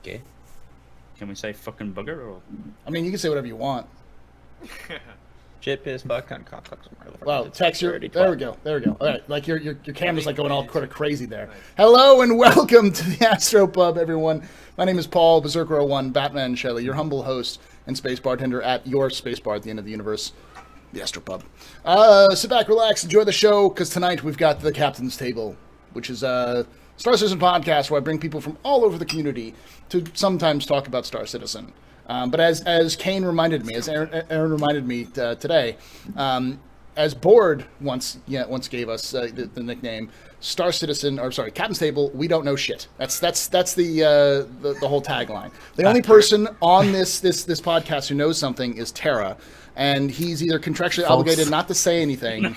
Okay. Can we say fucking bugger or? I mean, you can say whatever you want. Shit, piss, fuck, cunt, cock, fuck, Wow, text your. dirty There we twat. go. There we go. All right, like your camera's like going all kind of crazy there. Nice. Hello and welcome to the Astro Pub, everyone. My name is Paul Berserker01, Batman Shelley, your humble host and space bartender at your space bar at the end of the universe, the Astro Pub. Sit back, relax, enjoy the show, because tonight we've got the Captain's Table, which is a Star Citizen podcast where I bring people from all over the community to sometimes talk about Star Citizen. But as Kane reminded me, as Aaron reminded me today, as Board once gave us the nickname Star Citizen, or sorry, Captain's Table, we don't know shit. That's the whole tagline. The only person on this podcast who knows something is Tara, and he's either contractually obligated not to say anything,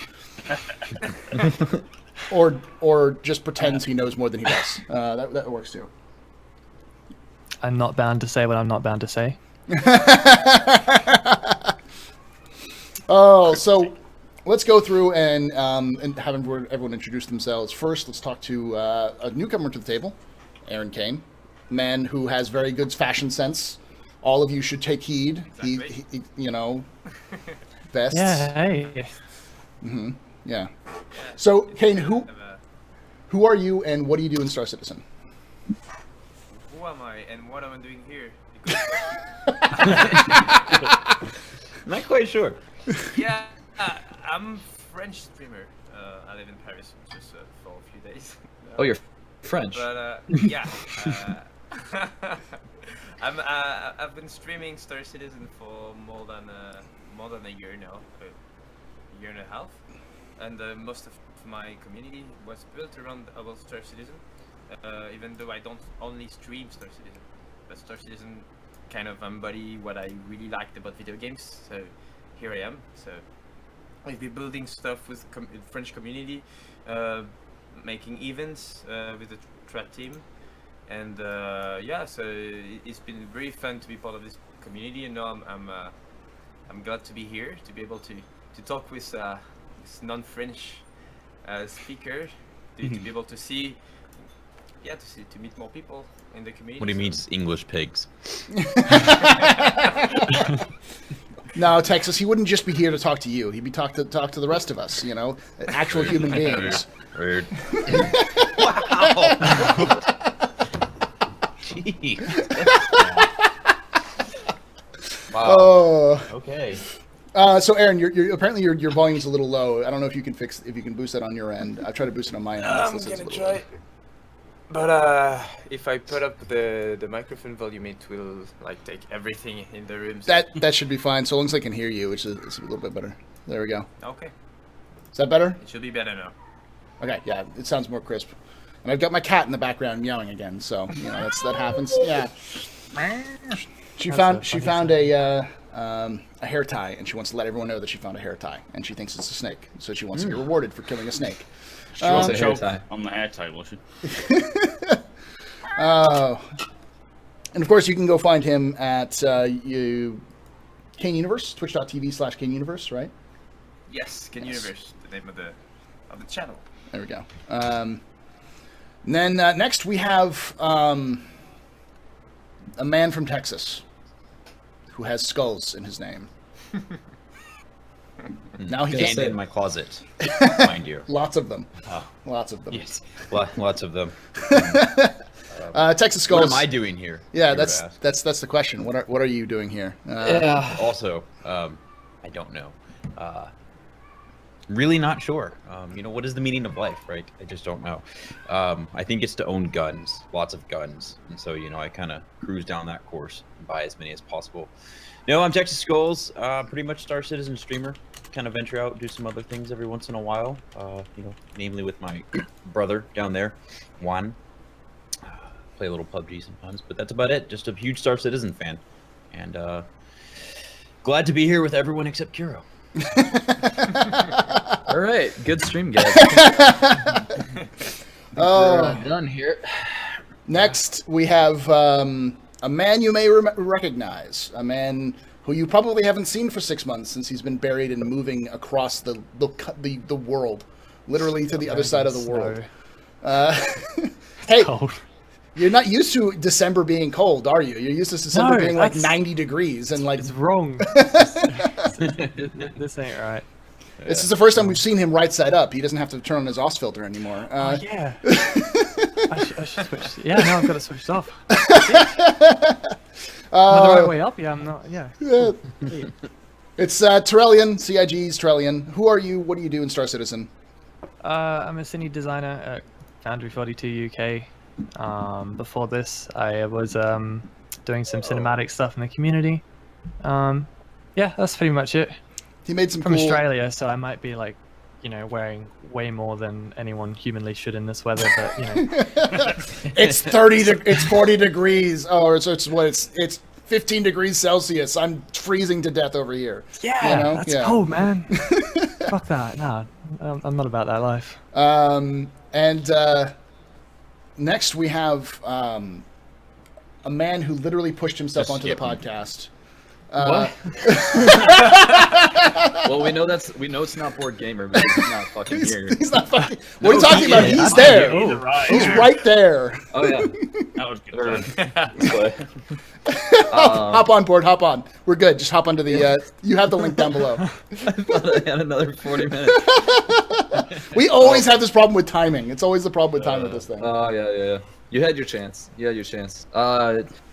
or just pretends he knows more than he does. That works too. I'm not bound to say what I'm not bound to say. Oh, so let's go through and have everyone introduce themselves. First, let's talk to a newcomer to the table, Aaron Kane, a man who has very good fashion sense. All of you should take heed. Exactly. He vests. Yeah, hey. Yeah. So, Kane, who are you and what do you do in Star Citizen? Who am I and what am I doing here? Not quite sure. Yeah, I'm French streamer. I live in Paris just for a few days. Oh, you're French. But yeah, I've been streaming Star Citizen for more than a year now, a year and a half, and most of my community was built around about Star Citizen. Even though I don't only stream Star Citizen, but Star Citizen kind of embody what I really liked about video games. So here I am. So I've been building stuff with French community, making events with the Strat team, and yeah. So it's been very fun to be part of this community, and now I'm glad to be here to be able to talk with this non-French speaker to be able to see. Yeah, to meet more people in the community. What do you mean, English pigs? No, Texas, he wouldn't just be here to talk to you. He'd be talk to the rest of us, actual human beings. Rude. Wow. Jeez. Wow. Oh. Okay. So Aaron, you're apparently your volume's a little low. I don't know if you can boost that on your end. I try to boost it on my end. I'm It's a gonna little try. low. But if I put up the microphone volume, it will like take everything in the room. So. That should be fine. So long as I can hear you, which is a little bit better. There we go. Okay. Is that better? It should be better now. Okay, yeah, it sounds more crisp. And I've got my cat in the background meowing again, so that happens. Yeah. She found a hair tie, and she wants to let everyone know that she found a hair tie, and she thinks it's a snake, so she wants to be rewarded for killing a snake. She wants a to hair choke tie. on the hair tie, will she? And of course, you can go find him at Kane Universe, twitch.tv/Kane Universe, right? Yes, Ken Yes. Universe, the name of the channel. There we go. And then next we have a man from Texas who has skulls in his name. Now he Stand can't. in my closet, mind you. Lots of them. Oh, Lots of them. yes. Lots of them. Texas skulls. What am I doing here? Yeah, you would that's ask. the question. What are you doing here? Also, I don't know. Really not sure. What is the meaning of life, right? I just don't know. I think it's to own guns, lots of guns. And so, I kind of cruise down that course and buy as many as possible. No, I'm Texas Skulls, pretty much Star Citizen streamer. Kind of venture out, do some other things every once in a while. Namely with my brother down there, Juan. Play a little PUBG sometimes, but that's about it. Just a huge Star Citizen fan. And glad to be here with everyone except Kuro. All right, good stream, guys. Done here. Next, we have a man you may recognize, a man who you probably haven't seen for 6 months since he's been buried and moving across the world, literally to the other side of the world. Hey, Cold. You're not used to December being cold, are you? You're used to December No, being like that's- 90 degrees and like. It's wrong. This ain't right. This is the first time we've seen him right side up. He doesn't have to turn on his OS filter anymore. Oh, yeah. I should switch. Yeah, now I've got it switched off. Am I the right way up? Yeah, I'm not. Yeah. It's Terrellian, CIG's Terrellian. Who are you? What do you do in Star Citizen? I'm a cine designer at Foundry 42 UK. Before this, I was doing some cinematic stuff in the community. Yeah, that's pretty much it. He made some From cool... Australia, so I might be like, wearing way more than anyone humanly should in this weather. But It's 40 degrees. Oh, it's 15 degrees Celsius. I'm freezing to death over here. yeah, that's cold, man. Fuck that. Nah, I'm not about that life. Next we have a man who literally pushed himself Just onto the skip me. podcast. Well, we know it's not board gamer, but he's not fucking here. He's not fucking. What are you talking about? yeah, He's I there. think He's right. He's right there. Oh yeah. That was good. Hop on board. Hop on. We're good. Just hop onto the. You have the link down below. I thought I had another 40 minutes. We always have this problem with timing. It's always the problem with timing with this thing. Oh yeah. You had your chance.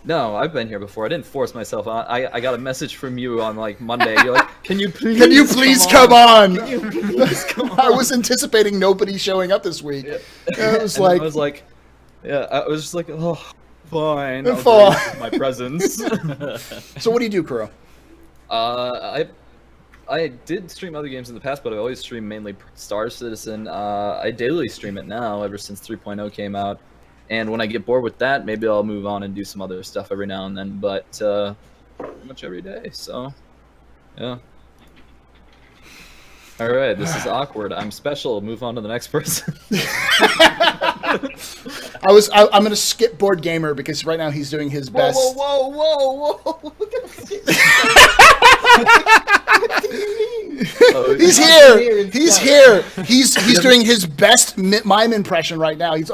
No, I've been here before. I didn't force myself on. I got a message from you on like Monday. You're like, can you please come on? Come on. I was anticipating nobody showing up this week. And it was And like, I was like, yeah, I was just like, oh, fine. I'll Fine. grace with my presence. so what do you do, Kuro? I did stream other games in the past, but I always stream mainly Star Citizen. I daily stream it now ever since 3.0 came out. And when I get bored with that, maybe I'll move on and do some other stuff every now and then. But pretty much every day, so yeah. All right, this is awkward. I'm special. Move on to the next person. I'm gonna skip Board Gamer because right now he's doing his best. Whoa! He's here. He's here. He's doing his best mime impression right now. His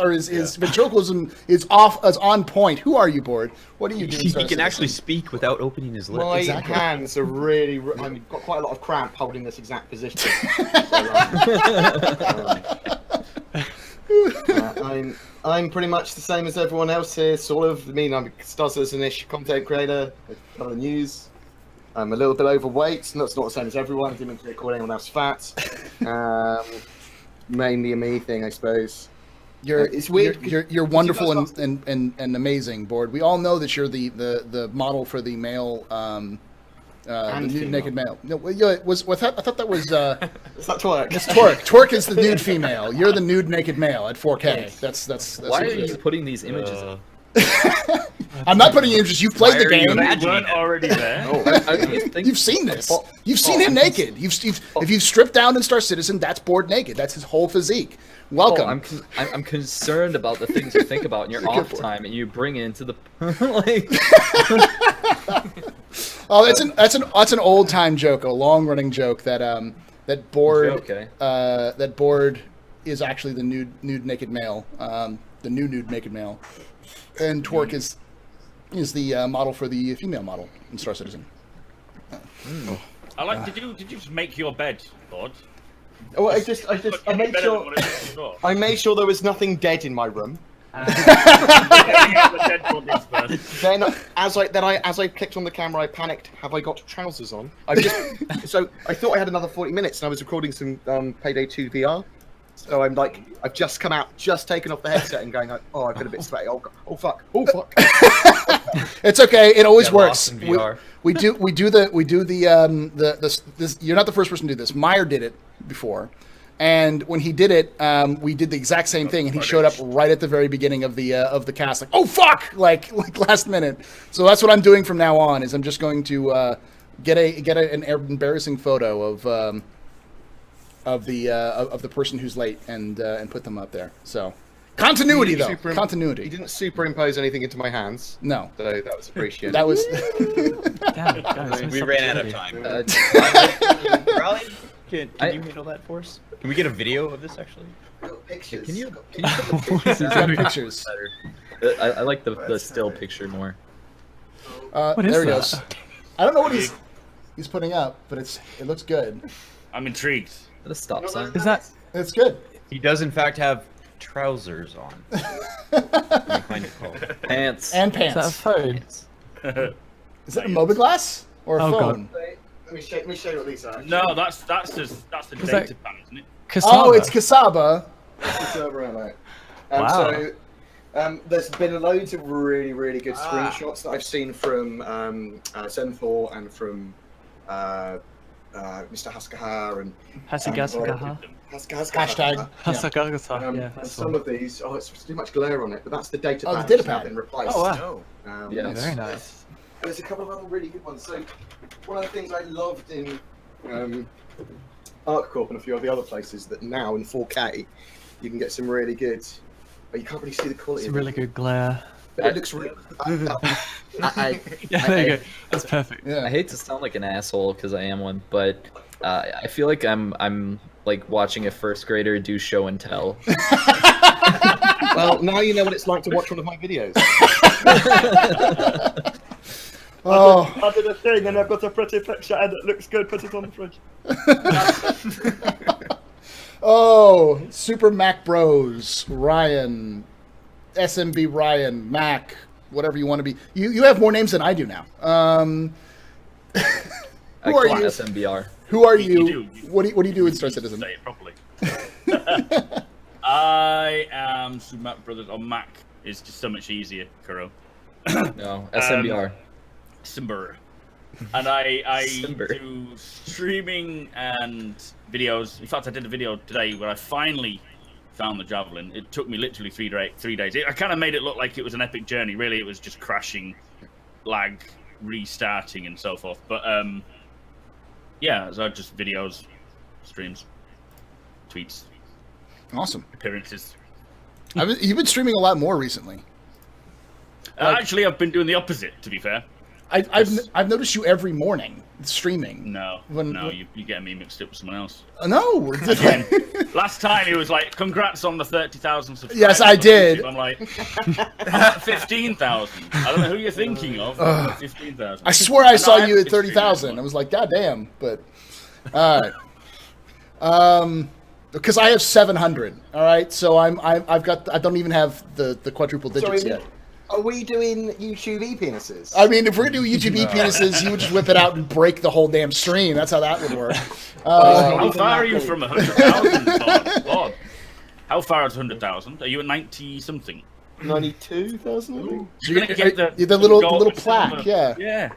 ventriloquism is on point. Who are you, Board? What do you do? He can actually speak without opening his lips. My Exactly. hands are really. I've got quite a lot of cramp holding this exact position. I'm pretty much the same as everyone else here, sort of. I mean, I'm a Star Citizen-ish content creator. I cover the news. I'm a little bit overweight. That's not the same as everyone. I didn't call anyone else fat. Mainly a me thing, I suppose. It's weird. You're wonderful and amazing, Board. We all know that you're the model for the male, the nude female. naked male. No, I thought that was. Is that twerk? It's Twerk. Twerk is the nude female. You're the nude naked male at 4K. Yes. That's Why what are it is. you putting these images up? I'm not putting you in. Just you've played the Why are you game. mad? You weren't already there. You've seen this. You've seen him naked. If you've stripped down in Star Citizen, that's Board naked. That's his whole physique. Welcome. I'm concerned about the things you think about in your off time, and you bring into the like. Oh, that's an old time joke, a long running joke that Board Okay. that Board is actually the nude naked male, the new nude naked male, and Twerk is the model for the female model in Star Citizen. I like. Did you just make your bed, Lord? Oh, I made Better than sure. what it was before. I made sure there was nothing dead in my room. Then, as I clicked on the camera, I panicked. Have I got trousers on? So I thought I had another 40 minutes, and I was recording some Payday 2 VR. So I'm like, I've just come out, just taken off the headset, and going, oh, I've got a bit sweaty. Oh fuck. It's okay. It always Get works. lost in VR. We do this. You're not the first person to do this. Meyer did it before, and when he did it, we did the exact same thing, and he showed up right at the very beginning of the cast, like, oh fuck, like last minute. So that's what I'm doing from now on. Is I'm just going to get an embarrassing photo of the person who's late and put them up there. So continuity though. Continuity. He didn't superimpose anything into my hands. No. So that was appreciated. That was. Damn, guys, We missed ran out of opportunity. time. Raleigh, can you handle that for us? Can we get a video of this actually? Pictures. Can you He's got pictures. I like the still picture more. What is there he that? goes. I don't know what he's putting up, but it looks good. I'm intrigued. Is that a stop sign? Is that? It's good. He does, in fact, have trousers on. I find it called. Pants. And Is that a pants. phone? Is it a MobiGlass or a Oh, phone? God. Let me show you what these are. No, that's the Is data that- pan, isn't it? Oh, Cassava. it's Cassava. Wow. So there's been loads of really, really good screenshots that I've seen from Zenthor and from Mr. Haskahar and Hasigasa. Hashtag. Yeah. Hasagasa. Yeah, and that's some one. of these, it's too much glare on it, but that's the data Oh, the pad data that's now pad. been replaced. Oh, wow. No. Yeah. Very nice. There's a couple of other really good ones. So one of the things I loved in ArcCorp and a few of the other places that now in 4K you can get some really good. But you can't really see the quality. It's a of really it, good glare. but it looks real. Yeah, there you go. That's perfect. I Yeah. hate to sound like an asshole because I am one, but I feel like I'm like watching a first grader do show and tell. Well, now you know what it's like to watch one of my videos. Oh, I did a thing and I've got a pretty picture and it looks good. Put it on the fridge. oh, Super Mac Bros, Ryan, SMB Ryan, Mac, whatever you want to be. You have more names than I do now. I Who are call you? SMBR. Who are You you? do. What do you do in Star Citizen? Say it properly. I am Super Mac Brothers on Mac. It's just so much easier, Kuro. No, SMBR. Simber. And I Simber. do streaming and videos. In fact, I did a video today where I finally found the Javelin. It took me literally 3 days. I kind of made it look like it was an epic journey. Really, it was just crashing, lag, restarting, and so forth. But yeah, so just videos, streams, tweets, Awesome. appearances. You've been streaming a lot more recently. Actually, I've been doing the opposite, to be fair. I've noticed you every morning streaming. No, When- no, you're getting me mixed up with someone else. No. Again, last time he was like, "Congrats on the 30,000 subscribers." Yes, I on did. YouTube." I'm like, "I'm at 15,000." I don't know who you're thinking of. but I'm at 15,000. I swear I And saw haven't you at been streaming 30,000. anymore. I was like, God damn. But all right. Because I have 700. All right, so I don't even have the quadruple digits Sorry, yet. are we doing YouTube penises? I mean, if we're gonna do YouTube penises, you would just whip it out and break the whole damn stream. That's how that would work. How far are you from 100,000? Bob? How far is 100,000? Are you at 90 something? 92,000, I think. So you're gonna gonna get get the little gold plaque, silver. yeah. Yeah.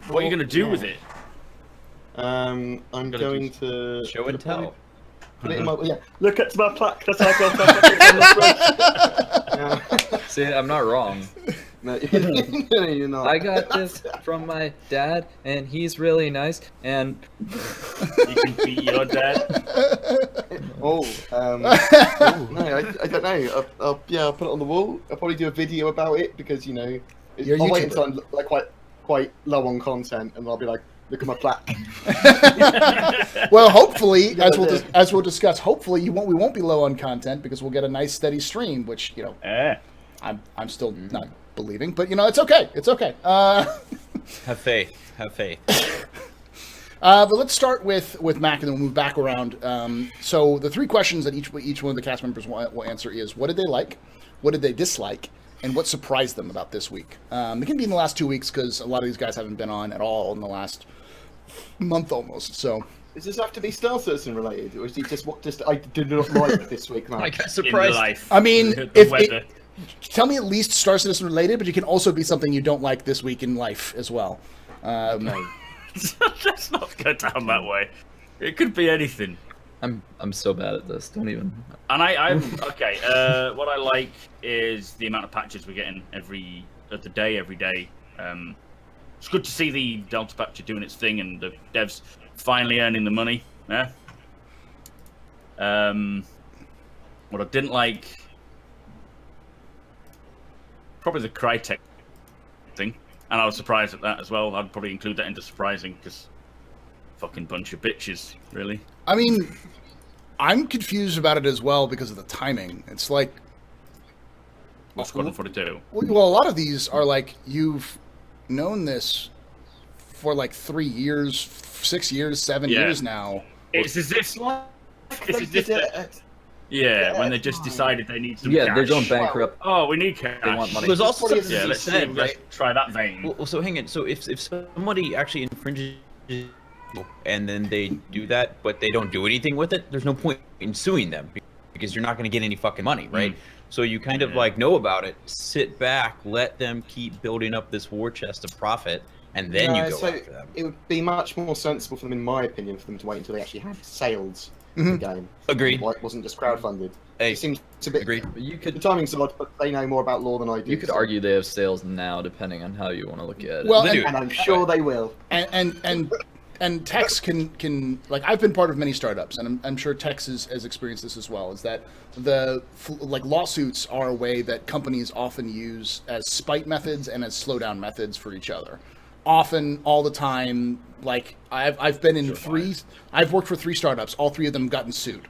What are you gonna do with it? I'm Gotta going do to Show and tell. put it in my Look at my plaque that I got. I put it on the fridge. See, I'm not wrong. No, you're not. I got this from my dad, and he's really nice. And You can be your dad. Oh, no, I don't know. I'll put it on the wall. I'll probably do a video about it because You're a I'll wait YouTuber. until I'm like quite low on content, and I'll be like, look at my plaque. Well, hopefully, Good as idea. we'll discuss, hopefully we won't be low on content because we'll get a nice steady stream, which Yeah. I'm still not believing, but it's okay. It's okay. Have faith. Have faith. But let's start with Mac, and then we'll move back around. So the three questions that each one of the cast members will answer is: what did they like, what did they dislike, and what surprised them about this week? It can be in the last 2 weeks because a lot of these guys haven't been on at all in the last month almost. So Does this have to be Star Citizen related, or is it just what I did not like this week, man? I got In surprised. life. I mean, the if weather. tell me at least Star Citizen related, but it can also be something you don't like this week in life as well. Let's not go down that way. It could be anything. I'm so bad at this. Don't even. And I'm okay. What I like is the amount of patches we're getting every day. It's good to see the Delta patch doing its thing and the devs finally earning the money. Yeah. What I didn't like, probably the Crytek thing, and I was surprised at that as well. I'd probably include that into surprising because fucking bunch of bitches, really. I mean, I'm confused about it as well because of the timing. It's like with Squadron 42. Well, a lot of these are like you've known this for like 3 years, 6 years, 7 years now. It's as if when they just decided they need some Yeah, cash. they're going bankrupt. Oh, we need cash. They want money. There's also something to be let's said, right? try that vein. Well, so hang on. So if somebody actually infringes and then they do that, but they don't do anything with it, there's no point in suing them because you're not going to get any fucking money, right? So you kind of like know about it, sit back, let them keep building up this war chest of profit, and then you go after them. It would be much more sensible for them, in my opinion, for them to wait until they actually had sales in the game. Agreed. Why it wasn't just crowdfunded. Hey, It seems a bit. agreed. You The could timing's odd, but they know more about law than I do. you could so- argue they have sales now, depending on how you want to look at it. Well, They do. and I'm sure they will. And Tex can like I've been part of many startups, and I'm sure Tex has experienced this as well. Is that like lawsuits are a way that companies often use as spite methods and as slowdown methods for each other. Often, all the time. Like I've been in I've worked for 3 startups. All 3 of them gotten sued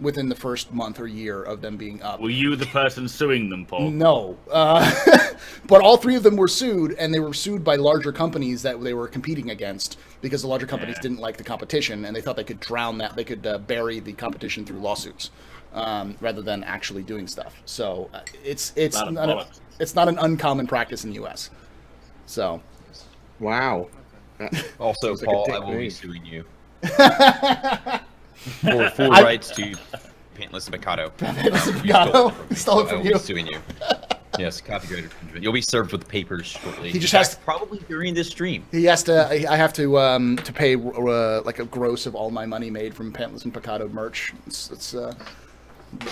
within the first month or year of them being up. Were you the person suing them, Paul? No, but all 3 of them were sued, and they were sued by larger companies that they were competing against because the larger companies didn't like the competition, and they thought they could drown that, they could bury the competition through lawsuits rather than actually doing stuff. So it's not an uncommon practice in the U.S. So, Wow. Also, Sounds like a Paul, dick I will be move. suing you for full rights to Paintless Mikado. Mikado? Stole it from I will you. be suing you. Yes, copyright infringement. You'll be served with papers shortly. He just In has fact, probably during this stream. He has to. I have to pay like a gross of all my money made from Pantless and Picado merch. It's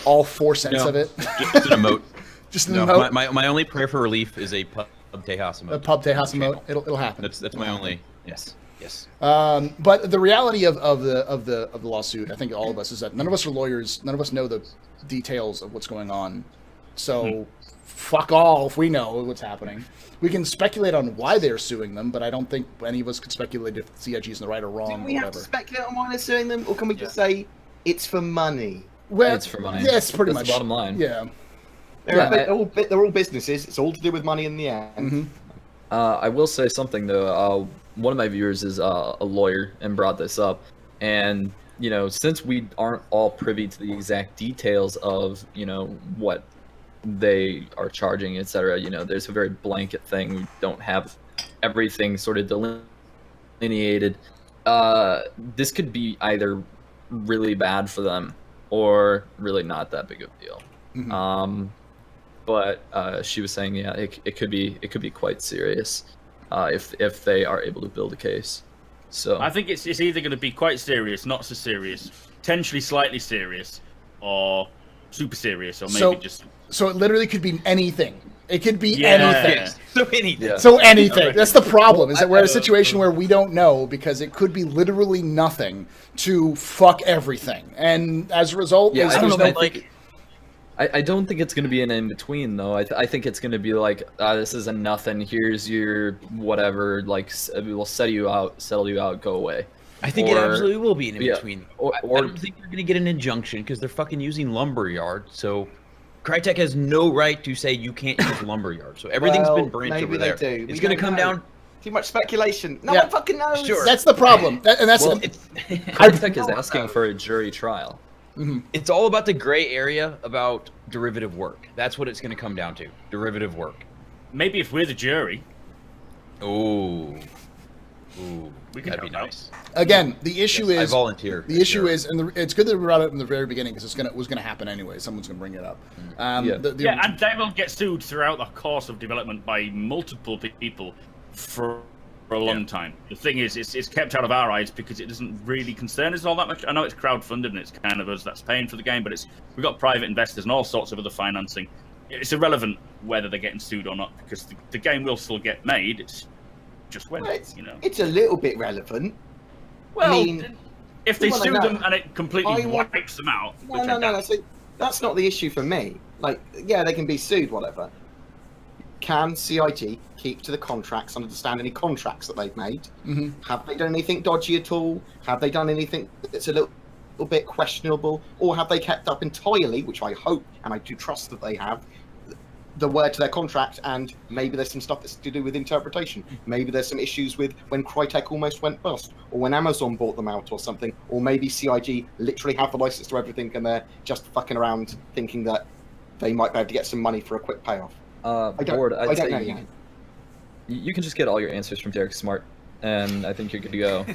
all 4 cents No. of it. Just an emote. Just an No, emote. my only prayer for relief is a pub Tejas emote. A pub Tejas emote. It'll happen. That's my only. Yes. Yes. But the reality of the lawsuit, I think all of us, is that none of us are lawyers. None of us know the details of what's going on. So, fuck all if we know what's happening. We can speculate on why they're suing them, but I don't think any of us could speculate if CIG's in the right or wrong. Do we or have to whatever. speculate on why they're suing them, or can we just say it's for money? Well, It's for money. Yes, pretty That's much. the bottom line. Yeah. They're all businesses. It's all to do with money in the end. Mm-hmm. I will say something though. One of my viewers is a lawyer and brought this up, and since we aren't all privy to the exact details of what they are charging, etc. There's a very blanket thing. We don't have everything sort of delineated. This could be either really bad for them or really not that big of a deal. Mm-hmm. But she was saying, yeah, it could be quite serious if they are able to build a case. So I think it's either going to be quite serious, not so serious, potentially slightly serious, or super serious, or maybe just. So it literally could be anything. It could be Yeah. anything. So anything. Yeah. So anything. That's the problem, is that we're in a situation where we don't know, because it could be literally nothing to fuck everything. And as a result, Yeah, there's no... I don't think it's going to be an in-between, though. I think it's going to be like, this is a nothing, here's your whatever, like, we'll settle you out, go away. I think it absolutely will be an in-between. Yeah, I don't think they're going to get an injunction because they're fucking using lumberyard. So Crytek has no right to say you can't use lumberyard. So everything's been branched maybe over they there. do. It's We going to don't come know. down. Too much speculation. No Yeah. one fucking knows. Sure. That's the problem. And that's... Well, Crytek is asking for a jury trial. it's all about the gray area about derivative work. That's what it's going to come down to. Derivative work. Maybe if we're the jury, Ooh, we could that'd be help out. nice. Again, the issue Yes, I is... volunteer. The issue is, and it's good that we brought it up in the very beginning, because it was gonna happen anyway. Someone's gonna bring it up. Yeah. Yeah, and they will get sued throughout the course of development by multiple people for a long time. The thing is, it's kept out of our eyes because it doesn't really concern us all that much. I know it's crowdfunded and it's kind of us that's paying for the game, but we've got private investors and all sorts of other financing. It's irrelevant whether they're getting sued or not, because the game will still get made. It's just when, Well, it's a little bit relevant. Well, I mean, if they we wanna sue know. them and it completely I want- wipes them out, No, which I no, no, doubt. that's not the issue for me. Like, yeah, they can be sued, whatever. Can CIG keep to the contracts, understand any contracts that they've made? Mm-hmm. Have they done anything dodgy at all? Have they done anything that's a little bit questionable? Or have they kept up entirely, which I hope and I do trust that they have, the word to their contract, and maybe there's some stuff that's to do with interpretation. Maybe there's some issues with when Crytek almost went bust, or when Amazon bought them out or something, or maybe CIG literally have the license to everything and they're just fucking around thinking that they might be able to get some money for a quick payoff. I'd I don't know say yet. you can just get all your answers from Derek Smart, and I think you're good to go.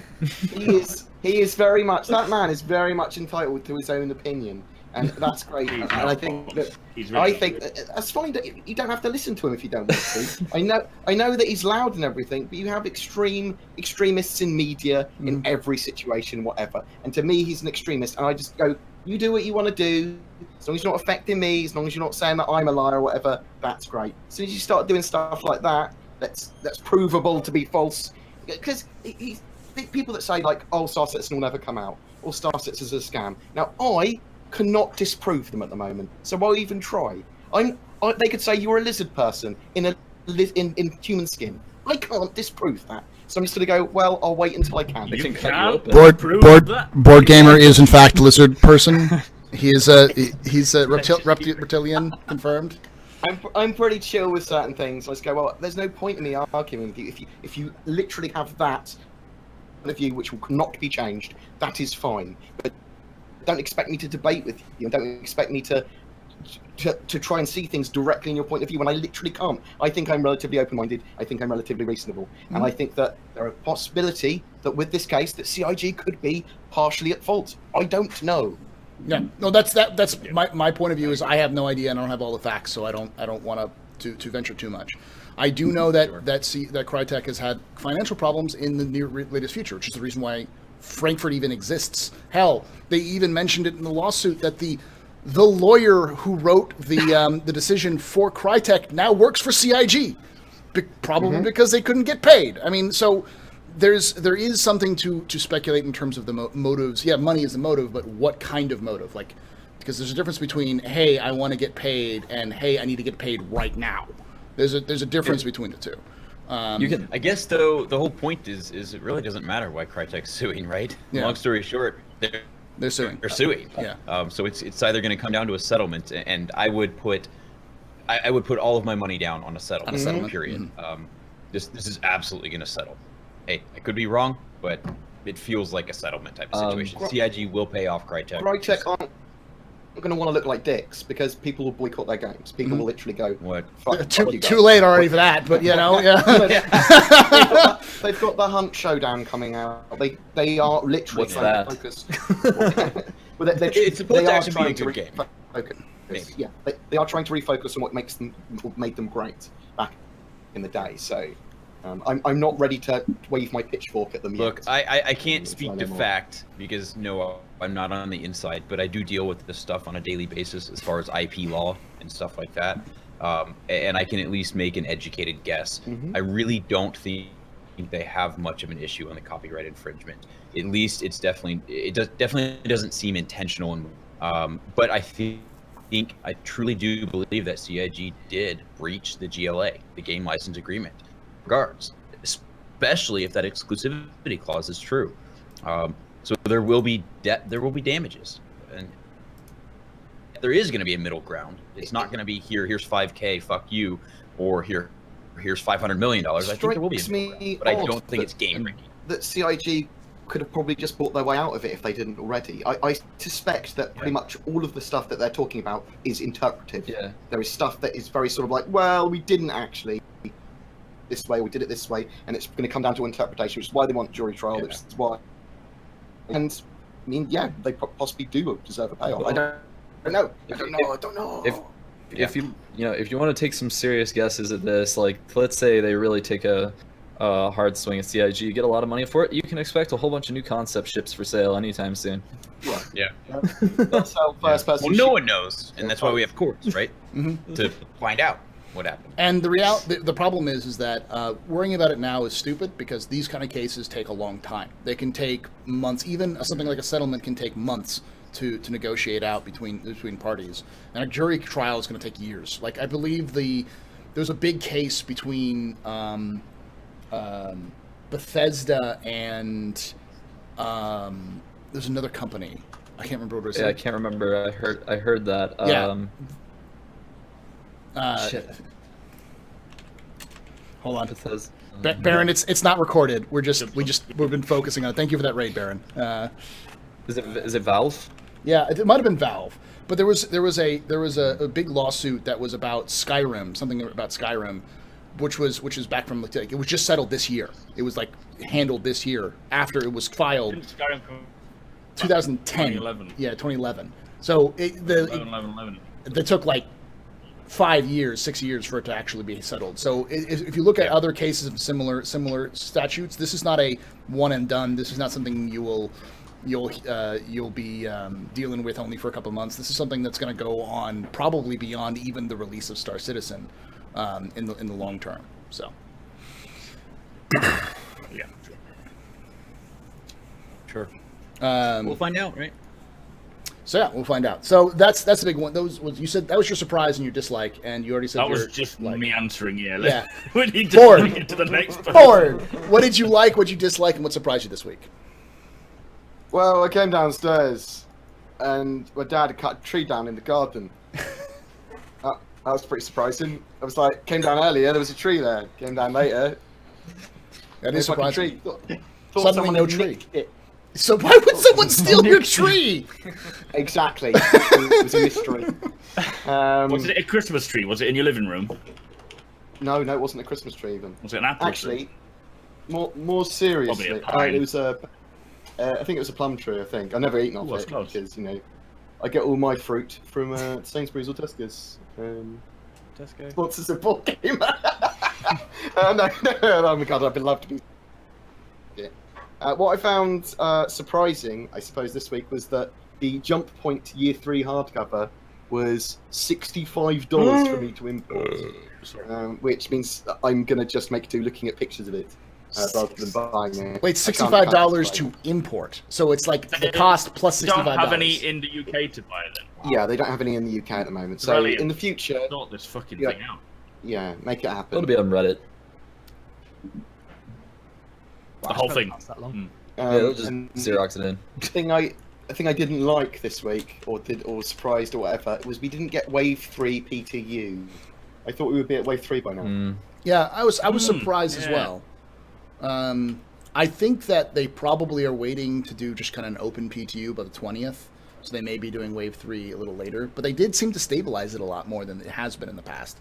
He is very much, that man is very much entitled to his own opinion, and that's great. He's And not I think wrong. that He's really I not think good. that's fine. That you don't have to listen to him if you don't want to. I know that he's loud and everything, but you have extremists in media in every situation, whatever. And to me, he's an extremist, and I just go, you do what you want to do. As long as you're not affecting me, as long as you're not saying that I'm a liar or whatever, that's great. As soon as you start doing stuff like that, that's provable to be false. Because people that say like, oh, Star Citizen will never come out, or Star Citizen is a scam. Now, I cannot disprove them at the moment, so why even try? They could say you're a lizard person in human skin. I can't disprove that. So I'm just going to go, well, I'll wait until I can. They You can cut you can't open. prove that. Board gamer is in fact lizard person. He's a reptilian confirmed. I'm pretty chill with certain things. I just go, well, there's no point in me arguing with you. If you literally have that point of view which will not be changed, that is fine. But don't expect me to debate with you, and don't expect me to try and see things directly in your point of view when I literally can't. I think I'm relatively open-minded. I think I'm relatively reasonable, and I think that there are a possibility that with this case that CIG could be partially at fault. I don't know. Yeah, no, that's my point of view. Is I have no idea, and I don't have all the facts, so I don't want to venture too much. I do know that Crytek has had financial problems in the latest future, which is the reason why Frankfurt even exists. Hell, they even mentioned it in the lawsuit that the lawyer who wrote the decision for Crytek now works for CIG, probably because they couldn't get paid. I mean, so there is something to speculate in terms of the motives. Yeah, money is the motive, but what kind of motive? Like, because there's a difference between, hey, I want to get paid, and hey, I need to get paid right now. There's a difference between the two. I guess though the whole point is it really doesn't matter why Crytek's suing, right? Yeah. Long story short, They're suing. they're suing. Yeah. So it's either going to come down to a settlement, and I would put all of my money down on a settlement. On a settlement? Period. This is absolutely going to settle. Hey, I could be wrong, but it feels like a settlement type of situation. CIG will pay off Crytek. Crytek aren't going to want to look like dicks because people will boycott their games. People will literally go, What? fuck you Too guys." late already for that, but you know, yeah. They've got the Hunt Showdown coming out. They are literally What's trying that? to focus. Well, It's supposed to actually be a trying good game. refocus. Maybe. Yeah, they are trying to refocus on what made them great back in the day. So I'm not ready to wave my pitchfork at them yet. Look, I can't It's speak not to anymore. fact because no, I'm not on the inside, but I do deal with this stuff on a daily basis as far as IP law and stuff like that. And I can at least make an educated guess. I really don't think they have much of an issue on the copyright infringement. At least it definitely doesn't seem intentional. But I truly do believe that CIG did breach the GLA, the game license agreement. Regards, especially if that exclusivity clause is true. So there will be damages, and there is going to be a middle ground. It's not going to be here's $5K, fuck you, or here's $500 million. I think there will be a middle ground, but I don't think it's game breaking. That CIG could have probably just bought their way out of it if they didn't already. I suspect that pretty much all of the stuff that they're talking about is interpretive. Yeah. There is stuff that is very sort of like, well, we didn't actually this way, we did it this way, and it's going to come down to interpretation, which is why they want jury trial, which is why. And I mean, yeah, they possibly do deserve a payoff. I don't know. If you want to take some serious guesses at this, like let's say they really take a hard swing at CIG, you get a lot of money for it, you can expect a whole bunch of new concept ships for sale anytime soon. Yeah. That's how first person. Well, no one knows, and that's why we have courts, right? To find out what happened. And the problem is that worrying about it now is stupid because these kind of cases take a long time. They can take months. Even something like a settlement can take months to negotiate out between parties. And a jury trial is going to take years. Like I believe there's a big case between Bethesda and there's another company. I can't remember what it was. Yeah, I can't remember. I heard that. Yeah. Shit. Hold on. It says, Baron, it's not recorded. We've been focusing on it. Thank you for that raid, Baron. is it Valve? Yeah, it might have been Valve, but there was a big lawsuit that was about Skyrim, something about Skyrim, which was back from it was just settled this year. It was like handled this year after it was filed. Didn't Skyrim come 2010. 2011. Yeah, 2011. So eleven. that took like 6 years for it to actually be settled. So if you look at other cases of similar statutes, this is not a one and done. This is not something you'll be dealing with only for a couple of months. This is something that's going to go on probably beyond even the release of Star Citizen in the long term. So Yeah. Sure. we'll We'll find out, right? So yeah, we'll find out. So that's a big one. You said that was your surprise and your dislike, and you already said That was your, just like, me answering. Yeah. Yeah. We need to Ford. bring it to the next person. Ford. What did you like? What did you dislike? And what surprised you this week? Well, I came downstairs and my dad had cut a tree down in the garden. That was pretty surprising. I was like, came down earlier, there was a tree there. Came down later, That there's is like a surprising. tree. Thought Suddenly someone no had tree. nicked it. So why would someone steal your tree? Exactly. It was a mystery. Was it a Christmas tree? Was it in your living room? No, it wasn't a Christmas tree even. Was it an apple Actually, tree? more seriously, Probably a pine. it was I think it was a plum tree. I think I never eaten off Ooh, that's it close. because I get all my fruit from Sainsbury's or Tesco's. Tesco. Sponsors a board game. No, oh my god, I'd be loved to be. Yeah. What I found surprising, I suppose, this week was that the Jump Point Year 3 hardcover was $65 for me to import, which means that I'm gonna just make do looking at pictures of it rather than buying it. Wait, I can't $65 justify to import. So it's like the cost plus You $65. don't have any in the UK to buy then. it. Yeah, they don't have any in the UK at the moment. So Brilliant. in the future, Sort this fucking Yeah. thing out. yeah, make it happen. It'll be on Reddit. The whole thing. Lasts that long. Yeah, they'll just and Xerox it in. the thing I didn't like this week, or surprised or whatever, was we didn't get Wave 3 PTU. I thought we would be at Wave 3 by now. Yeah, I was surprised as yeah. well. I think that they probably are waiting to do just kind of an open PTU by the 20th, so they may be doing Wave 3 a little later. But they did seem to stabilize it a lot more than it has been in the past.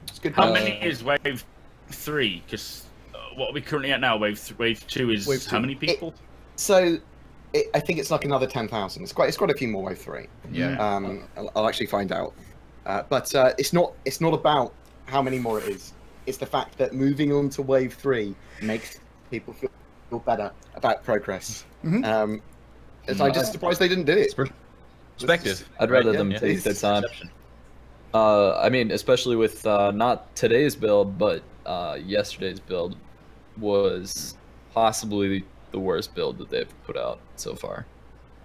It's good. How many is Wave 3? Because what are we currently at now? Wave 2 is Wave how 2. many people? So, I think it's like another 10,000. It's quite a few more Wave 3. Yeah. I'll actually find out. But it's not about how many more it is. It's the fact that moving on to Wave 3 makes people feel better about progress. Mhm. I'm just surprised they didn't do it. Perspective. I'd rather right? them Yeah. take their time. Perception. I mean, especially with not today's build, but yesterday's build was possibly the worst build that they've put out so far.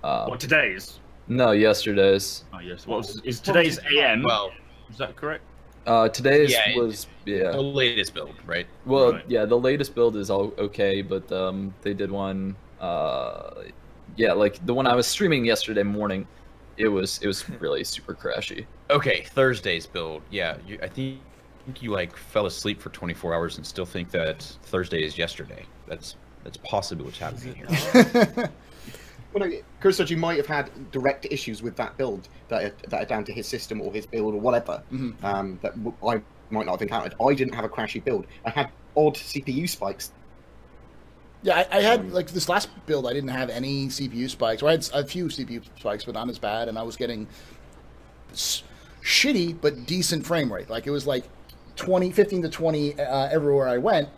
What, today's? No, yesterday's. Oh, yes. Is today's AM? Well, Is that correct? Today's Yeah, was the latest build, right? Well, Right. yeah, the latest build is all okay, but they did one. Like the one I was streaming yesterday morning, it was really super crashy. Okay, Thursday's build. Yeah, I think you like fell asleep for 24 hours and still think that Thursday is yesterday. That's possibly what's happening here. Well, no, Chris said you might have had direct issues with that build that are down to his system or his build or whatever. That I might not have encountered. I didn't have a crashy build. I had odd CPU spikes. Yeah, I had, like, this last build, I didn't have any CPU spikes. Or I had a few CPU spikes, but not as bad, and I was getting shitty but decent frame rate. Like, it was like 15 to 20 everywhere I went,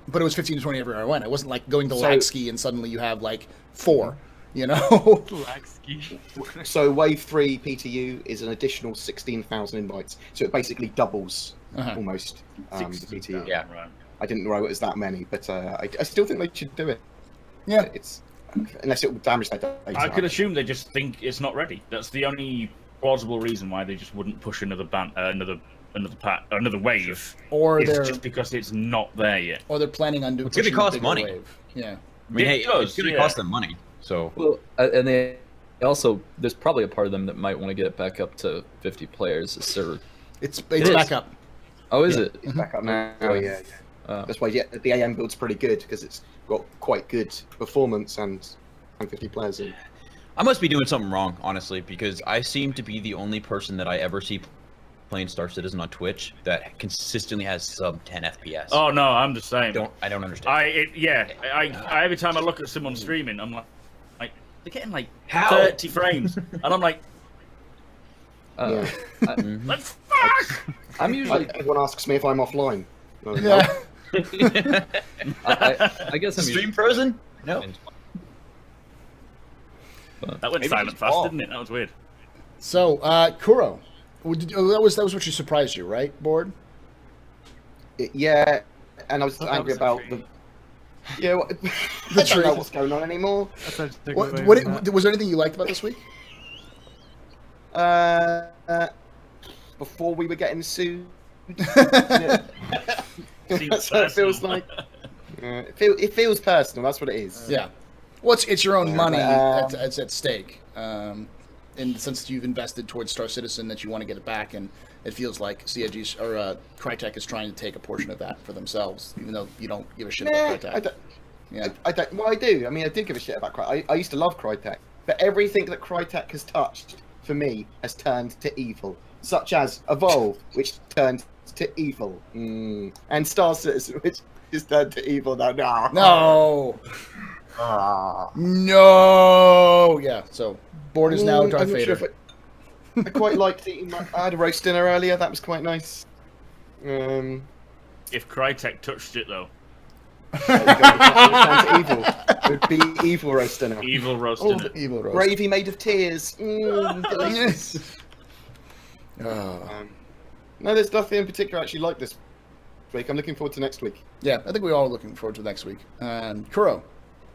but it was 15 to 20 everywhere I went. I wasn't, like, going to lag ski and suddenly you have, like, 4, you know? Lag ski. So Wave 3 PTU is an additional 16,000 invites. So it basically doubles almost the PTU. Yeah. Right. I didn't know it was that many, but I still think they should do it. Yeah. It's unless it will damage their data. I could assume they just think it's not ready. That's the only plausible reason why they just wouldn't push another wave. Or It's they're just because it's not there yet. or they're planning on doing It's gonna pushing a cost bigger money. wave. Yeah. I mean, It hey, does, it's going to yeah. cost them money. So Well, and they also there's probably a part of them that might want to get it back up to 50 players. So It's is. back up. Oh, is it? It's back up now. Oh yeah. That's why the AM build's pretty good because it's got quite good performance and 50 players in. I must be doing something wrong, honestly, because I seem to be the only person that I ever see playing Star Citizen on Twitch that consistently has sub 10 FPS. Oh no, I'm the same. I don't understand. I every time I look at someone streaming, I'm like they're getting like How? 30 frames, and I'm like, let's fuck. I'm usually. Everyone asks me if I'm offline. Yeah. I guess I'm Stream usually frozen? No. That went Maybe silent it's fast, Paul. didn't it? That was weird. So, Kuro, that was what you surprised you, right? Board. Yeah, and I was That angry was a about tree. the. Yeah, I don't know what's going on anymore. What was there anything you liked about this week? Before we were getting sued. Seems That's what it feels personal. like. It feels personal. That's what it is. Yeah. Well, it's your own money Um, that's at stake. In the sense that you've invested towards Star Citizen, that you want to get it back, and it feels like CIG or Crytek is trying to take a portion of that for themselves, even though you don't give a shit about Crytek. I don't. Yeah. I don't. Well, I do. I mean, I did give a shit about Crytek. I used to love Crytek, but everything that Crytek has touched for me has turned to evil, such as Evolve, which turned to evil, and Star Citizen, which is turned to evil now. No. Ah. No. Yeah. So board is now I'm Darth not Vader. sure if I quite liked eating. I had a roast dinner earlier. That was quite nice. If Crytek touched it though, Evil. It would be evil roast dinner. evil roast Oh, dinner. Evil roast. Gravy made of tears. Delicious. Oh. No, there's nothing in particular I actually like this week. I'm looking forward to next week. Yeah, I think we all are looking forward to next week. Kuro,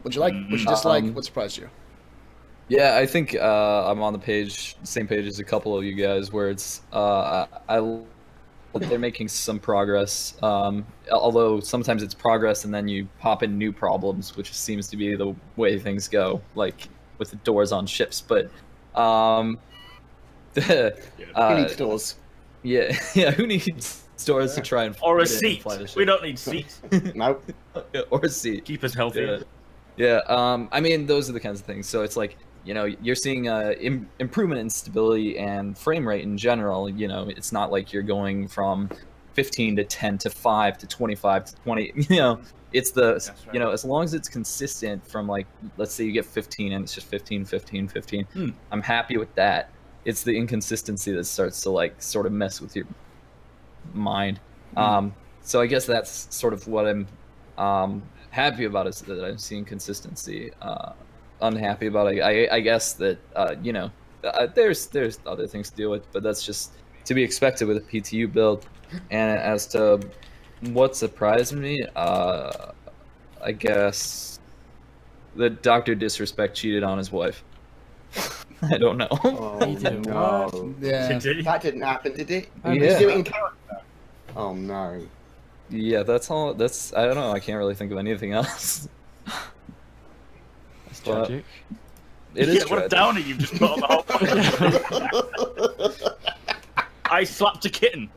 what'd you like? What'd you dislike? What surprised you? Yeah, I think I'm on the same page as a couple of you guys, where it's they're making some progress. Although sometimes it's progress and then you pop in new problems, which seems to be the way things go, like with the doors on ships. But Who needs doors? yeah, who needs doors to try and Or a fit in and seat. fly the ship? We don't need seats. No. Or a seat. Keep us healthy. Yeah, I mean, those are the kinds of things. So it's like, you're seeing improvement in stability and frame rate in general. It's not like you're going from 15 to 10 to 5 to 25 to 20. It's the, right. as long as it's consistent from, like, let's say you get 15 and it's just 15, 15, 15. I'm happy with that. It's the inconsistency that starts to, like, sort of mess with your mind. So I guess that's sort of what I'm happy about, is that I'm seeing consistency. Unhappy about it, I guess that there's other things to deal with, but that's just to be expected with a PTU build. And as to what surprised me, I guess that Dr. Disrespect cheated on his wife. I don't know. Oh, no. Yeah. Did he? That didn't happen, did it? Yeah. Did you do it in character? Oh, no. Yeah, that's all. I don't know. I can't really think of anything else. That's Well, tragic. It is What a tragic. downer you've just put on the whole point. I slapped a kitten.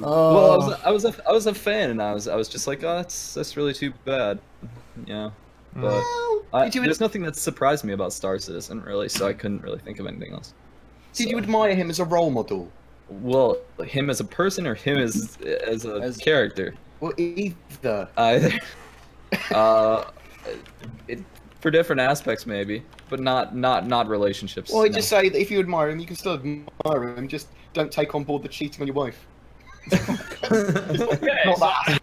Well, I was a fan, and I was just like, oh, that's really too bad, But there's nothing that surprised me about Star Citizen, really, so I couldn't really think of anything else. Did you admire him as a role model? Well, him as a person or him as a character? Well, either. Either. For different aspects, maybe, but not relationships. Well, I no. just say that if you admire him, you can still admire him. Just don't take on board the cheating on your wife. Not that.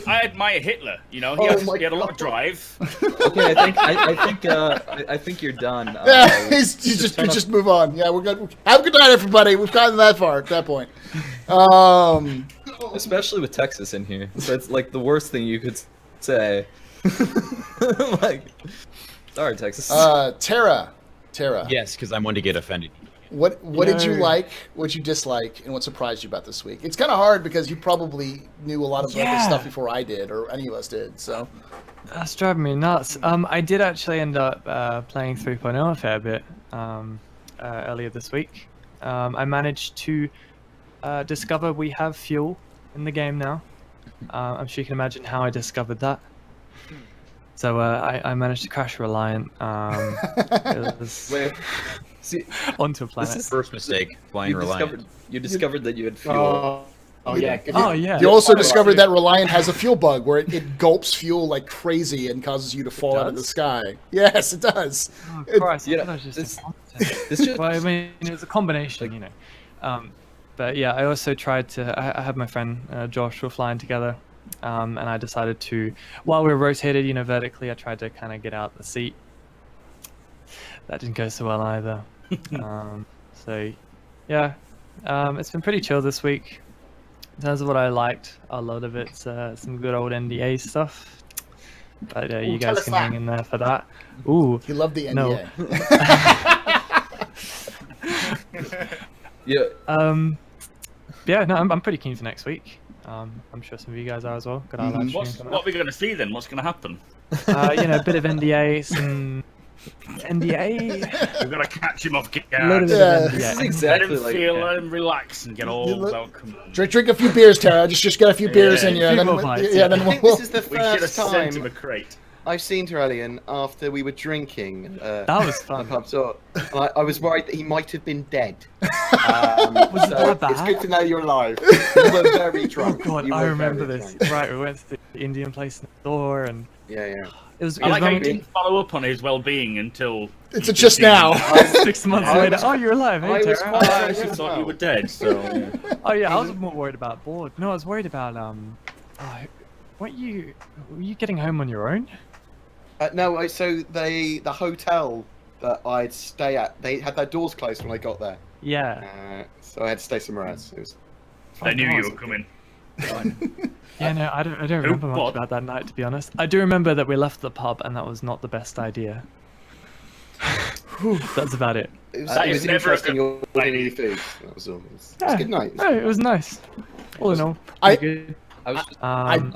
I admire Hitler. He had a lot of drive. Okay, I think you're done. Yeah, just move on. Yeah, we're good. Have a good night, everybody. We've gotten that far at that point. Especially with Texas in here, so it's like the worst thing you could say. Like, sorry, Texas. Tara. Yes, because I'm one to get offended. What did you like? What you dislike? And what surprised you about this week? It's kind of hard because you probably knew a lot of this stuff before I did, or any of us did. So That's driving me nuts. I did actually end up playing 3.0 a fair bit earlier this week. I managed to discover we have fuel in the game now. I'm sure you can imagine how I discovered that. So I managed to crash Reliant. It was See, onto a planet. is- First mistake, flying Reliant. You discovered that you had fuel. Oh yeah. Oh yeah. You also discovered that Reliant has a fuel bug where it gulps fuel like crazy and causes you to fall out of the does? sky. Yes, it does. Oh, It- Christ, I yeah, thought I was just this- incompetent. This just Well, I mean, it was a combination, you know. But yeah, I also tried to. I had my friend Josh. We're flying together, and I decided to, while we were rotated, you know, vertically, I tried to kind of get out the seat. That didn't go so well either. So, yeah, it's been pretty chill this week. In terms of what I liked, a lot of it's some good old NDA stuff. But you tell guys us can that. hang in there for that. Ooh, You love the No. NDA. yeah. Yeah, no, I'm pretty keen for next week. I'm sure some of you guys are as well. Got our live stream coming What are we going to see then? What's going to happen? up. You know, a bit of NDA, some NDA, We've got to catch him off a little guard. bit Yeah. of This is NDA. Let exactly him like feel, let him relax and get all look- welcome. Drink a few beers, Tara. Just get a few beers in you, a and few then more bites, yeah, yeah. then I think we'll. this is the We should have first sent him a time crate. I've seen Terrellian after we were drinking. That was the fun. pub door. I was worried that he might have been dead. Was it that It's bad? good to know you're alive. You were very Oh drunk. god, You I were remember very this. drunk. Right, we went to the Indian place next door, and Yeah, yeah. it was. It I was like how you when didn't follow up on his well-being until It's just now. 6 months I later. was- Oh, you're alive, hey I was Tara. quite- I actually thought you were dead. So Oh yeah, I was more worried about bored. No, I was worried about were you getting home on your own? No, so the hotel that I'd stay at, they had their doors closed when I got there. Yeah. So I had to stay somewhere else. It was. I knew you God. were coming. Yeah, no, I don't remember much what? about that night, to be honest. I do remember that we left the pub, and that was not the best idea. That's about it. It was, That it is was never a interesting good ordering new food. That was all. It was a Yeah. good night. No, it was nice. All in all, I- pretty good. I was just,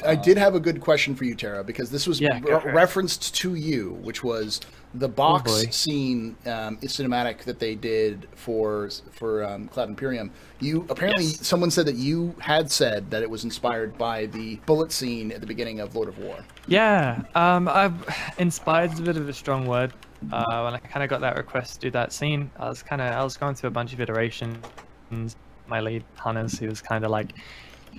I did have a good question for you, Tara, because this was Yeah, go for it. referenced to you, which was the box boy. scene cinematic that they did for Cloud Imperium. You apparently Yes. someone said that you had said that it was inspired by the bullet scene at the beginning of Lord of War. Yeah, I've inspired's a bit of a strong word. When I kind of got that request to do that scene, I was going through a bunch of iterations. My lead Hannes, he was kind of like,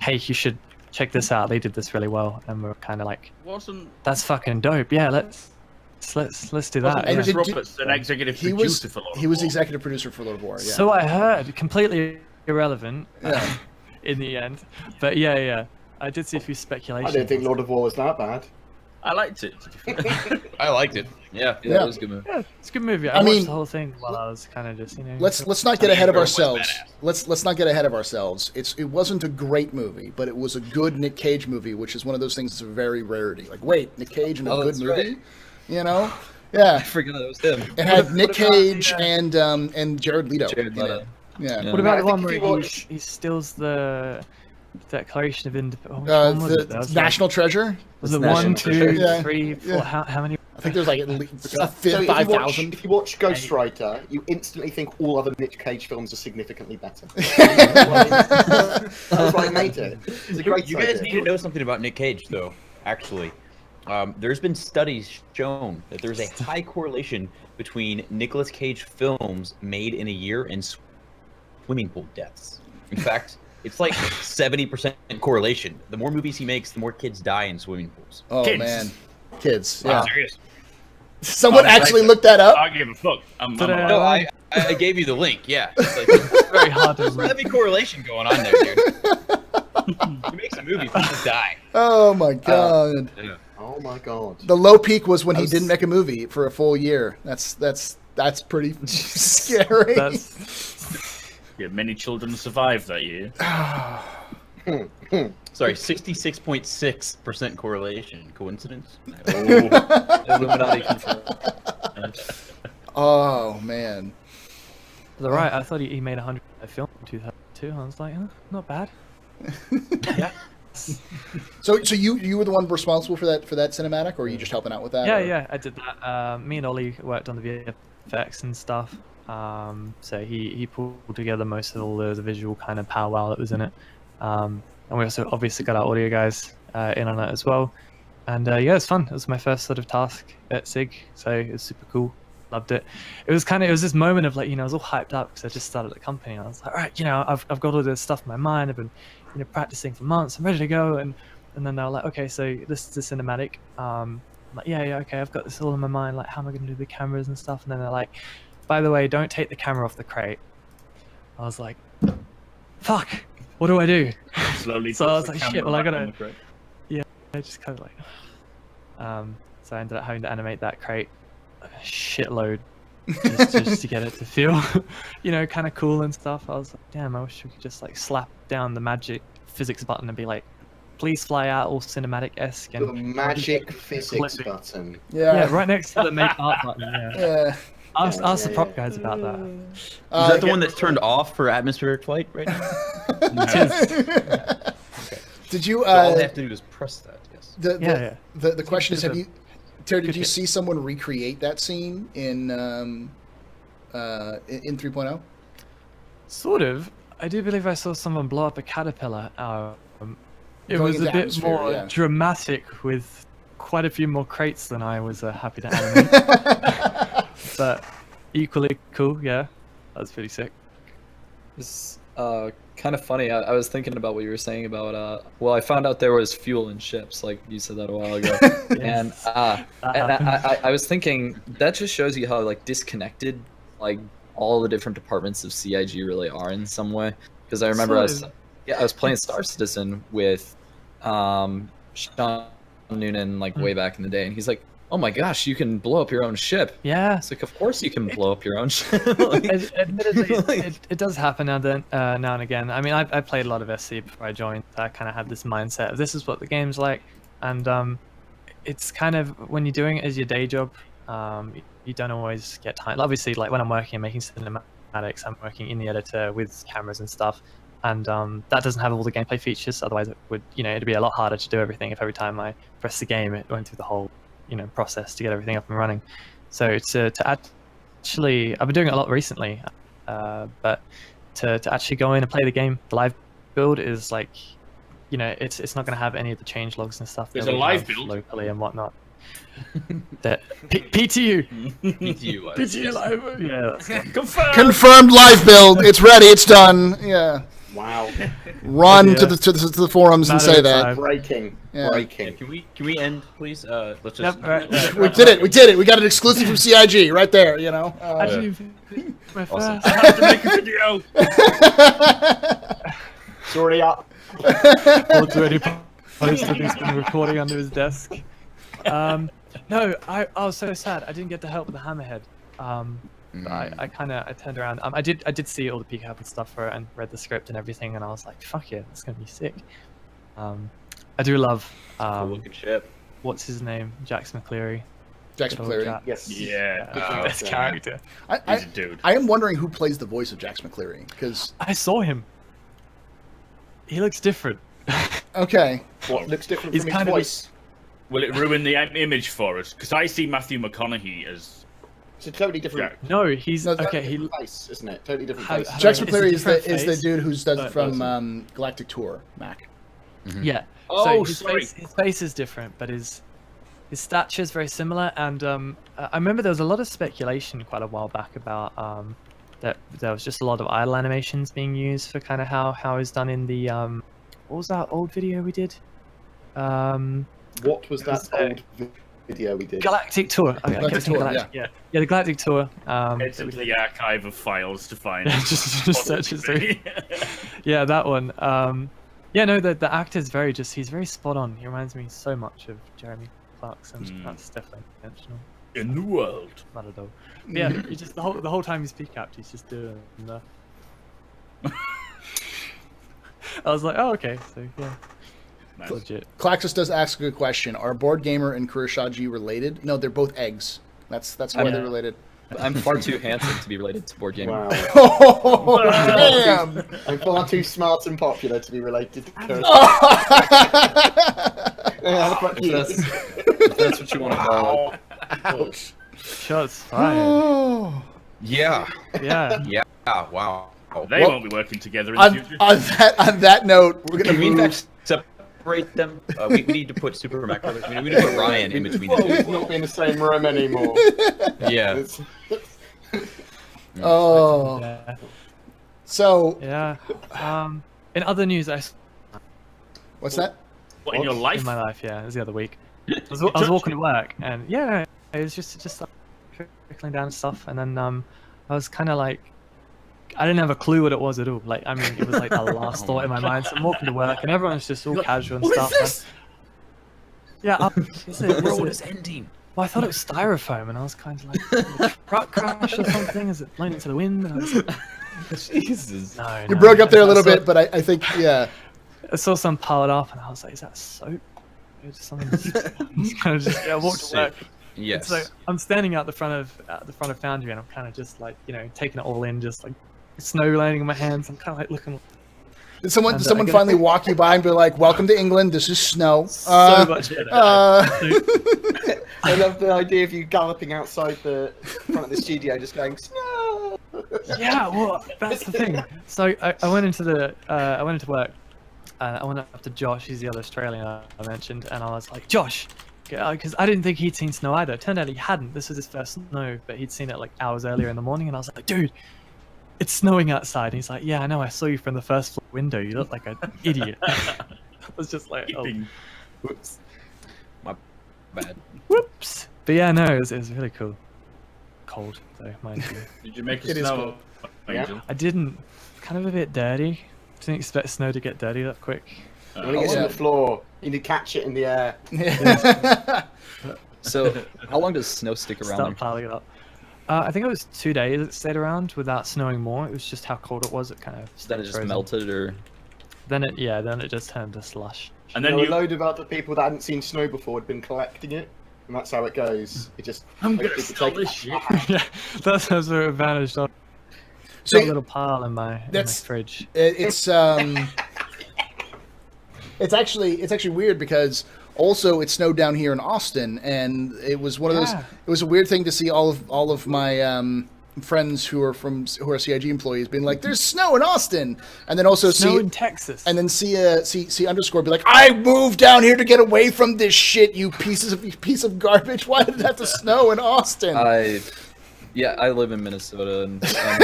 "Hey, you should check this out. They did this really well," and we were kind of like, Wasn't "That's fucking dope. Yeah, let's do that." And Chris did- Roberts an executive producer for Lord He of was War? executive producer for Lord of War. Yeah. So I heard, completely irrelevant Yeah. in the end. But yeah, I did see a few speculations. I don't think Lord of War was that bad. I liked it. I liked it. Yeah. yeah, Yeah. it was a good movie. Yeah, it's a good movie. I I watched mean- the whole thing while I was kind of just, you know. Let's not get ahead of Girl was ourselves. badass. Let's not get ahead of ourselves. It wasn't a great movie, but it was a good Nick Cage movie, which is one of those things that's a very rarity. Like, wait, Nick Cage in a Oh, good that's movie? right. You know? Yeah. I forgot that was him. It had Nick about Cage the, and Jared Leto. Jared in Leto. it. Yeah. Yeah. What about I the think one if where you he, watch- he steals the Declaration of Independence? That The was National Treasure. was it National 1, Treasure. 2, Yeah. 3, 4? Yeah. How many? I think there's like at least So if you watch- 5,000. If you watch Ghost Rider, you instantly think all other Nick Cage films are significantly better. That's why I made it. It's a great You guys idea. need to know something about Nick Cage, though. Actually, there's been studies shown that there's a high correlation between Nicolas Cage films made in a year and swimming pool deaths. In fact, it's like 70% correlation. The more movies he makes, the more kids die in swimming pools. Oh Kids. man, kids. I'm Yeah. serious. Someone Oh, actually right. looked that up. I give a fuck. I'm Did alive. I- No, I gave you the link. Yeah, it's like, Very hard to there's a remember. heavy correlation going on there, dude. He makes a movie, people die. Oh my god. Yeah. Oh my god. The low peak was when he was- didn't make a movie for a full year. That's pretty scary. Yeah, many children survived that year. Sorry, 66.6% correlation. Coincidence? Illuminati confirmed. Oh man. Was right? I thought he made 100 a film in 2002. I was like, not bad. Yeah. So you were the one responsible for that cinematic, or are you just helping out with that? Yeah, or- yeah, I did that. Me and Ollie worked on the VFX and stuff. So he pulled together most of all the visual kind of powwow that was in it. And we also obviously got our audio guys in on it as well. And yeah, it's fun. It was my first sort of task at SIG, so it was super cool. Loved it. It was this moment of like, I was all hyped up because I just started the company. And I was like, all right, I've got all this stuff in my mind. I've been practicing for months. I'm ready to go. And then they were like, okay, so this is the cinematic. I'm like, yeah, okay, I've got this all in my mind. Like, how am I going to do the cameras and stuff? And then they're like, by the way, don't take the camera off the crate. I was like, fuck, what do I do? Slowly. So I was like, shit, well, I back gotta. on the crate. I just kind of like, so I ended up having to animate that crate a shitload just to get it to feel, kind of cool and stuff. I was like, damn, I wish we could just like slap down the magic physics button and be like, please fly out all cinematic-esque. The And magic physics clipping. button. Yeah, right next to the make art button. Yeah. Yeah. Ask the prop guys about that. Is that the one that's turned off for atmospheric flight right now? Did you? So all they have to do is press that. Yes. The question is, have you, Terry? Did Good you hit. see someone recreate that scene in 3.0? Sort of. I do believe I saw someone blow up a caterpillar. It Going was a into bit atmosphere, more yeah. dramatic with quite a few more crates than I was happy to animate. But equally cool, yeah. That was pretty sick. It's kind of funny. I was thinking about what you were saying about. Well, I found out there was fuel in ships, like you said that a while ago, and I was thinking that just shows you how like disconnected like all the different departments of CIG really are in some way. Because I remember I was playing Star Citizen with Sean Noonan like way back in the day, and he's like, "Oh my gosh, you can blow up your own ship." Yeah. It's like, of course you can blow up your own ship. Like, Admittedly, it does happen now and again. I mean, I played a lot of SC before I joined. So I kind of had this mindset of this is what the game's like, and it's kind of when you're doing it as your day job, you don't always get time. Obviously, like when I'm working and making cinematics, I'm working in the editor with cameras and stuff, and that doesn't have all the gameplay features. Otherwise, it would it'd be a lot harder to do everything if every time I press the game, it went through the whole process to get everything up and running. So to actually, I've been doing it a lot recently, but to actually go in and play the game, the live build is like, it's not going to have any of the change logs and stuff. There's that a we live have build? locally and whatnot. That PTU. PTU live. PTU live. Yeah. That's fun. Confirmed live build. It's ready. It's done. Yeah. Wow. Run Yeah. to the forums and Matter say of that. time. Breaking. Yeah. Breaking. Can we end, please? Let's just. Yep, right. We did it. We did it. We got an exclusive from CIG right there. Actually, my Awesome. first. I have to make a video. It's already up. Paul's already posted. He's been recording under his desk. No, I was so sad. I didn't get to help with the hammerhead. I turned around. I did see all the peek up and stuff for it and read the script and everything, and I was like, fuck yeah, it's gonna be sick. I do love Cool looking ship. what's his name, Jax McCleary. Jax Good old McCleary. Jack. Yes. Yeah. Best character. He's a dude. I am wondering who plays the voice of Jax McCleary because I saw him. He looks different. okay, What looks different He's from his kind of voice? Will it ruin the image for us? Because I see Matthew McConaughey as It's a totally different. Jack. No, he's No, okay. He face, isn't it? Totally different How- face. how- Jax It's a McCleary is the different face, dude who's does but- from Galactic Tour, Mac. yeah. Oh, so his sorry. face, his face is different, but his stature is very similar. And I remember there was a lot of speculation quite a while back about that there was just a lot of idle animations being used for kind of how it's done in the what was that old video we did? What was It was, that old video we did? Galactic Tour. I Galactic kept saying Tour, Galactic, yeah, the Galactic Tour. it's into the archive of files to find. just search it through. Yeah, that one. Yeah, no, the actor's he's very spot on. He reminds me so much of Jeremy Clarkson. That's definitely intentional. In the world. Not at all. Yeah, he just the whole time he's peacapped, he's just doing the. I was like, oh, okay, so yeah, Nice. legit. Klaxus does ask a good question. Are Board Gamer and Kuroshaji related? No, they're both eggs. That's why they're related. I'm far too handsome to be related to board gaming. Wow. Oh, damn! I'm far too smart and popular to be related to Kurt. Yeah, fuck you. If that's what you want to call it. Ouch. Shots fired. Oh. Yeah. Yeah. Yeah. Wow. They Well, won't be working together in the future. On that note, we're gonna Can we in move. fact separate them? We need to put Super Mac Brothers. We need to put Ryan in between the We'll two. not be in the same room anymore. Yeah. It's- Oh, Yeah. so Yeah. In other news, what's that? What, in your life? in my life, yeah, it was the other week. I was walking to work, and yeah, it was just like, trickling down and stuff, and then I was kind of like, I didn't have a clue what it was at all. Like, I mean, it was like the last thought in my mind. So I'm walking to work, and everyone's just all casual and What stuff. is this? Yeah, is it, The is world it? is ending. Well, I thought it was styrofoam, and I was kind of like, a truck crash or something? Is it blown into the wind? And I was like, Jesus. no, You no. broke up there a I little saw- bit, but I think yeah. I saw some piled up, and I was like, is that soap? It's something. Just kind of just I walked to work. Yes. So I'm standing out the front of Foundry, and I'm kind of just like, taking it all in, just like snow landing in my hands. I'm kind of like looking. Did someone And, did someone I finally walk you by and be like, "Welcome to England. This is snow." So much better. I love the idea of you galloping outside the front of the studio, just going snow. Yeah, well, that's the thing. So I went into work, and I went up to Josh. He's the other Australian I mentioned, and I was like, Josh, because I didn't think he'd seen snow either. It turned out he hadn't. This was his first snow, but he'd seen it like hours earlier in the morning, and I was like, dude, it's snowing outside. And he's like, yeah, I know. I saw you from the first floor window. You look like an idiot. I was just like, oh, whoops. My bad. Whoops. But yeah, no, it was really cool. Cold, though, mind you. Did you make a It is snow Yeah. angel? I didn't. Kind of a bit dirty. Didn't expect snow to get dirty that quick. When it gets on the floor, you need to catch it in the air. So, how long does snow stick around Start there? piling it up. I think it was 2 days it stayed around without snowing more. It was just how cold it was. It kind of So then it just frozen. melted, or Then it just turned to slush. And Then then a load of other people that hadn't seen snow before had been collecting it, and that's how it goes. It just I'm like, gonna people sell take this it. shit. Yeah, that's how sort of vanished. Got So a little pile in my that's- fridge. it's actually weird because also it snowed down here in Austin, and it was one of those. Yeah. It was a weird thing to see all of my friends who are CIG employees being like, "There's snow in Austin," and then also Snow see in Texas. and then see underscore be like, "I moved down here to get away from this shit, you piece of garbage. Why did it have to snow in Austin?" I live in Minnesota, and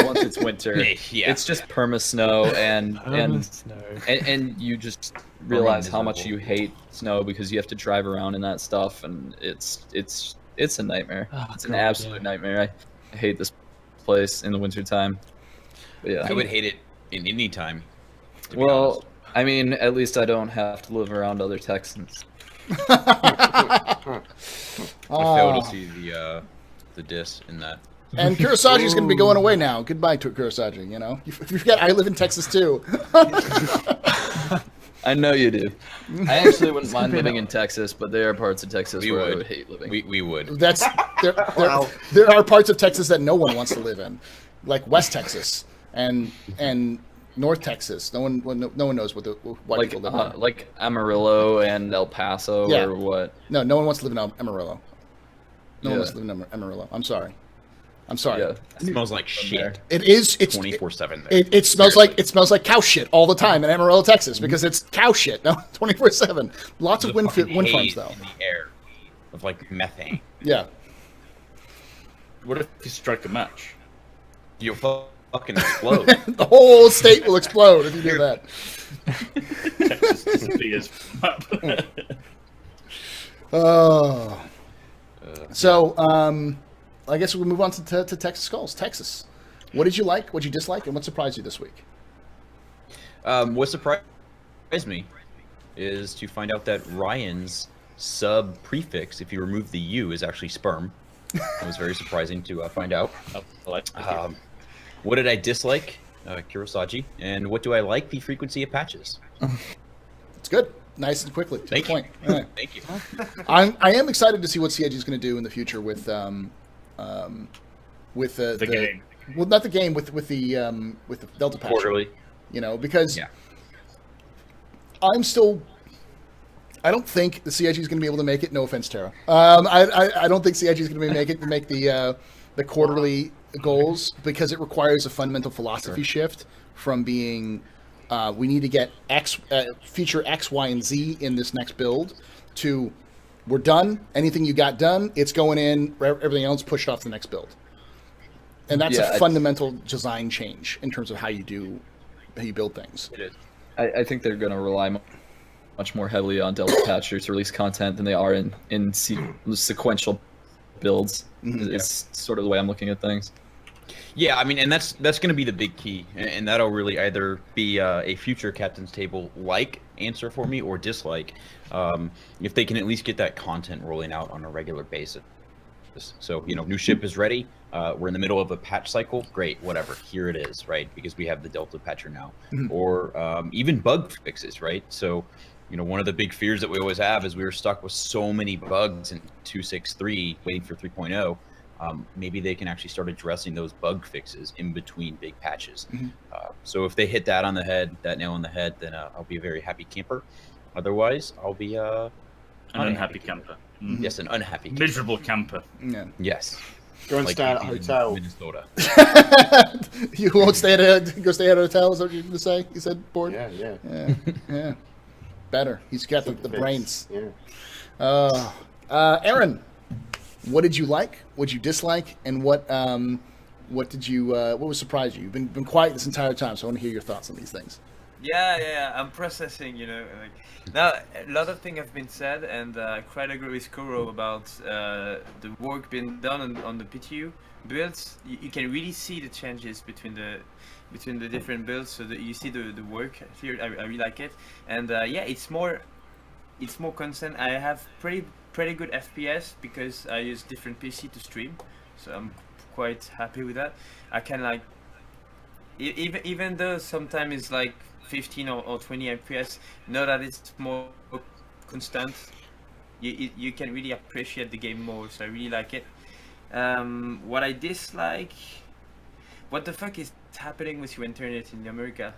once it's winter, Yeah. it's just perma snow, and Snow. and you just realize how much you hate snow because you have to drive around in that stuff, and it's a nightmare. Oh, It's an God, absolute yeah. nightmare. I hate this place in the wintertime. But yeah. I would hate it in any time. to be Well, honest. I mean, at least I don't have to live around other Texans. I fail Oh. to see the diss in that. And Kurosagi's going to be going away now. Goodbye to Kurosaji. You know, you forget I live in Texas too. I know you do. I actually wouldn't mind living in Texas, but there are parts of Texas We where I would. would hate living. We would. There Wow. there are parts of Texas that no one wants to live in, like West Texas and North Texas. No one knows what the white like people live in. like Amarillo and El Paso Yeah. or what? No one wants to live in Amarillo. No one Yeah. wants to live in Amarillo. I'm sorry. Yeah. It smells like there. shit. It's 24/7. it smells like cow shit all the time in Amarillo, Texas, because it's cow shit. No, 24/7. Lots of wind farms though. In the air of like methane. Yeah. What if you strike a match? You'll fucking explode. The whole state will explode if you do that. Texas disappears. Oh. So, I guess we'll move on to Texas Skulls. Texas. What did you like? What did you dislike? And what surprised you this week? What surprised me is to find out that Ryan's sub prefix, if you remove the U, is actually sperm. It was very surprising to find out. What did I dislike? Kurosaji. And what do I like? The frequency of patches. It's good. Nice and quickly. To Thank the you. point. All right. Thank you. I am excited to see what CIG is going to do in the future with the game. Well, not the game, with the Delta patch. Quarterly. You know, because Yeah. I don't think the CIG is going to be able to make it. No offense, Tara. I don't think CIG is going to make the the quarterly goals because it requires a fundamental philosophy shift from being we need to get feature X, Y, and Z in this next build to we're done. Anything you got done, it's going in. Everything else pushed off to the next build. And that's a fundamental design change in terms of how you build things. It is. I think they're going to rely much more heavily on Delta patchers to release content than they are in sequential builds. It's sort of the way I'm looking at things. Yeah, I mean, and that's going to be the big key, and that'll really either be a future Captain's Table like answer for me or dislike, if they can at least get that content rolling out on a regular basis. So, new ship is ready. We're in the middle of a patch cycle. Great, whatever. Here it is, right? Because we have the Delta patcher now, or even bug fixes, right? So, one of the big fears that we always have is we were stuck with so many bugs in 2.6.3, waiting for 3.0. Maybe they can actually start addressing those bug fixes in between big patches. So if they hit that nail on the head, then I'll be a very happy camper. Otherwise, I'll be an unhappy camper. Yes, an unhappy camper. Miserable camper. Yeah. Yes. Go and stay at a hotel. Minnesota. You won't stay at a hotel. Is that what you're going to say? You said bored. Yeah. Better. He's got the brains. Yeah. Aaron, what did you like? What did you dislike? And what was surprised you? You've been quiet this entire time, so I want to hear your thoughts on these things. Yeah. I'm processing. Now a lot of things have been said, and I quite agree with Kuro about the work being done on the PTU builds. You can really see the changes between the different builds, so that you see the work here. I really like it, and it's more constant. I have pretty good FPS because I use different PC to stream, so I'm quite happy with that. I can even though sometimes it's like 15 or 20 FPS, know that it's more constant. You can really appreciate the game more, so I really like it. What I dislike, what the fuck is happening with your internet in America?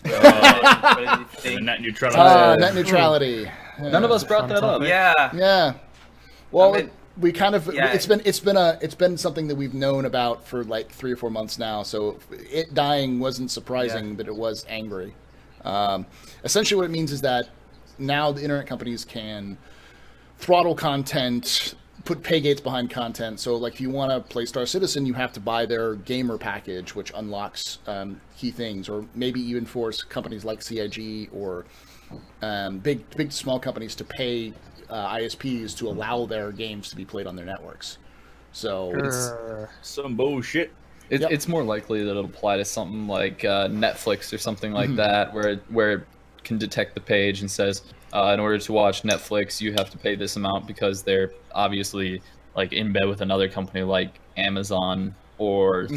Net neutrality. Net neutrality. None of us brought that up. Yeah. Well, I mean, we kind of it's been something that we've known about for like 3 or 4 months now. So it dying wasn't surprising, but it was angry. Essentially, what it means is that now the internet companies can throttle content, put pay gates behind content. So like if you want to play Star Citizen, you have to buy their gamer package, which unlocks key things, or maybe even force companies like CIG or big to small companies to pay ISPs to allow their games to be played on their networks. So it's some bullshit. It's more likely that it'll apply to something like Netflix or something like that, where it can detect the page and says, in order to watch Netflix, you have to pay this amount because they're obviously like in bed with another company like Amazon or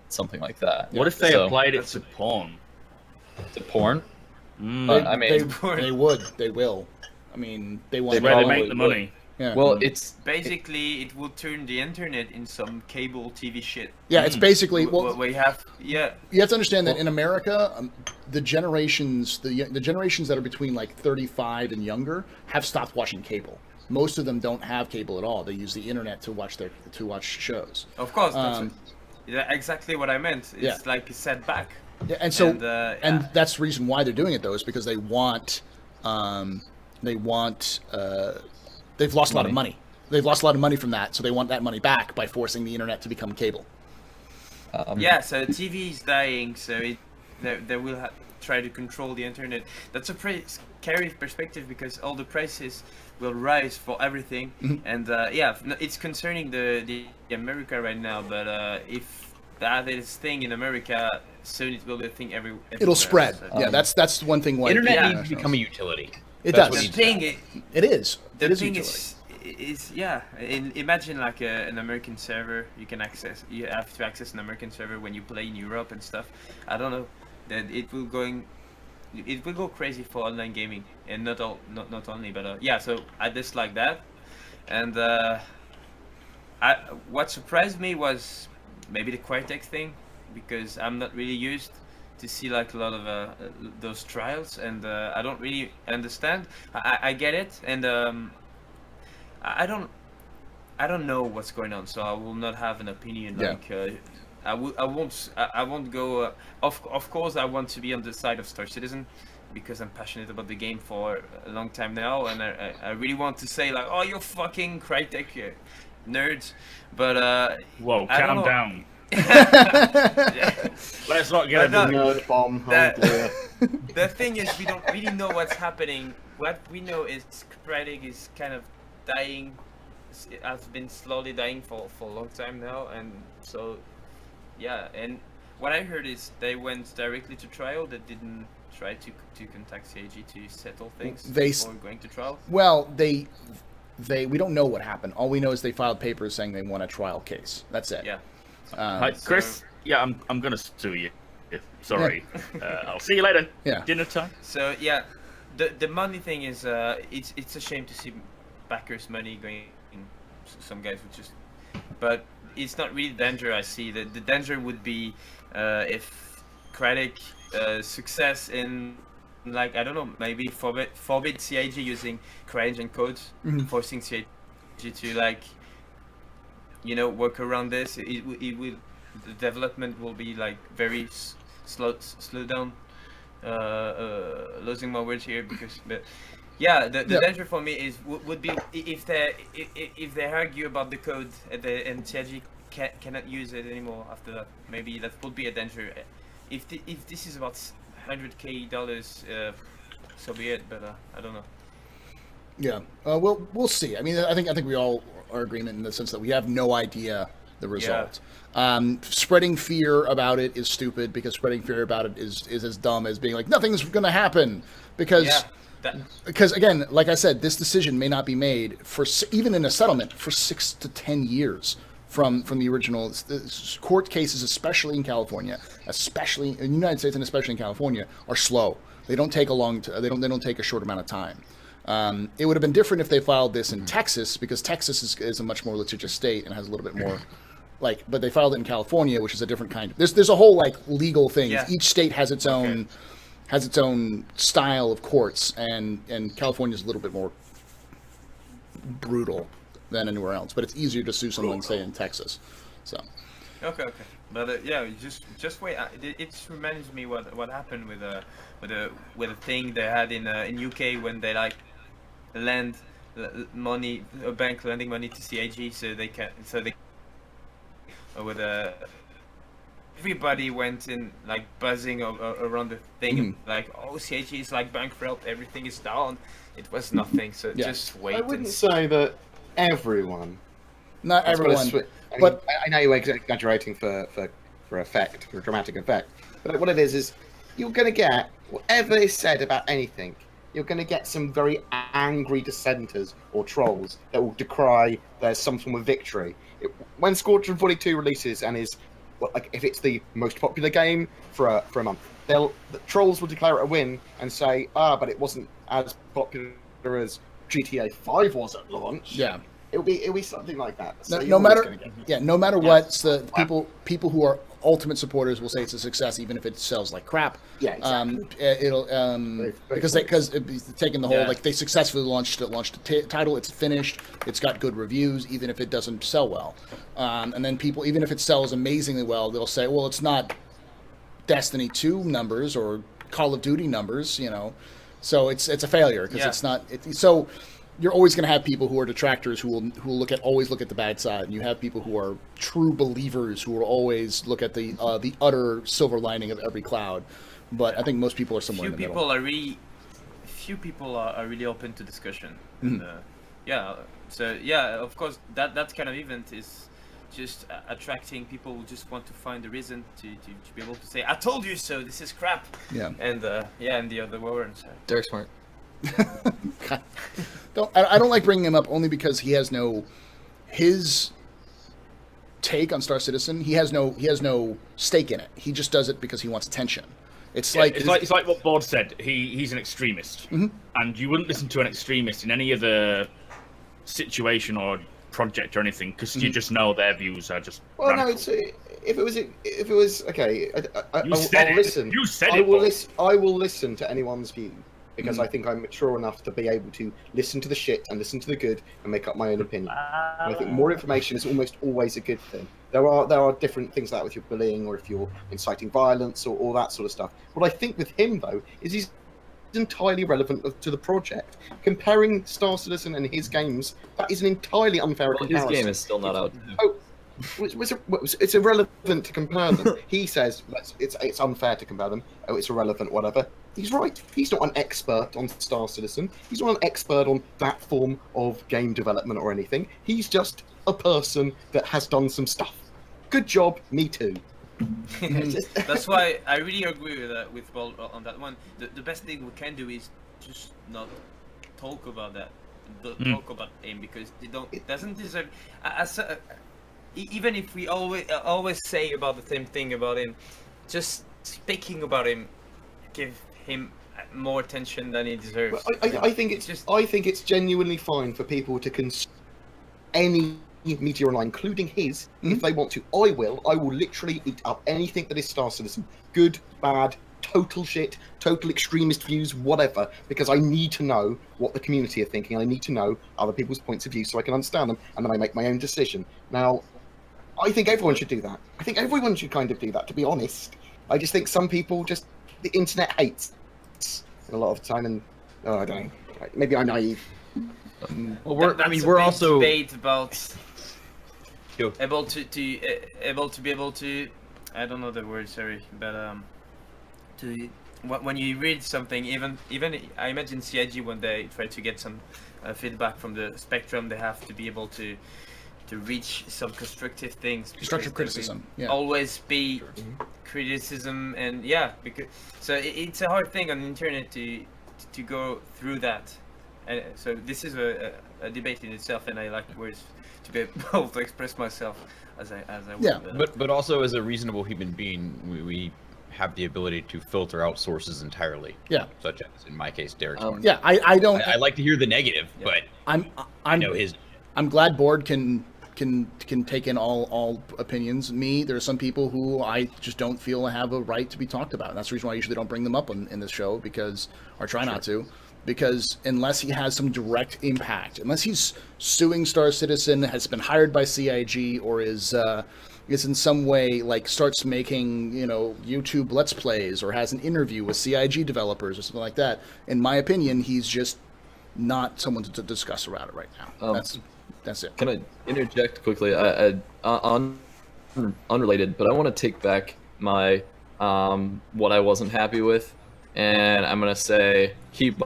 something like that. What if they applied it to porn? To porn? They will. I mean, they want. Where they make the money. Yeah. Well, it's basically it will turn the internet in some cable TV shit. Yeah, it's basically we have. Yeah. You have to understand that in America, the generations that are between like 35 and younger have stopped watching cable. Most of them don't have cable at all. They use the internet to watch shows. Of course, that's exactly what I meant. It's like a setback. Yeah, and so and that's the reason why they're doing it though, is because they want they've lost a lot of money. They've lost a lot of money from that, so they want that money back by forcing the internet to become cable. So TV is dying, so they will try to control the internet. That's a pretty scary perspective because all the prices will rise for everything, and it's concerning the America right now. But if that is thing in America, soon it will be a thing everywhere. It'll spread. So. That's one thing. Internet needs to become a utility. It does. The thing it is. The thing is imagine like an American server you have to access an American server when you play in Europe and stuff. I don't know, that it will go crazy for online gaming, and not only, but so I dislike that. And what surprised me was maybe the Crytek thing, because I'm not really used to see like a lot of those trials, and I don't really understand. I get it, and I don't. I don't know what's going on, so I will not have an opinion. Yeah. Like I won't go. Of course, I want to be on the side of Star Citizen because I'm passionate about the game for a long time now, and I really want to say like, oh, you're fucking Crytek nerds, but Whoa, I don't calm know. down. Let's not get But into no, Nerd bomb. Oh That- dear. The thing is, we don't really know what's happening. What we know is Crytek is kind of dying. It has been slowly dying for a long time now, and so yeah. And what I heard is they went directly to trial. They didn't try to contact CIG to settle things before going to trial. Well, we don't know what happened. All we know is they filed papers saying they won a trial case. That's it. Yeah. Hi, Chris. Yeah, I'm gonna sue you. Sorry. I'll see you later. Yeah. Dinner time. So yeah, the money thing is it's a shame to see backers' money going. Some guys would just, but it's not really danger. I see the danger would be if Crytek success in, like, I don't know, maybe forbid CIG using CryEngine codes, forcing CIG to, like, you know, work around this. It will, the development will be like very slow down. Losing my words here because, but yeah, the danger for me is would be if they argue about the code and CIG cannot use it anymore after that. Maybe that would be a danger. If this is about $100K, so be it. But I don't know. Yeah. We'll see. I mean, I think we all are in agreement in the sense that we have no idea the result. Spreading fear about it is stupid because spreading fear about it is as dumb as being like nothing's going to happen because again, like I said, this decision may not be made for even in a settlement for 6 to 10 years from the original court cases, especially in California, especially in the United States and especially in California, are slow. They don't take they don't take a short amount of time. It would have been different if they filed this in Texas because Texas is a much more litigious state and has a little bit more but they filed it in California, which is a different kind of there's a whole like legal thing. Yeah. Each state has its own style of courts, and California is a little bit more brutal than anywhere else. But it's easier to sue someone, say, in Texas. So. Okay. But yeah, just wait. It reminds me what happened with a thing they had in UK when they like lend money, a bank lending money to CIG so they with everybody went in like buzzing around the thing, like, oh, CIG is like bankrupt, everything is down. It was nothing. So just wait. I wouldn't say that everyone. Not everyone. But I know you're exaggerating for effect, for dramatic effect. But what it is you're going to get whatever is said about anything. You're going to get some very angry dissenters or trolls that will decry there's some form of victory. When Squadron 42 releases and is, like, if it's the most popular game for a month, the trolls will declare it a win and say, but it wasn't as popular as GTA 5 was at launch. Yeah. It'll be something like that. So no matter what, the people who are ultimate supporters will say it's a success, even if it sells like crap. Yeah, exactly. It'll because it's taking the whole like they successfully launched the title. It's finished. It's got good reviews, even if it doesn't sell well. And then people, even if it sells amazingly well, they'll say, well, it's not Destiny 2 numbers or Call of Duty numbers, you know. So it's a failure because it's not. So you're always going to have people who are detractors who will always look at the bad side, and you have people who are true believers who will always look at the utter silver lining of every cloud. But I think most people are somewhere in the middle. Few people are really open to discussion. Mm-hmm. And, of course that kind of event is just attracting people who just want to find a reason to be able to say, I told you so, this is crap. Yeah. And and the other warrants. Derek Smart. I don't like bringing him up only because he has his take on Star Citizen. He has no stake in it. He just does it because he wants attention. It's like what Bod said. He's an extremist, and you wouldn't listen to an extremist in any other situation or project or anything because you just know their views are just. Well, radical. no, if it was okay, I'll listen. You said I it. will listen. You said I it. will listen. I will listen to anyone's view. because I think I'm mature enough to be able to listen to the shit and listen to the good and make up my own opinion. And I think more information is almost always a good thing. There are different things like that with your bullying or if you're inciting violence or all that sort of stuff. What I think with him though is he's entirely relevant to the project. Comparing Star Citizen and his games, that is an entirely unfair comparison. His game is still not out. Oh, it's irrelevant to compare them. He says it's unfair to compare them. Oh, it's irrelevant, whatever. He's right. He's not an expert on Star Citizen. He's not an expert on that form of game development or anything. He's just a person that has done some stuff. Good job, me too. That's why I really agree with Paul on that one. The best thing we can do is just not talk about that. Don't talk about him because it doesn't deserve. Even if we always say about the same thing about him, just speaking about him, give him more attention than he deserves. I think it's genuinely fine for people to consume any media online, including his, if they want to. I will literally eat up anything that is Star Citizen, good, bad, total shit, total extremist views, whatever, because I need to know what the community are thinking. I need to know other people's points of view so I can understand them, and then I make my own decision. Now, I think everyone should do that. I think everyone should kind of do that, to be honest. I just think some people the internet hates a lot of the time, and I don't know. Maybe I'm naive. Well, we're also debate about able to be able to. I don't know the word, sorry, but when you read something, even I imagine CIG when they try to get some feedback from the spectrum, they have to be able to reach some constructive things. Constructive criticism. Yeah. Always be criticism, and because it's a hard thing on the internet to go through that. And so this is a debate in itself, and I like words to be able to express myself as I want. Yeah, but also as a reasonable human being, we have the ability to filter out sources entirely. Yeah. Such as in my case, Derek's. Yeah, I don't. I like to hear the negative, but I know his. I'm glad Board can take in all opinions. Me, there are some people who I just don't feel have a right to be talked about. And that's the reason why I usually don't bring them up in this show, or try not to, because unless he has some direct impact, unless he's suing Star Citizen, has been hired by CIG, or is in some way starts making YouTube Let's Plays, or has an interview with CIG developers or something like that, in my opinion, he's just not someone to discuss about it right now. That's it. Can I interject quickly? Unrelated, but I want to take back my what I wasn't happy with, and I'm gonna say keep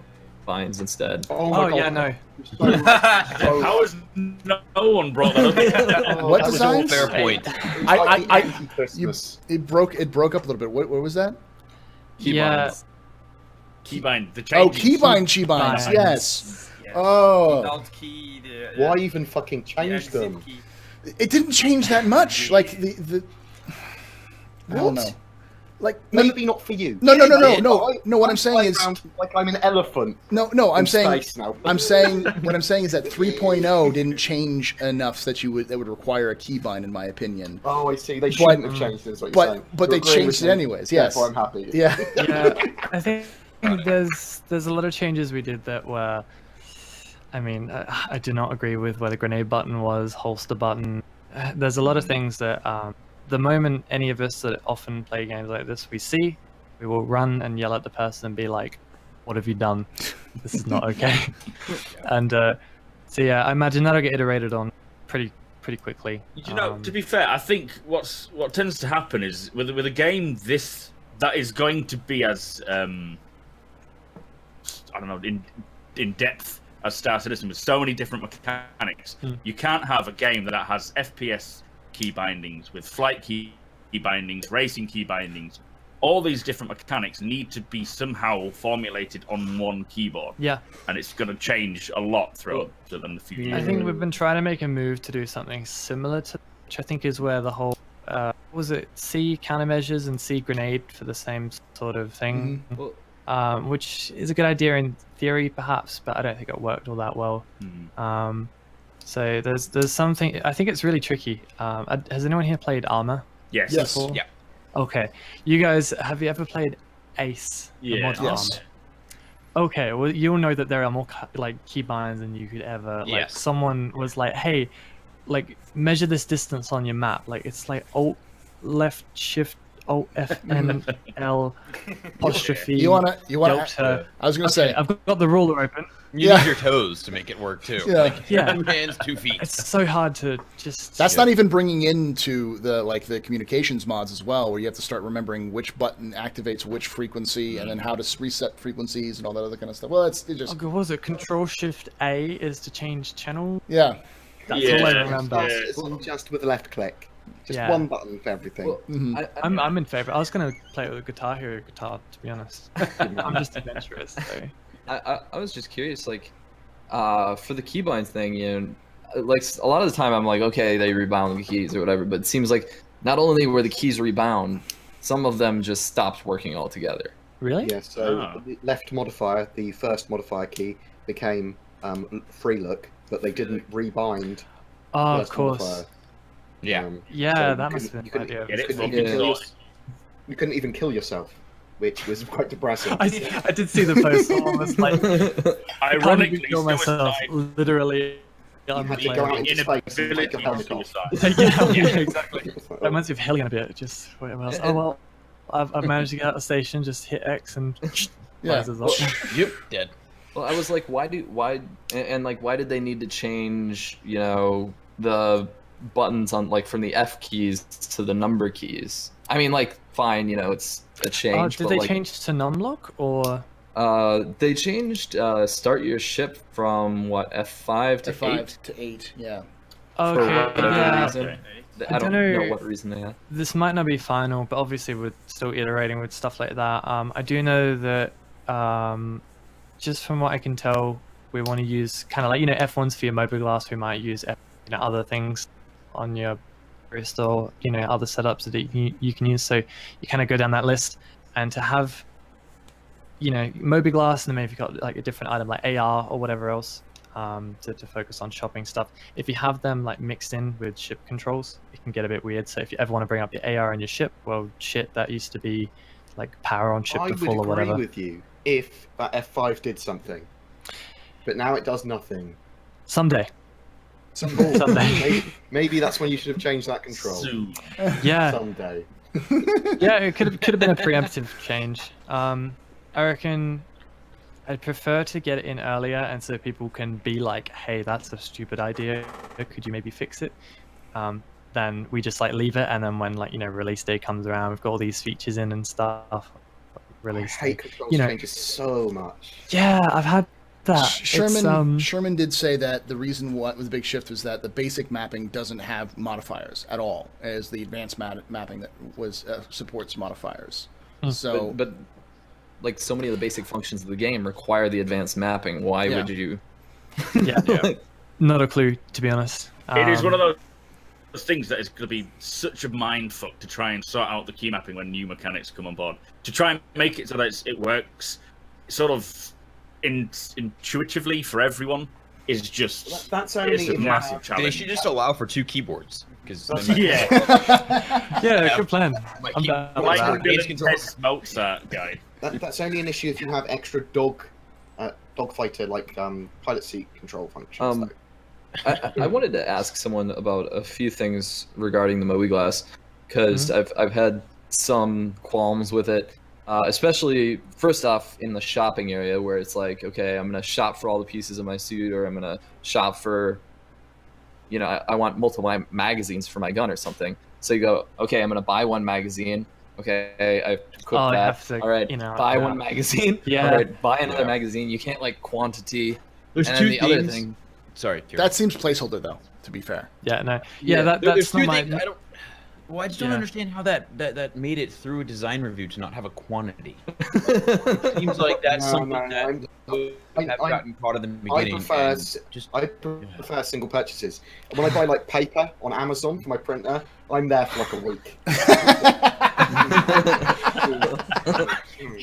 binds instead. Oh God. Yeah, no. How has no one brought that up? What designs? Fair point. It broke up a little bit. What was that? Keybinds. Keybind. The Oh, changes. keybinds. Yes. Oh. Why even fucking change them? It didn't change that much. I don't know. Maybe not for you. No. What I'm saying is, like I'm an elephant. No. What I'm saying is that 3.0 didn't change enough that would require a keybind, in my opinion. Oh, I see. They shouldn't have changed it. Is what you're saying. But they changed it anyways. Yes. Therefore, I'm happy. Yeah. I think there's a lot of changes we did that were. I mean, I do not agree with where the grenade button was, holster button. There's a lot of things that, the moment any of us that often play games like this, we will run and yell at the person and be like, what have you done? This is not okay. And I imagine that'll get iterated on pretty quickly. To be fair, I think what tends to happen is with a game that is going to be as in depth as Star Citizen, with so many different mechanics. You can't have a game that has FPS key bindings, with flight key bindings, racing key bindings. All these different mechanics need to be somehow formulated on one keyboard. Yeah. And it's going to change a lot throughout the future. I think we've been trying to make a move to do something similar to, which I think is where the whole, C countermeasures and C grenade for the same sort of thing. Which is a good idea in theory, perhaps, but I don't think it worked all that well. So there's something. I think it's really tricky. Has anyone here played Armor? Yes. Before? Yeah. Okay. You guys, have you ever played Ace? Yeah. The mod Yes. Armor? okay, well, you'll know that there are more like keybinds than you could ever. Like, Yes. someone was like, hey, like, measure this distance on your map. Like, it's like Alt Left Shift Alt FNL apostrophe. You wanna? delta. I was gonna Okay, say. I've got the ruler open. You Yeah. use your toes to make it work too. Yeah. Like, Yeah. 2 hands, 2 feet. It's so hard to just. That's not even bringing into the communications mods as well, where you have to start remembering which button activates which frequency, and then how to reset frequencies and all that other kind of stuff. Well, it just Oh, God, what was it? Control Shift A is to change channel. yeah. That's all I Yeah. remember. Yeah. It's just with the left click. Just Yeah. one button for everything. Well, Mhm. I'm in favor. I was gonna play it with a Guitar Hero guitar, to be honest. I'm just adventurous, so. I was just curious, like, for the keybinds thing, you know, like a lot of the time I'm like, okay, they rebound the keys or whatever, but it seems like not only were the keys rebound, some of them just stopped working altogether. Really? Yeah, so Ah. the left modifier, the first modifier key, became free look, but they didn't rebind Oh, the of first course. modifier. Yeah. Yeah, So that you must couldn't- have been you an idea. Get it couldn't from even Yeah. kill the you couldn't even kill yourself, which was quite depressing. I did see the post. Someone was like, I can't Ironically, even kill myself, suicide literally. You on had the to go out plane. into space and take your inability helmet to off. suicide. Yeah, exactly. It's like, That reminds me of Hellion a bit. Just whatever else. Oh well, I've managed to get out of the station. Just hit X and Yeah. fires us off. Yep. Dead. Well, I was like, why like why did they need to change, you know, the buttons on like from the F keys to the number keys? I mean, like, fine, you know, it's a change. Did but they like, change to non-lock or? They changed start your ship from what F5 to 8 5 to 8. Yeah. for Okay, whatever yeah. reason. Okay. I don't dunno. know what reason they had. This might not be final, but obviously we're still iterating with stuff like that. I do know that just from what I can tell, we want to use kind of like, you know, F1s for your mobiGlass. We might use other things on your wrist or, you know, other setups that you can use. So you kind of go down that list, and to have, you know, mobiGlass, and then maybe you've got like a different item like AR or whatever else to focus on shopping stuff. If you have them like mixed in with ship controls, it can get a bit weird. So if you ever want to bring up your AR on your ship, well, shit, that used to be like power on ship I to would full or agree whatever. with you if that F5 did something, but now it does nothing. Someday. Someday. Someday. Maybe that's when you should have changed that control. Soon. Yeah. Someday. Yeah, it could have been a preemptive change. I reckon I'd prefer to get it in earlier, and so people can be like, "Hey, that's a stupid idea. Could you maybe fix it?" Then we just like leave it, and then when like, you know, release day comes around, we've got all these features in and stuff. I Release hate day. control You know- changes so much. Yeah, I've had that. Sherman It's, Sherman did say that the reason why with the big shift was that the basic mapping doesn't have modifiers at all, as the advanced mapping that was supports modifiers. So But like so many of the basic functions of the game require the advanced mapping. Why Yeah. would you? yeah, not a clue, to be honest. It is one of Um, those things that is going to be such a mind fuck to try and sort out the key mapping when new mechanics come on board. To try and make it so that it works sort of intuitively for everyone is just That's it's only a massive They challenge. should just allow for 2 keyboards. Because Yeah, Yeah, good plan. Might I'm keep- down with like that. Games Dylan control. Ted's Mozart guy. That's only an issue if you have extra dogfighter like pilot seat control functions. Um, I wanted to ask someone about a few things regarding the mobiGlass, because I've had some qualms with it, especially first off in the shopping area where it's like, okay, I'm gonna shop for all the pieces of my suit, or I'm gonna shop for, you know, I want multiple magazines for my gun or something. So you go, okay, I'm gonna buy one magazine. Okay, I've equipped Oh, I that. have to, all right, you know, buy yeah. one magazine. Yeah. All right, buy another magazine. You can't like quantity. There's and 2 then the other things. thing. Sorry, Kieran. that seems placeholder though. To be fair, Yeah, no. Yeah, Yeah, There's that's not 2 my. things. I don't. Well, I just don't Yeah. understand how that made it through a design review to not have a quantity. Seems like that's No, something no, that I'm- would have I'm- gotten caught in the I beginning. prefer and just I prefer single purchases. When I buy like paper on Amazon for my printer, I'm there for like a week.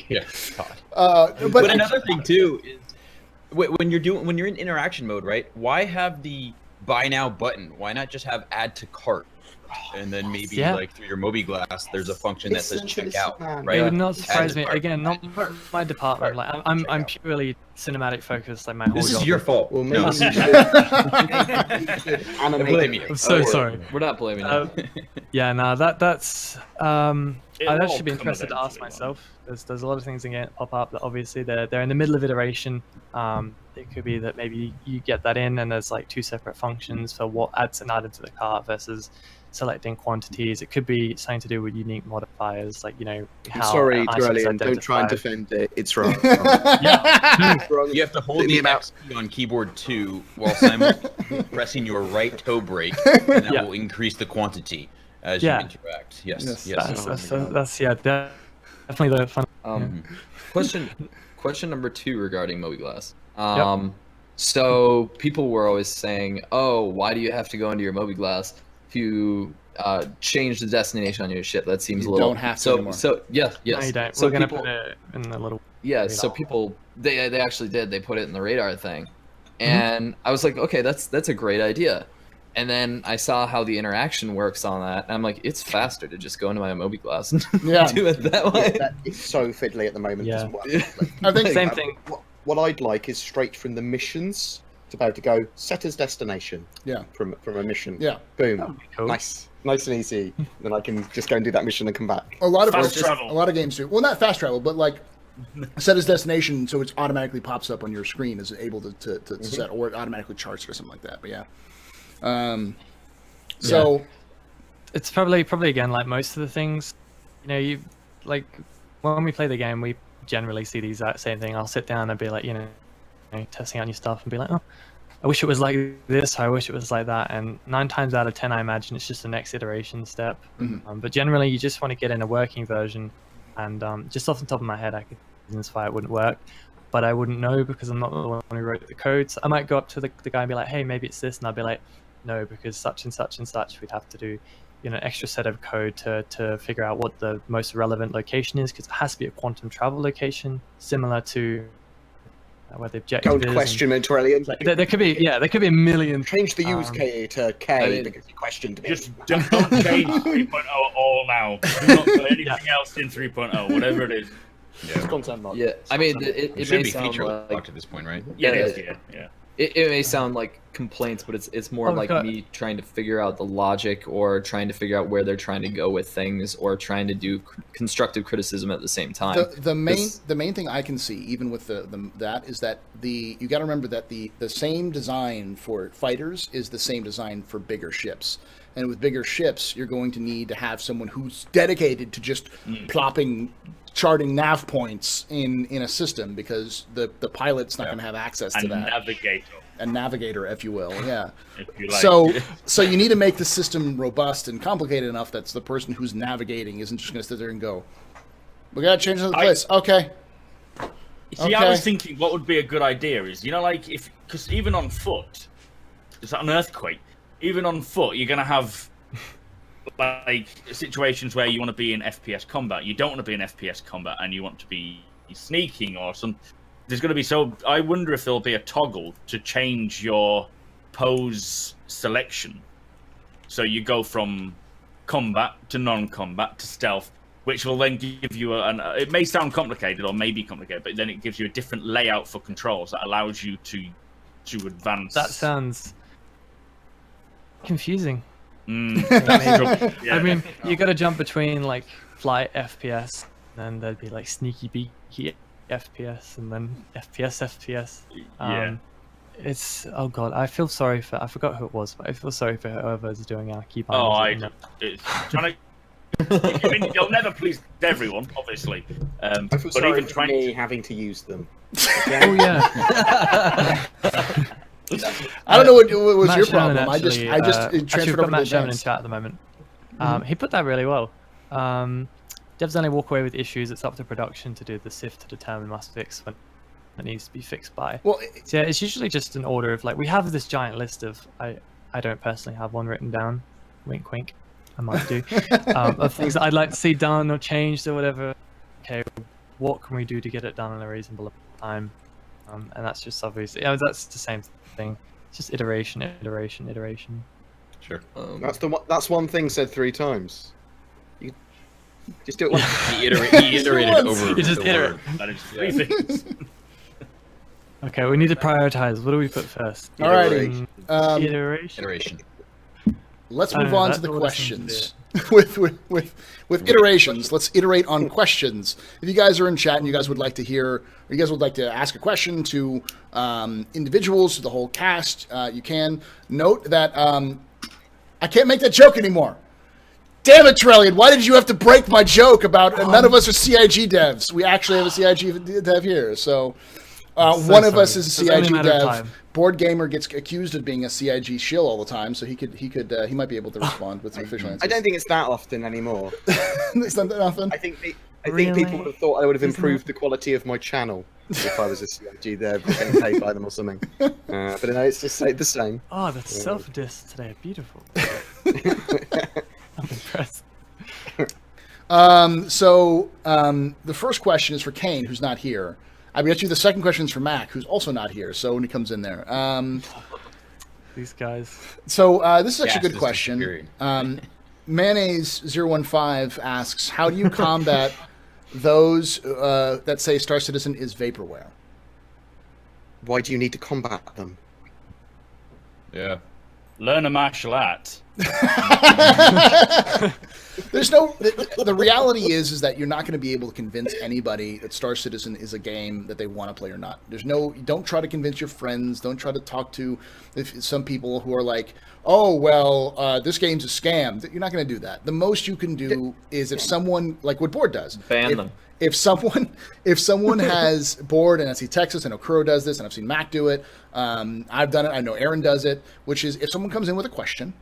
yeah. God. but another thing too is when you're in interaction mode, right? Why have the buy now button? Why not just have add to cart? and then maybe Yeah. like through your Mobi Glass, there's a function that says Listen to check this out, man. right? It would not That surprise is me. part- Again, not my department. Like I'm purely cinematic focused. Like my whole This is job. your fault. Well, No. maybe you should I animate blame it. you. I'm so Oh, sorry. We're not blaming you. Yeah, no, that's It'll I'd all actually be come interested to ask eventually, myself. There's a lot of things that get pop up that obviously they're in the middle of iteration. It could be that maybe you get that in and there's like two separate functions for what adds an item to the cart versus selecting quantities. It could be something to do with unique modifiers, like I'm how sorry, an item is Duralian. Don't try and identified. defend it. It's wrong. Wrong. You have to hold Leave me the about- X key on keyboard 2 while simultaneously pressing your right toe brake, and that Yeah. will increase the quantity as Yeah. you interact. Yes, Yes. yes. That's definitely the fun. Question number 2 regarding Mobi Glass. So people were always saying, "Oh, why do you have to go into your Mobi Glass to change the destination on your ship?" That seems You a little. don't have to so anymore. so yes. No, you don't. So We're gonna people, put it in the little. yeah. So radar. people they actually did. They put it in the radar thing, and I was like, okay, that's a great idea. And then I saw how the interaction works on that, and I'm like, it's faster to just go into my Mobi Glass and Yeah. do it that way. It's so fiddly at the moment. It Yeah. doesn't work. I think Same thing. What I'd like is straight from the missions to be able to go set as destination. Yeah. From a mission. Yeah. Boom. Cool. Nice and easy. Then I can just go and do that mission and come back. A lot of Fast travel. a lot of games do. Well, not fast travel, but like set as destination, so it automatically pops up on your screen as able to set, or it automatically charts or something like that. But yeah. So It's probably again like most of the things, you like when we play the game, we generally see the exact same thing. I'll sit down and be like, testing out new stuff and be like, oh, I wish it was like this, or I wish it was like that. And 9 times out of 10, I imagine it's just the next iteration step. But generally, you just want to get in a working version. And just off the top of my head, I could see reasons why it wouldn't work, but I wouldn't know because I'm not the one who wrote the code. So I might go up to the guy and be like, hey, maybe it's this, and I'll be like, no, because such and such and such, we'd have to do an extra set of code to figure out what the most relevant location is, because it has to be a quantum travel location similar to where the objective Don't is. question it, Aurelian. Like, there could be a million. Change the use K to K I mean, because you questioned me. Just don't change 3.0 at all now. Do not put anything else in 3.0, whatever it is. Yeah. content mod. Yeah, I mean, it It should may be sound feature like locked at this point, right? Yeah, Yeah. it is, yeah. it may sound like complaints, but it's more Oh, like God. me trying to figure out the logic, or trying to figure out where they're trying to go with things, or trying to do constructive criticism at the same time. The main This- the main thing I can see, even with that, is that you got to remember that the same design for fighters is the same design for bigger ships. And with bigger ships, you're going to need to have someone who's dedicated to just charting nav points in a system, because the pilot's not going to have access to And that. navigator, A navigator, if you will, yeah. if you like. So you need to make the system robust and complicated enough that the person who's navigating isn't just going to sit there and go, "We got to change the place." Okay. See, I was thinking what would be a good idea is, because even on foot, is that an earthquake? Even on foot, you're going to have like situations where you want to be in FPS combat. You don't want to be in FPS combat, and you want to be sneaking or some. There's going to be I wonder if there'll be a toggle to change your pose selection, so you go from combat to non-combat to stealth, which will then give you it may sound complicated or may be complicated, but then it gives you a different layout for controls that allows you to advance. That sounds confusing. Yeah. I mean, you got to jump between like flight FPS, and then there'd be like sneaky beaky FPS, and then FPS. Yeah. It's god. I feel sorry for. I forgot who it was, but I feel sorry for whoever's doing our key Oh, bindings. it's trying to. I mean, you'll never please everyone, obviously. I feel But sorry even for trying me to. having to use them. Oh yeah. I don't know what was Matt your Sherman problem. I just actually, transferred actually, we've over got to Matt the Sherman in advanced. chat at the moment. He put that really well. Devs only walk away with issues. It's up to production to do the sift to determine must fix when it needs to be fixed by. Well, So yeah, it's usually just an order of like, we have this giant list of, I don't personally have one written down, wink wink, I might do, of things that I'd like to see done or changed or whatever. Okay, what can we do to get it done in a reasonable time? And that's just obviously, that's the same thing. It's just iteration. Sure. That's one thing said 3 times. You just do it once. He iterated over. You just the hit word. That is 3 things. Okay, we need to prioritize. What do we put first? Alrighty. Iteration. Iteration. Let's I move don't know, on that's to the what it seems questions. with iterations, let's iterate on questions. If you guys are in chat and you guys would like to hear, or you guys would like to ask a question to individuals, to the whole cast, you can. Note that I can't make that joke anymore. Damn it, Trellian, why did you have to break my joke about none of us are CIG devs? We actually have a CIG dev here, so one of us is a It's only CIG matter of dev. time. Board Gamer gets accused of being a CIG shill all the time, so he might be able to respond with some official answers. I don't think it's that often anymore. It's not that often. I think people Really? would have thought I would have Isn't improved the quality of my channel if I was a CIG there, getting paid by them or something. But no, it's just the same. Oh, the self-diss today are beautiful. I'm impressed. So the first question is for Kane, who's not here. I bet you the second question is for Mac, who's also not here. So when he comes in there, These guys. so this is actually a Gas good is question. disappearing. Mayonnaise015 asks, how do you combat those that say Star Citizen is vaporware? Why do you need to combat them? Yeah. Learn a martial art. There's no. The reality is that you're not going to be able to convince anybody that Star Citizen is a game that they want to play or not. There's no. Don't try to convince your friends. Don't try to talk to some people who are like, oh well, this game's a scam. You're not going to do that. The most you can do is if someone like what Board does. Ban them. If someone has Board, and I see Texas, I know Kuro does this, and I've seen Mac do it. I've done it. I know Aaron does it. Which is if someone comes in with a question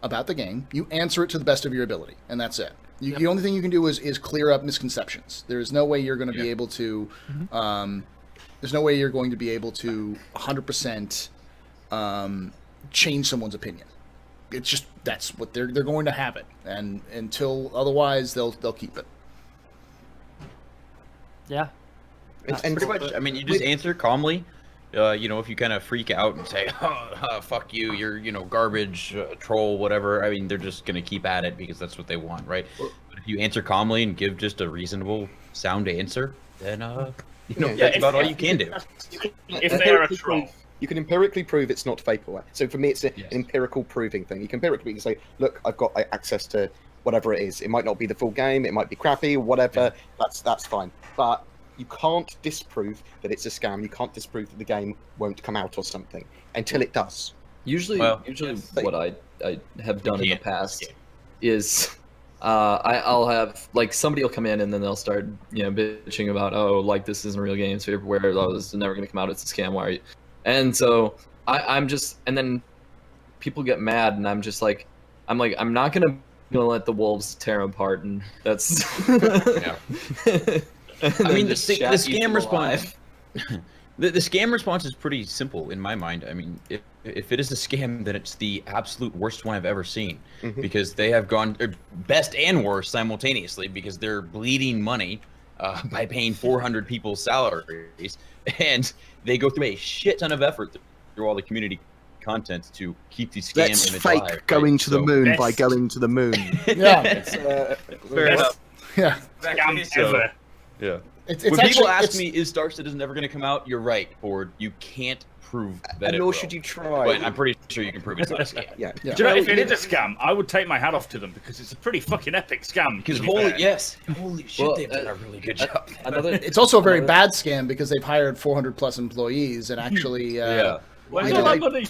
about the game, you answer it to the best of your ability, and that's it. The only thing you can do is clear up misconceptions. There's no way you're going to be able to. There's no way you're going to be able to 100% change someone's opinion. It's just that's what they're going to have it, and until otherwise, they'll keep it. Yeah. And Pretty much. I mean, you just answer calmly. If you kind of freak out and say, fuck you, you're, garbage, troll, whatever, I mean, they're just going to keep at it because that's what they want, right? But if you answer calmly and give just a reasonable, sound answer, then, that's about all you can do. If they are a troll. You can empirically prove it's not vaporware. So for me, it's an empirical proving thing. You can empirically say, look, I've got access to whatever it is. It might not be the full game. It might be crappy, whatever. That's fine. But you can't disprove that it's a scam. You can't disprove that the game won't come out or something until it does. Usually, yes. what I have done in the past is I'll have like somebody will come in and then they'll start bitching about this isn't real game, it's vaporware, this is never going to come out, it's a scam, why are you? And so I'm just, and then people get mad and I'm not gonna let the wolves tear them apart, and that's I mean, the scam response. The scam response is pretty simple in my mind. I mean, if it is a scam, then it's the absolute worst one I've ever seen, because they have gone best and worst simultaneously, because they're bleeding money by paying 400 people's salaries, and they go through a shit ton of effort through all the community content to keep these scam Let's image fake alive, going right? to the moon by going to the moon. Yeah, Fair enough. yeah. Scam So- ever. Yeah. It's When actually, people ask it's- me, is Star Citizen never going to come out? You're right, Board. You can't prove that it Nor will. should you try. But I'm pretty sure you can prove it's not a scam. Yeah. Yeah. Do you know, if it is a scam, I would take my hat off to them, because it's a pretty fucking epic scam. Because to be fair. holy shit, Well, they've done a really good job. another. It's also a very bad scam because they've hired 400 plus employees and actually. Yeah. Where's you all know, my money?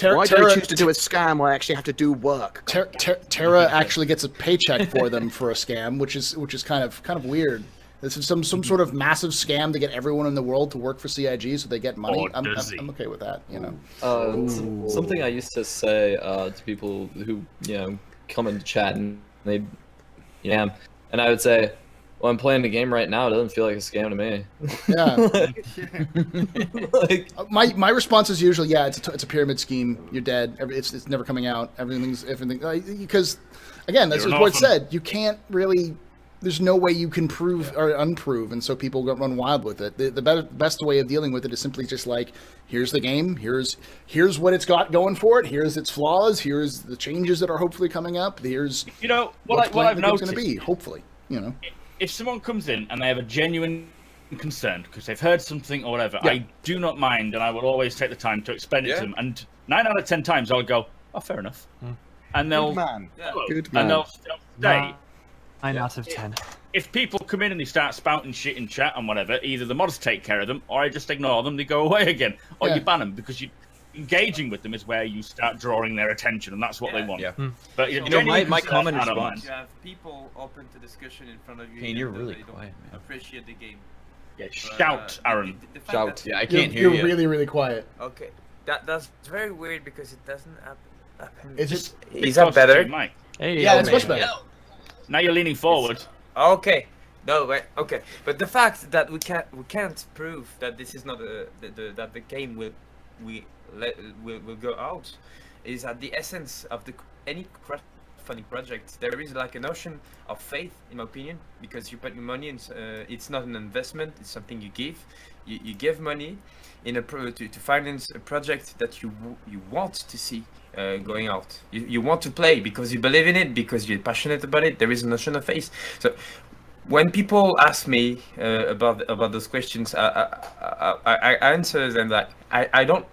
Why do I choose to do a scam where I actually have to do work? Terra actually gets a paycheck for them for a scam, which is kind of weird. This is some sort of massive scam to get everyone in the world to work for CIG so they get money. Oh, does he? I'm okay with that, Something I used to say to people who come into chat and they and I would say, well, I'm playing the game right now, it doesn't feel like a scam to me. Yeah. My response is usually, it's a pyramid scheme. You're dead. It's never coming out. Everything because again, that's You're what an Boyd orphan. said. You can't really. there's no way you can prove or unprove, and so people run wild with it. The best way of dealing with it is simply just like, here's the game, here's what it's got going for it, here's its flaws, here's the changes that are hopefully coming up, here's what I've noticed going to be, hopefully, If someone comes in and they have a genuine concern because they've heard something or whatever, I do not mind, and I will always take the time to explain it to them. And 9 out of 10 times I'll go, "Oh, fair enough," and they'll Good man. and they'll stay. 9 out of 10. If people come in and they start spouting shit in chat and whatever, either the mods take care of them, or I just ignore them. They go away again, or you ban them, because engaging with them is where you start drawing their attention, and that's what they want. Yeah. But my common response. You have people open to discussion in front of you. Kane, you're even though really they don't quiet, man. appreciate the game. Yeah, But, shout, Aaron. the fact Shout. that- Yeah, I can't hear you're you. really, really quiet. Okay, that's very weird because it doesn't happen. It's just Is that better? Mike. Hey, yeah, it's much man. better. Now you're leaning forward. Okay. No, wait, okay. But the fact that we can't prove that this is not that the game will go out is at the essence of any crowdfunding project. There is like a notion of faith, in my opinion, because you put your money in. It's not an investment; it's something you give. You give money in to finance a project that you want to see going out. You want to play because you believe in it, because you're passionate about it. There is a notion of faith. So when people ask me about those questions, I answer them like I don't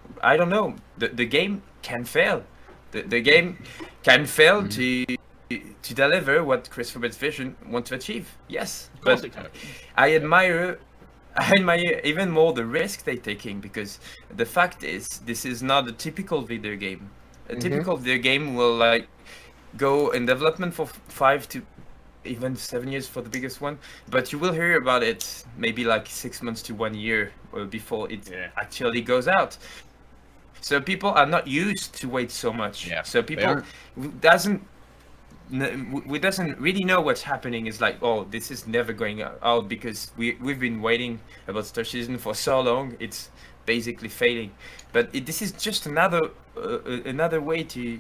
know. The game can fail. The game can fail to deliver what Chris Roberts' vision wants to achieve. Yes, but I admire even more the risk they're taking, because the fact is this is not a typical video game. A typical video game will like go in development for 5 to even 7 years for the biggest one, but you will hear about it maybe like 6 months to 1 year before it actually goes out. So people are not used to wait so much. Yeah, so people doesn't really know what's happening. Is like, oh, this is never going out because we've been waiting about Star Citizen for so long. It's basically failing. But this is just another way to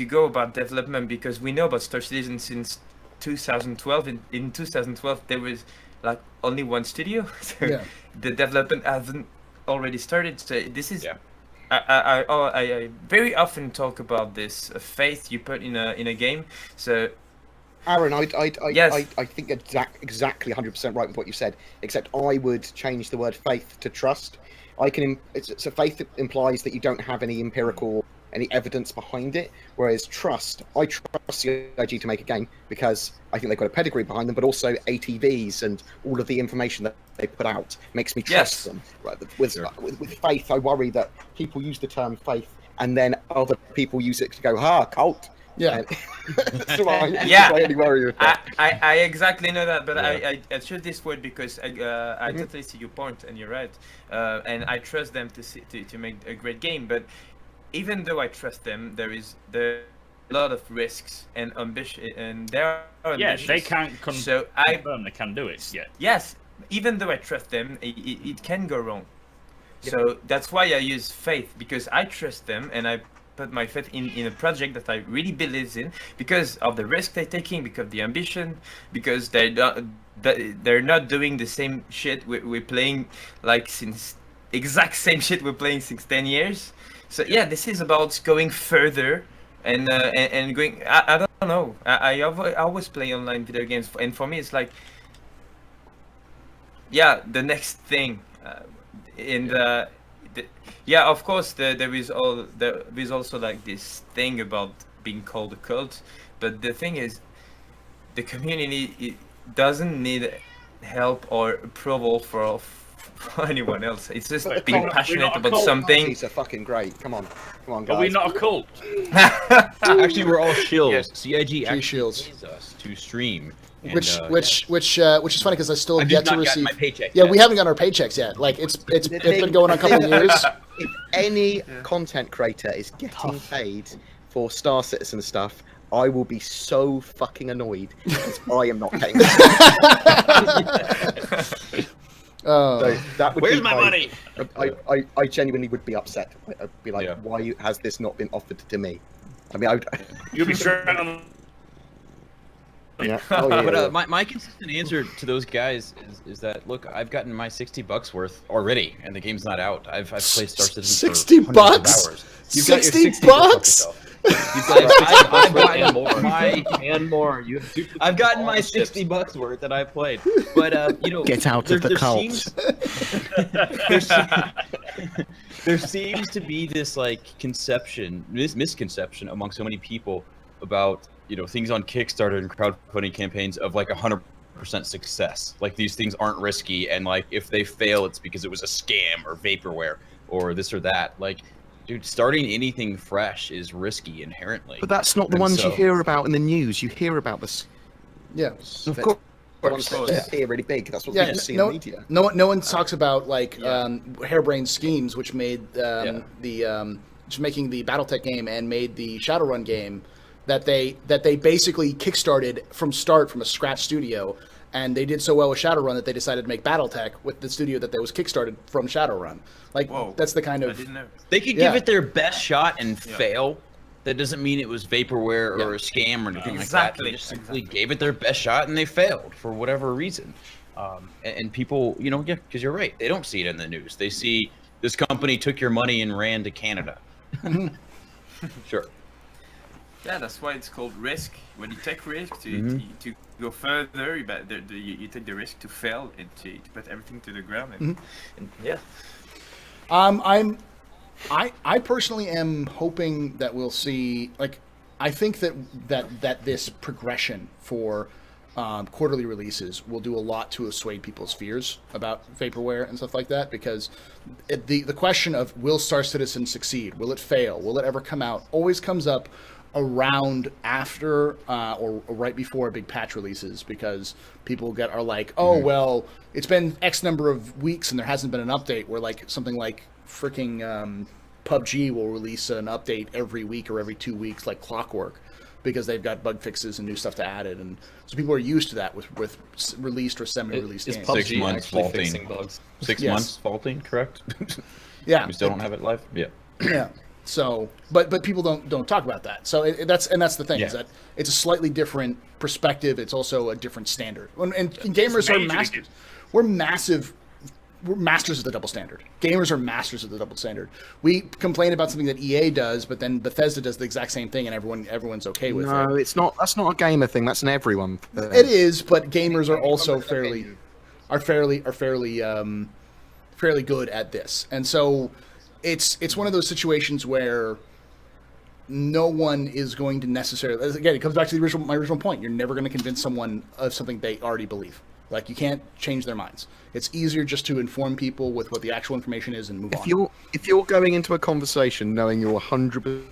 go about development, because we know about Star Citizen since 2012. In 2012 there was like only one studio, so the development hasn't already started. So this is I very often talk about this faith you put in a game. So Aaron, I Yes. think exactly 100% right with what you said, except I would change the word faith to trust. So faith implies that you don't have any evidence behind it, whereas trust, I trust CIG to make a game because I think they've got a pedigree behind them, but also ATVs and all of the information that they put out makes me trust them. Right? With faith, I worry that people use the term faith and then other people use it to go, cult. Yeah. That's right. Yeah. I only worry with that. I exactly know that, but I choose this word because I totally see your point, and you're right. And I trust them to make a great game. But even though I trust them, there are a lot of risks and ambition, and there are Yes, they can't confirm they can do it yet. Yes, even though I trust them, it can go wrong. So that's why I use faith, because I trust them and I put my faith in a project that I really believe in, because of the risk they're taking, because of the ambition, because they're not doing the same shit we're playing like since exact same shit we're playing since 10 years. So yeah, this is about going further and going. I don't know. I always play online video games, and for me it's like, the next thing, of course there is also like this thing about being called a cult, but the thing is, the community doesn't need help or approval for anyone else. It's just being passionate about something. These are fucking great. Come on, guys. Are we not a cult? Actually, we're all shills. Yes. CIG actually shields. pays us to stream. And, Which is funny because I still have I've yet just to not gotten receive. my paycheck Yeah, yet. we haven't got our paychecks yet. Like it's been going on a couple of years. If any content creator is getting paid for Star Citizen stuff, I will be so fucking annoyed because I am not paying. So that would Where's be my money? I genuinely would be upset. I'd be like, why has this not been offered to me? I mean, You'll be straight on Yeah. Oh, yeah, But yeah. my consistent answer to those guys is that look, I've gotten my $60 worth already, and the game's not out. I've played Star Citizen 60 for hundreds bucks? of hours. You've got your 60 60 go fuck bucks? yourself. You've got, I've gotten and more. my And more. You have duplicate I've gotten all my the ships. $60 worth that I played. But you know, Get out of the cult. There seems to be this like misconception among so many people about things on Kickstarter and crowdfunding campaigns of like 100% success. Like these things aren't risky, and like if they fail, it's because it was a scam or vaporware or this or that. Like, dude, starting anything fresh is risky inherently. But that's not the And ones you so- hear about in the news. You hear about this. Yeah. Of course. The ones that appear really big. That's what Yeah, people see in no, the media. no one talks about like harebrained schemes, which made which making the BattleTech game and made the Shadowrun game that they basically kickstarted from a scratch studio, and they did so well with Shadowrun that they decided to make BattleTech with the studio that was kickstarted from Shadowrun. Like Whoa. that's the kind I of didn't know. They could Yeah. give it their best shot and fail. That doesn't mean it was vaporware or a scam or anything like that. Exactly. They just simply gave it their best shot and they failed for whatever reason. And people, because you're right, they don't see it in the news. They see this company took your money and ran to Canada. Sure. Yeah, that's why it's called risk. When you take risk Mm-hmm. to go further, you take the risk to fail and to put everything to the ground. And, Mm-hmm. and yeah. I personally am hoping that we'll see, like, I think that this progression for quarterly releases will do a lot to assuage people's fears about vaporware and stuff like that, because the question of will Star Citizen succeed, will it fail, will it ever come out, always comes up around after or right before big patch releases, because people are like, oh well, it's been X number of weeks and there hasn't been an update, where like something like freaking PUBG will release an update every week or every 2 weeks like clockwork, because they've got bug fixes and new stuff to add it, and so people are used to that with released or semi-released Is games. PUBG 6 months actually vaulting. fixing bugs? 6 Yes. months faulting, correct? Yeah, We still don't have it live? Yeah. yeah. So, but people don't talk about that. So that's the thing, is Yeah. that it's a slightly different perspective. It's also a different standard. And gamers are majorly masters. We're masters of the double standard. Gamers are masters of the double standard. We complain about something that EA does, but then Bethesda does the exact same thing, and everyone's okay with No, it. it's not. That's not a gamer thing. That's an everyone thing. It is, but gamers are also fairly good at this, and so it's one of those situations where no one is going to necessarily. Again, it comes back to my original point. You're never going to convince someone of something they already believe. Like, you can't change their minds. It's easier just to inform people with what the actual information is and move on. If you're going into a conversation knowing you're 100%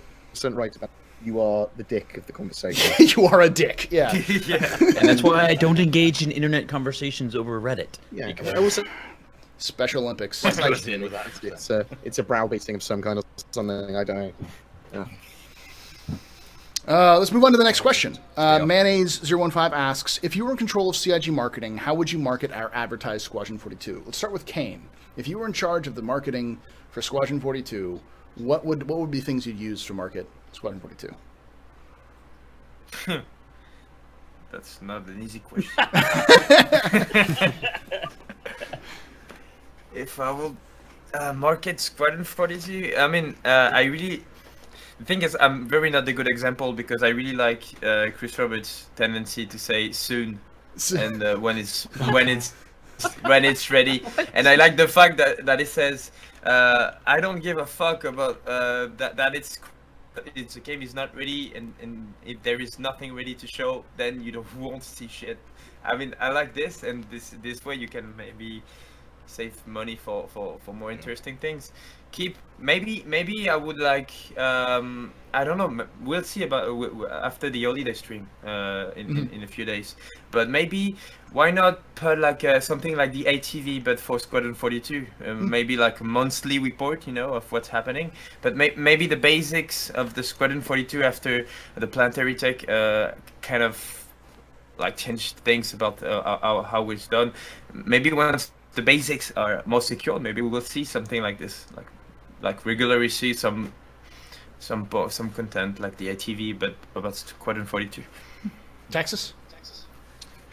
right about it, you are the dick of the conversation. You are a dick. Yeah. Yeah. And that's why I don't engage in internet conversations over Reddit. Yeah. Because Also, Special Olympics. it's a browbeating of some kind of something. I don't know. Yeah. Let's move on to the next question. Mayonnaise015 asks, if you were in control of CIG marketing, how would you market our advertised Squadron 42? Let's start with Kane. If you were in charge of the marketing for Squadron 42, what would be things you'd use to market Squadron 42? That's not an easy question. If I will market Squadron 42, I mean, the thing is, I'm very not a good example, because I really like Chris Roberts' tendency to say soon, and when it's ready, and I like the fact that it says I don't give a fuck about that it's the game is not ready, and if there is nothing ready to show, then you won't see shit. I mean, I like this, and this way you can maybe save money for more interesting things. Maybe I would like I don't know, we'll see about after the holiday stream in a few days, but maybe why not put like something like the ATV but for Squadron 42, maybe like a monthly report, of what's happening, but maybe the basics of the Squadron 42 after the planetary tech kind of like changed things about how it's done. Maybe once the basics are more secure, maybe we will see something like this, like regularly see some content like the ATV, but about Squadron 42. Texas?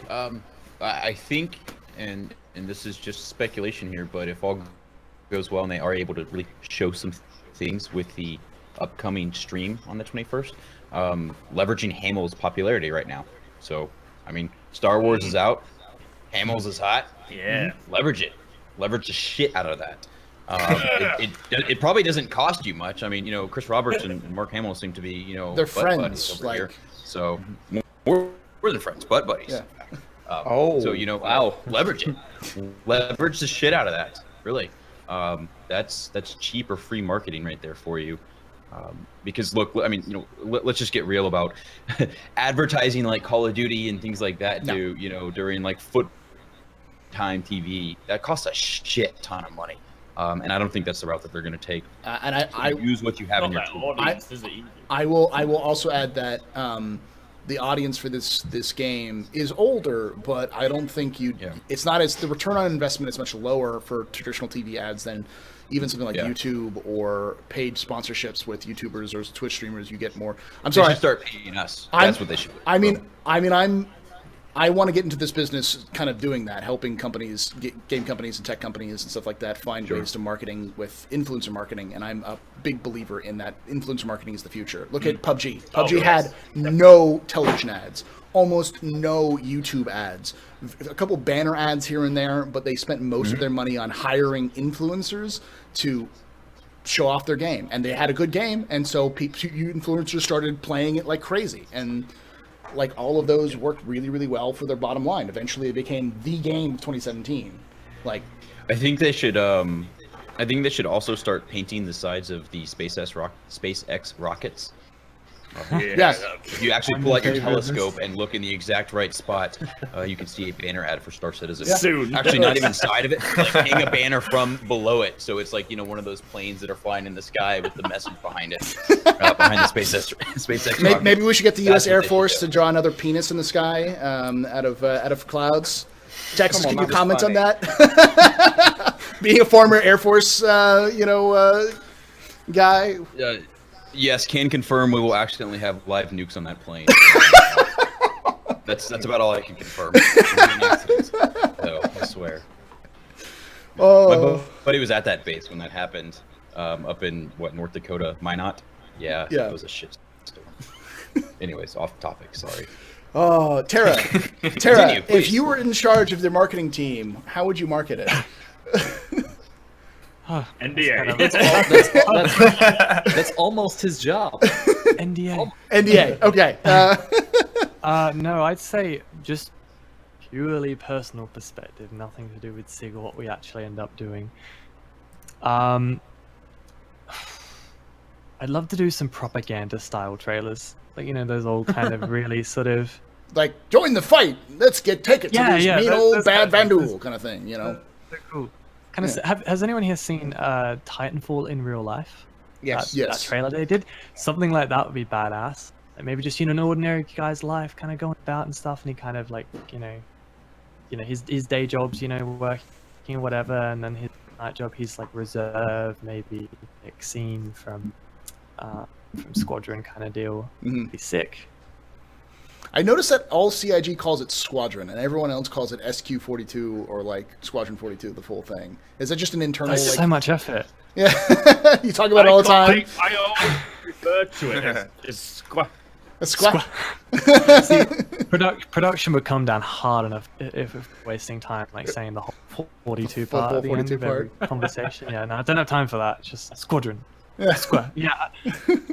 I think, and this is just speculation here, but if all goes well and they are able to really show some things with the upcoming stream on the 21st, leveraging Hamel's popularity right now. So, I mean, Star Wars is out, Hamel's is hot. Yeah. Leverage it. Leverage the shit out of that. It probably doesn't cost you much. I mean, you know, Chris Roberts and Mark Hamill seem to be, you know, They're butt friends, buddies over like- here. So more than friends, butt buddies. Yeah. So you know, wow, leverage it. Leverage the shit out of that. Really, that's cheap or free marketing right there for you. Because look, I mean, you know, let's just get real about advertising like Call of Duty and things like that. You know, during like foot time TV, that costs a shit ton of money. And I don't think that's the route that they're going to take. And I use what you have in your Not that tool. audience, is it either? I will also add that the audience for this game is older, but I don't think it's not as the return on investment is much lower for traditional TV ads than even something like YouTube or paid sponsorships with YouTubers or Twitch streamers. You get more. I'm They sorry. should start paying us. That's what they should do. I want to get into this business kind of doing that, helping companies, game companies and tech companies and stuff like that, find ways to marketing with influencer marketing. And I'm a big believer in that. Influencer marketing is the future. Look at PUBG. PUBG had no television ads, almost no YouTube ads, a couple banner ads here and there, but they spent most of their money on hiring influencers to show off their game. And they had a good game, and so influencers started playing it like crazy. And like all of those worked really, really well for their bottom line. Eventually, it became the game of 2017. Like, I think they should. I think they should also start painting the sides of the SpaceX rockets. yes, If you actually pull out your telescope and look in the exact right spot, you can see a banner ad for Star Citizen. Soon. Actually, not even side of it. Like hang a banner from below it, so it's like, you know, one of those planes that are flying in the sky with the message behind it, behind the SpaceX rocket. maybe we should get the U.S. That's what Air they Force should to do. draw another penis in the sky out of clouds. Texas, Come on, can you that was comment on that? Being a former Air Force, guy. Yes, can confirm we will accidentally have live nukes on that plane. That's about all I can confirm. So, I swear. Oh, My buddy was at that base when that happened, up in North Dakota, Minot. Yeah, Yeah. it was a shit storm. Anyways, off topic. Sorry. oh, Tara, Continue, if please. you were in charge of their marketing team, how would you market it? NDA. That's almost his job. NDA. NDA. Okay. No, I'd say just purely personal perspective, nothing to do with SIG or what we actually end up doing. I'd love to do some propaganda style trailers, like, you know, those old kind of really sort of Like, join the fight. Let's take it to this mean old that's bad kind of- Vandal kind of thing, you know? they're cool. Kind of. Has anyone here seen Titanfall in real life? Yes. That Yes. trailer they did. Something like that would be badass. Like maybe just, you know, an ordinary guy's life, kind of going about and stuff, and he kind of like, you know, his day job's, you know, working or whatever, and then his night job he's like reserve, maybe like scene from Squadron kind of deal. Mhm. Be sick. I noticed that all CIG calls it Squadron, and everyone else calls it SQ-42 or like Squadron 42, the full thing. Is that just an internal? That's like, so much effort. yeah, you talk about it all the time. I always refer to it as squad. A squad. Production would come down hard enough if wasting time, like saying the whole 42 Full part at the end 42 of every conversation. Yeah, no, I don't have time for that. It's just Squadron. Yeah. Squad. Yeah.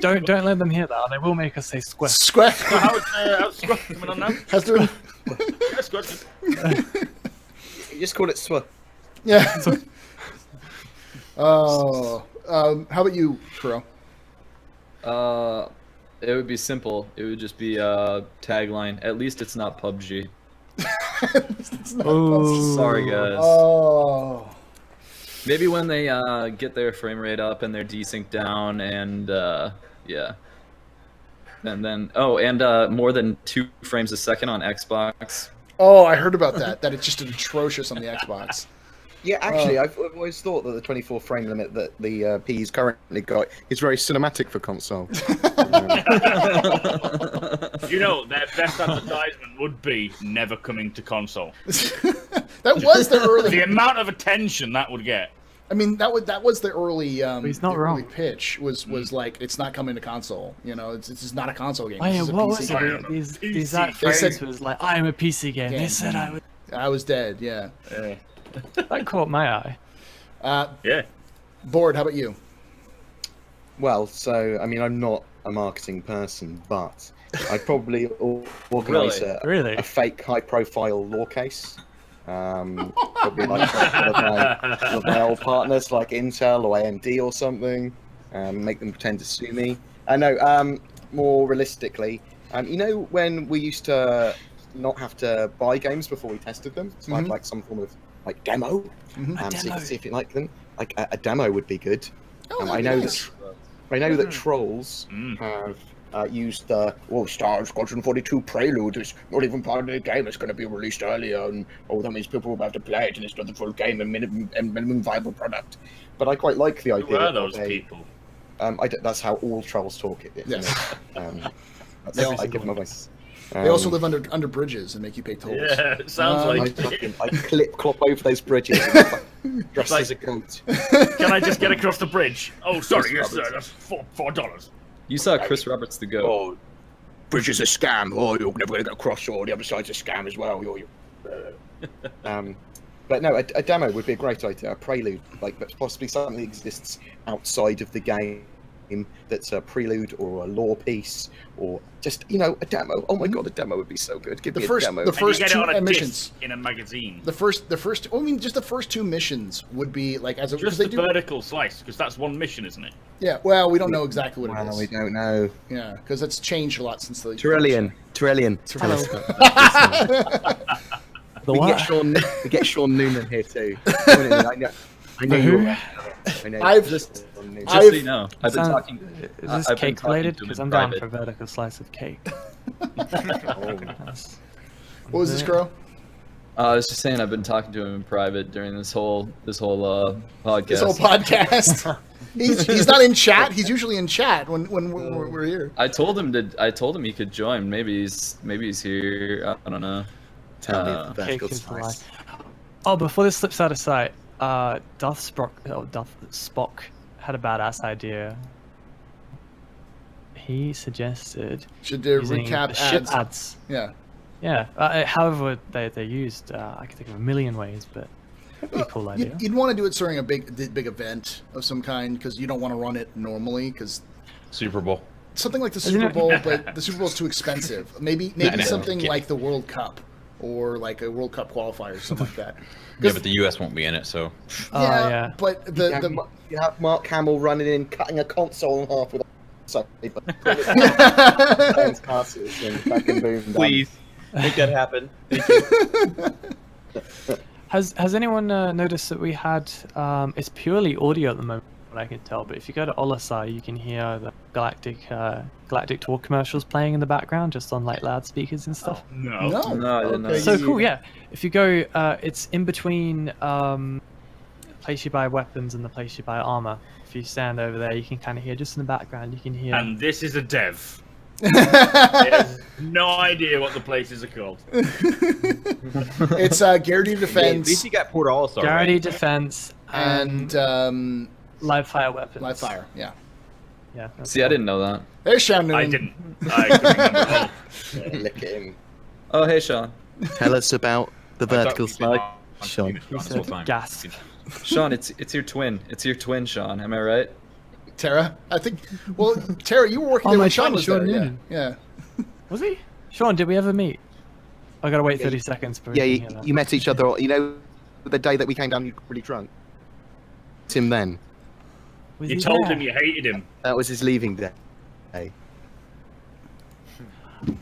Don't let them hear that. Or they will make us say squad. Squad. How's squad coming on now? Has to. Yeah, squad. You just call it SWA. Yeah. Oh. How about you, Kuro? It would be simple. It would just be a tagline. At least it's not PUBG. It's not Ooh. Sorry, guys. Oh. Maybe when they get their frame rate up and their desync down, and yeah. And then more than 2 frames a second on Xbox. Oh, I heard about that. That it's just atrocious on the Xbox. Yeah, actually, I've always thought that the 24 frame limit that the P's currently got is very cinematic for console. You know, their best advertisement would be never coming to console. That was the early. The amount of attention that would get. I mean, that was the early. He's not the wrong. early pitch was like it's not coming to console. You know, it's just not a console game. Oh, yeah, This is a what PC was game. it? These PC. exact They said- phrase was like, I am a PC game. They Game. said I was. I was dead. Yeah. That caught my eye. Yeah. Bored. How about you? Well, so I mean, I'm not a marketing person, but I'd probably organise Really? a fake high-profile law case. Probably like one of my old partners, like Intel or AMD or something. Make them pretend to sue me. I know. More realistically, you know when we used to not have to buy games before we tested them, so have like some form of like demo. So you can see if you like them. Like a demo would be good. I know that Trolls have used the Star Squadron 42 Prelude. It's not even part of the game. It's going to be released earlier, and that means people will have to play it, and it's not the full game and minimum viable product. But I quite like the idea. Who are those people? That's how all trolls talk. Yes. I give them a voice. They also live under bridges and make you pay tolls. Yeah, it sounds like. I clop over those bridges, dressed as a goat. Can I just get across the bridge? Oh, sorry, yes, sir. That's $4. You saw Chris Roberts the goat. Oh, bridge is a scam. Oh, you're never going to get across. Or the other side's a scam as well. But no, a demo would be a great idea. A prelude, like that's possibly something that exists outside of the game. That's a prelude or a lore piece or just a demo. Oh my god, a demo would be so good. Give me a demo. The first and you get two it on a missions disc in a magazine. The first. I mean, just the first two missions would be like as a Just they the do. vertical slice, because that's one mission, isn't it? Yeah. Well, we don't know exactly what it is. We don't know. Yeah, because it's changed a lot since the Trillion. Tell us. We get Sean Noonan here too. I know you. I know. Just so you know, I've been talking. Is this I've been cake talking related? to him Because in I'm down private. for a vertical slice of cake. That's- What was this, Crow? I was just saying I've been talking to him in private during this whole podcast. This whole podcast. he's not in chat. He's usually in chat when we're here. I told him he could join. Maybe he's here. I don't know. Tell me the Cake vertical is the lie. slice. Oh, before this slips out of sight, Duff Spock had a badass idea. He suggested Should do using recap the ship ads. ads. Yeah. Yeah. However they're used, I can think of a million ways, but it'd be a cool idea. You'd want to do it during a big event of some kind because you don't want to run it normally because Super Bowl. something like the Isn't Super it? Bowl, but the Super Bowl's too expensive. Maybe know. something Okay. like the World Cup or like a World Cup qualifier or something like that. Yeah, but the U.S. won't be in it, so. Yeah. But You have Mark Hamill running in, cutting a console in half with a passes and back and boom. Please, make that happen. Has anyone noticed that we had? It's purely audio at the moment, what I can tell. But if you go to Olasai, you can hear the Galactic Tour commercials playing in the background, just on like loudspeakers and stuff. No. No, I didn't know. So cool, yeah. If you go, it's in between the place you buy weapons and the place you buy armor. If you stand over there, you can kind of hear just in the background. You can hear. And this is a dev. He has no idea what the places are called. it's Garrity At Defense least you got Port All-Star. Garrity right? Defense and live fire weapons. Live Fire. Yeah. Yeah. that's See, I cool. didn't know that. There's Sean Noonan. I didn't. I couldn't remember. Oh, Look at him. Oh, hey, Sean. Tell us about the vertical slide. slide, Sean. He said gasp. Sean, it's your twin. It's your twin, Sean. Am I right? Tara, I think. Well, Tara, you were working Oh, there my when Sean friend, was Sean there. Yeah. Noonan. Yeah. Was he? Sean, did we ever meet? I gotta wait 30 seconds. For Yeah, we can hear that. you met each other. You know, the day that we came down, you were really drunk. It's him then. Was You he told there? him you hated him. That was his leaving day.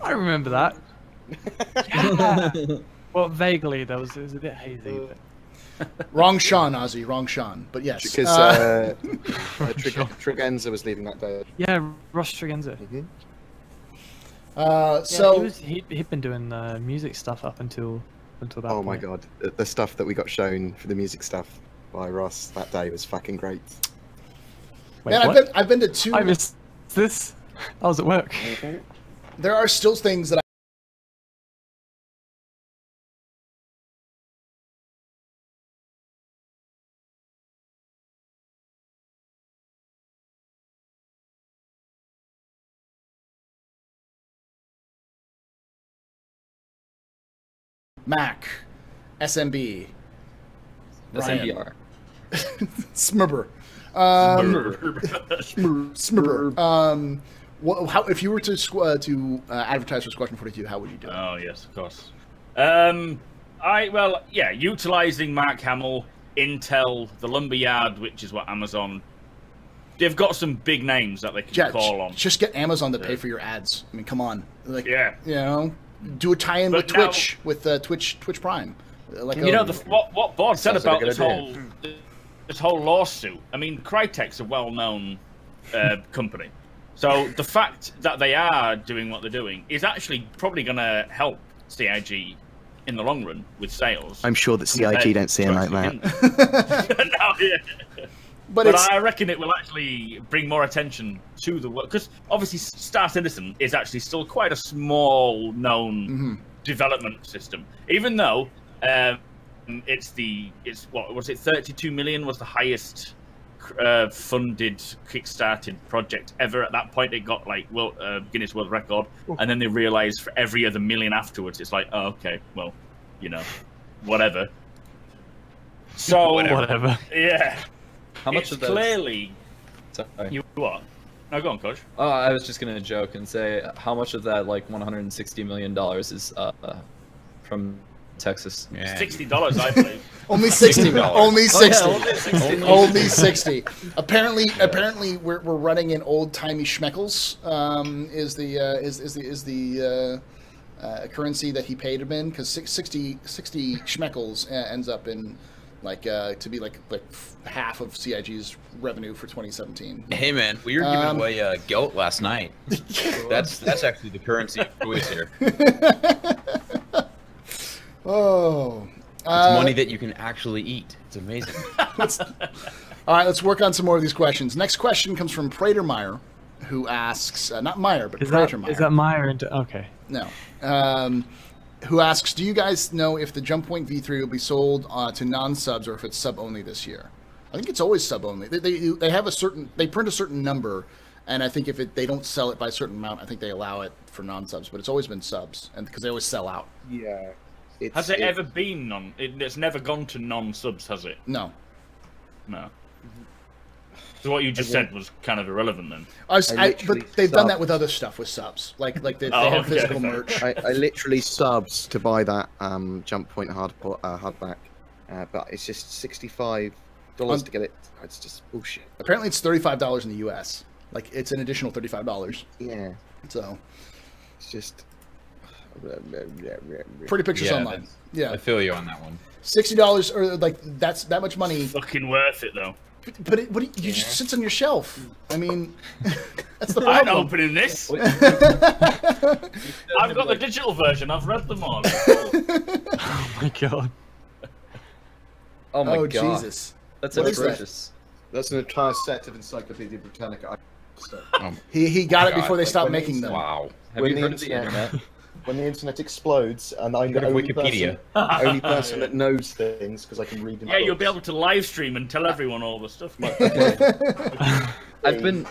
I remember that. Yeah. Well, vaguely, it was a bit hazy. But... Wrong Sean, Ozzy. Wrong Sean. But yes. Because Trigenza was leaving that day. Yeah, Ross Tregenza. so yeah, he'd been doing music stuff up until until that Oh my point. god, the stuff that we got shown for the music stuff by Ross that day was fucking great. Wait, Man, what? I've been to 2. I missed this. I was at work. There are still things that Mac, SMB, SMBR. Smurber. Smurber. How, if you were to advertise for Squadron 42, how would you do it? Oh yes, of course. Utilizing Mark Hamill, Intel, the Lumberyard, which is what Amazon. They've got some big names that they can call on. Just get Amazon to pay for your ads. I mean, come on. Like, Yeah. you know, do a tie-in with But now- Twitch, with Twitch Prime. Like, You know, what Board said Sounds like about a good this whole lawsuit. I mean, Crytek's a well-known company, so the fact that they are doing what they're doing is actually probably going to help CIG in the long run with sales. I'm sure that CIG don't see him like that. No, yeah. but But it's I reckon it will actually bring more attention to the work, because obviously Star Citizen is actually still quite a small known development system, even though it's what was it, 32 million was the highest funded kickstarted project ever. At that point it got like Guinness World Record, and then they realized for every other million afterwards it's like, oh, okay, well, you know, whatever. So Whatever. yeah, How much it's of that? clearly Sorry. you what? No, go on, Coach. Oh, I was just gonna joke and say how much of that, like $160 million, is from Texas. Yeah. $60, I believe. only 60. $60. Only 60. only 60. Only 60. Apparently, we're running in old timey schmeckles. Is the currency that he paid him in, because 60 schmeckles ends up in to be like half of CIG's revenue for 2017. Hey man, we were giving away goat last night. That's actually the currency of choice here. Oh, It's money that you can actually eat. It's amazing. all right. Let's work on some more of these questions. Next question comes from Pratermeyer, who asks, not Meyer, but Pratermeyer. Is that Meyer? Okay. No. Who asks, do you guys know if the Jump Point V3 will be sold to non-subs or if it's sub-only this year? I think it's always sub-only. They have they print a certain number, and I think if they don't sell it by a certain amount, I think they allow it for non-subs, but it's always been subs, and because they always sell out. Yeah. Has it ever been non? It's never gone to non-subs, has it? No. No. So what you just said was kind of irrelevant then. But they've done that with other stuff with subs, like they have physical merch. I literally subs to buy that Jump Point hardback, but it's just $65 to get it. It's just bullshit. Apparently, it's $35 in the U.S. Like it's an additional $35. Yeah, So it's just pretty pictures Yeah, online. Yeah, I feel you on that one. $60 or like that's that much money. Fucking worth it though. But it just sits on your shelf. I mean, that's the I'm problem. opening this. I've got the digital version. I've read them all. Oh my god. Oh my Oh god. Jesus! That's What is that? atrocious. that's an entire set of Encyclopedia Britannica. He got it God, before they like, stopped when making these- them. Wow. Have When you the heard of the internet- internet? When the internet explodes, and I'm Go the to only Wikipedia. only person that knows things because I can read them. Yeah, you'll be able to live stream and tell everyone all the stuff. I've been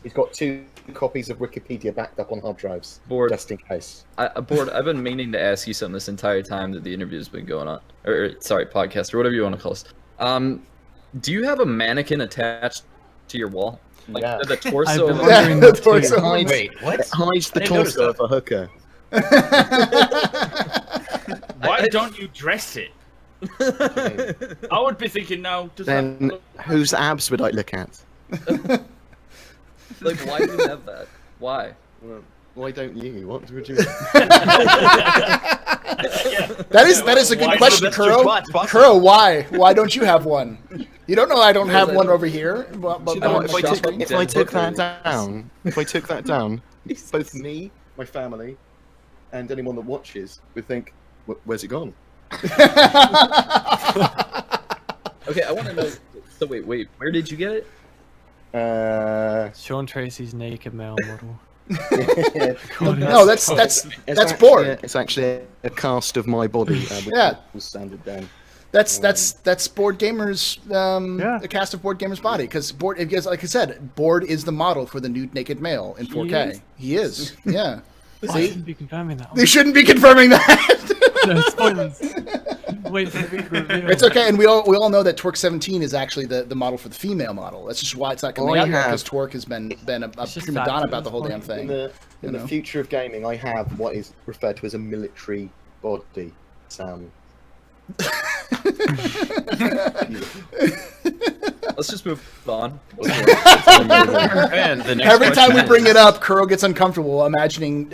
He's got 2 copies of Wikipedia backed up on hard drives, bored. just in case. I've been meaning to ask you something this entire time that the interview's been going on, or sorry, podcast or whatever you want to call us. Do you have a mannequin attached to your wall? Like Yeah. the I've torso? been of- wondering the that too. torso. Wait, what? It hides the I didn't notice torso that. of a hooker. Why don't you dress it? I would be thinking now. Does Then that look... whose abs would I look at? Like, why do you have that? Why? Well, why don't you? What would you? That is a good Why question, not? That's Kuro. just what's possible. Kuro, why? Why don't you have one? You don't know I don't have one over here. But You know what, on my screen. if I took that down, both me, my family, and anyone that watches would think, "Where's it gone?" Okay, I want to know. So wait, where did you get it? Sean Tracy's naked male model. No, that's bored. It's actually a cast of my body. Which Yeah. was sanded down. That's Board Gamer's the cast of Board Gamer's body, because like I said, Board is the model for the nude naked male in 4K. He is. Yeah. I shouldn't be confirming that. They shouldn't be confirming that. No, spoilers. Wait for the big reveal. It's okay, and we all know that Twerk 17 is actually the model for the female model. That's just why it's not coming out yet, because Twerk has been a prima donna about the whole damn thing. In the future of gaming, I have what is referred to as a military body. Let's just move on. And the next Every time we question bring is- it up, Kuro gets uncomfortable imagining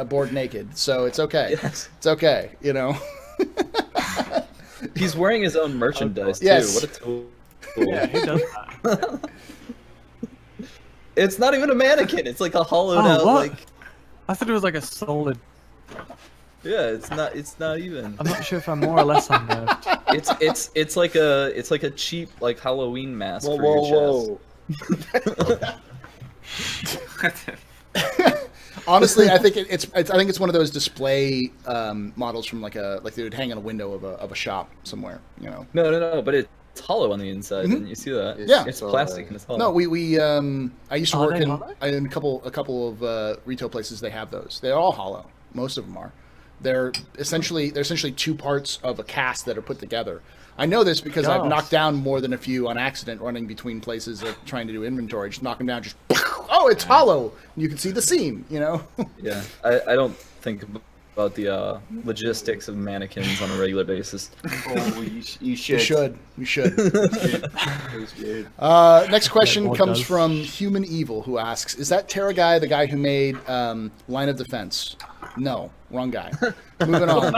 Board naked, so it's okay. Yes. It's okay, you know. He's wearing his own merchandise too. Yes. What a tool. Yeah, who does that? It's not even a mannequin. It's like a hollowed out what? like. I thought it was like a solid. Yeah, it's not. It's not even. I'm not sure if I'm more or less unnerved. It's like a cheap like Halloween mask Whoa, for your whoa, chest. whoa! Honestly, I think it's one of those display models from like they would hang in a window of a shop somewhere, you know. No, but it's hollow on the inside. Didn't you see that? Yeah. It's plastic and it's hollow. No, we I used to Are work they in hollow? a couple of retail places. They have those. They're all hollow. Most of them are. They're essentially two parts of a cast that are put together. I know this because I've Gosh. knocked down more than a few on accident running between places trying to do inventory. Just knock them down, just oh, it's hollow. You can see the seam, you know. Yeah, I don't think about the logistics of mannequins on a regular basis. Oh, you You should. should. You should. Should. Next question What comes does? from Human Evil, who asks, "Is that Terra guy the guy who made Line of Defense?" No, wrong guy. Moving on. You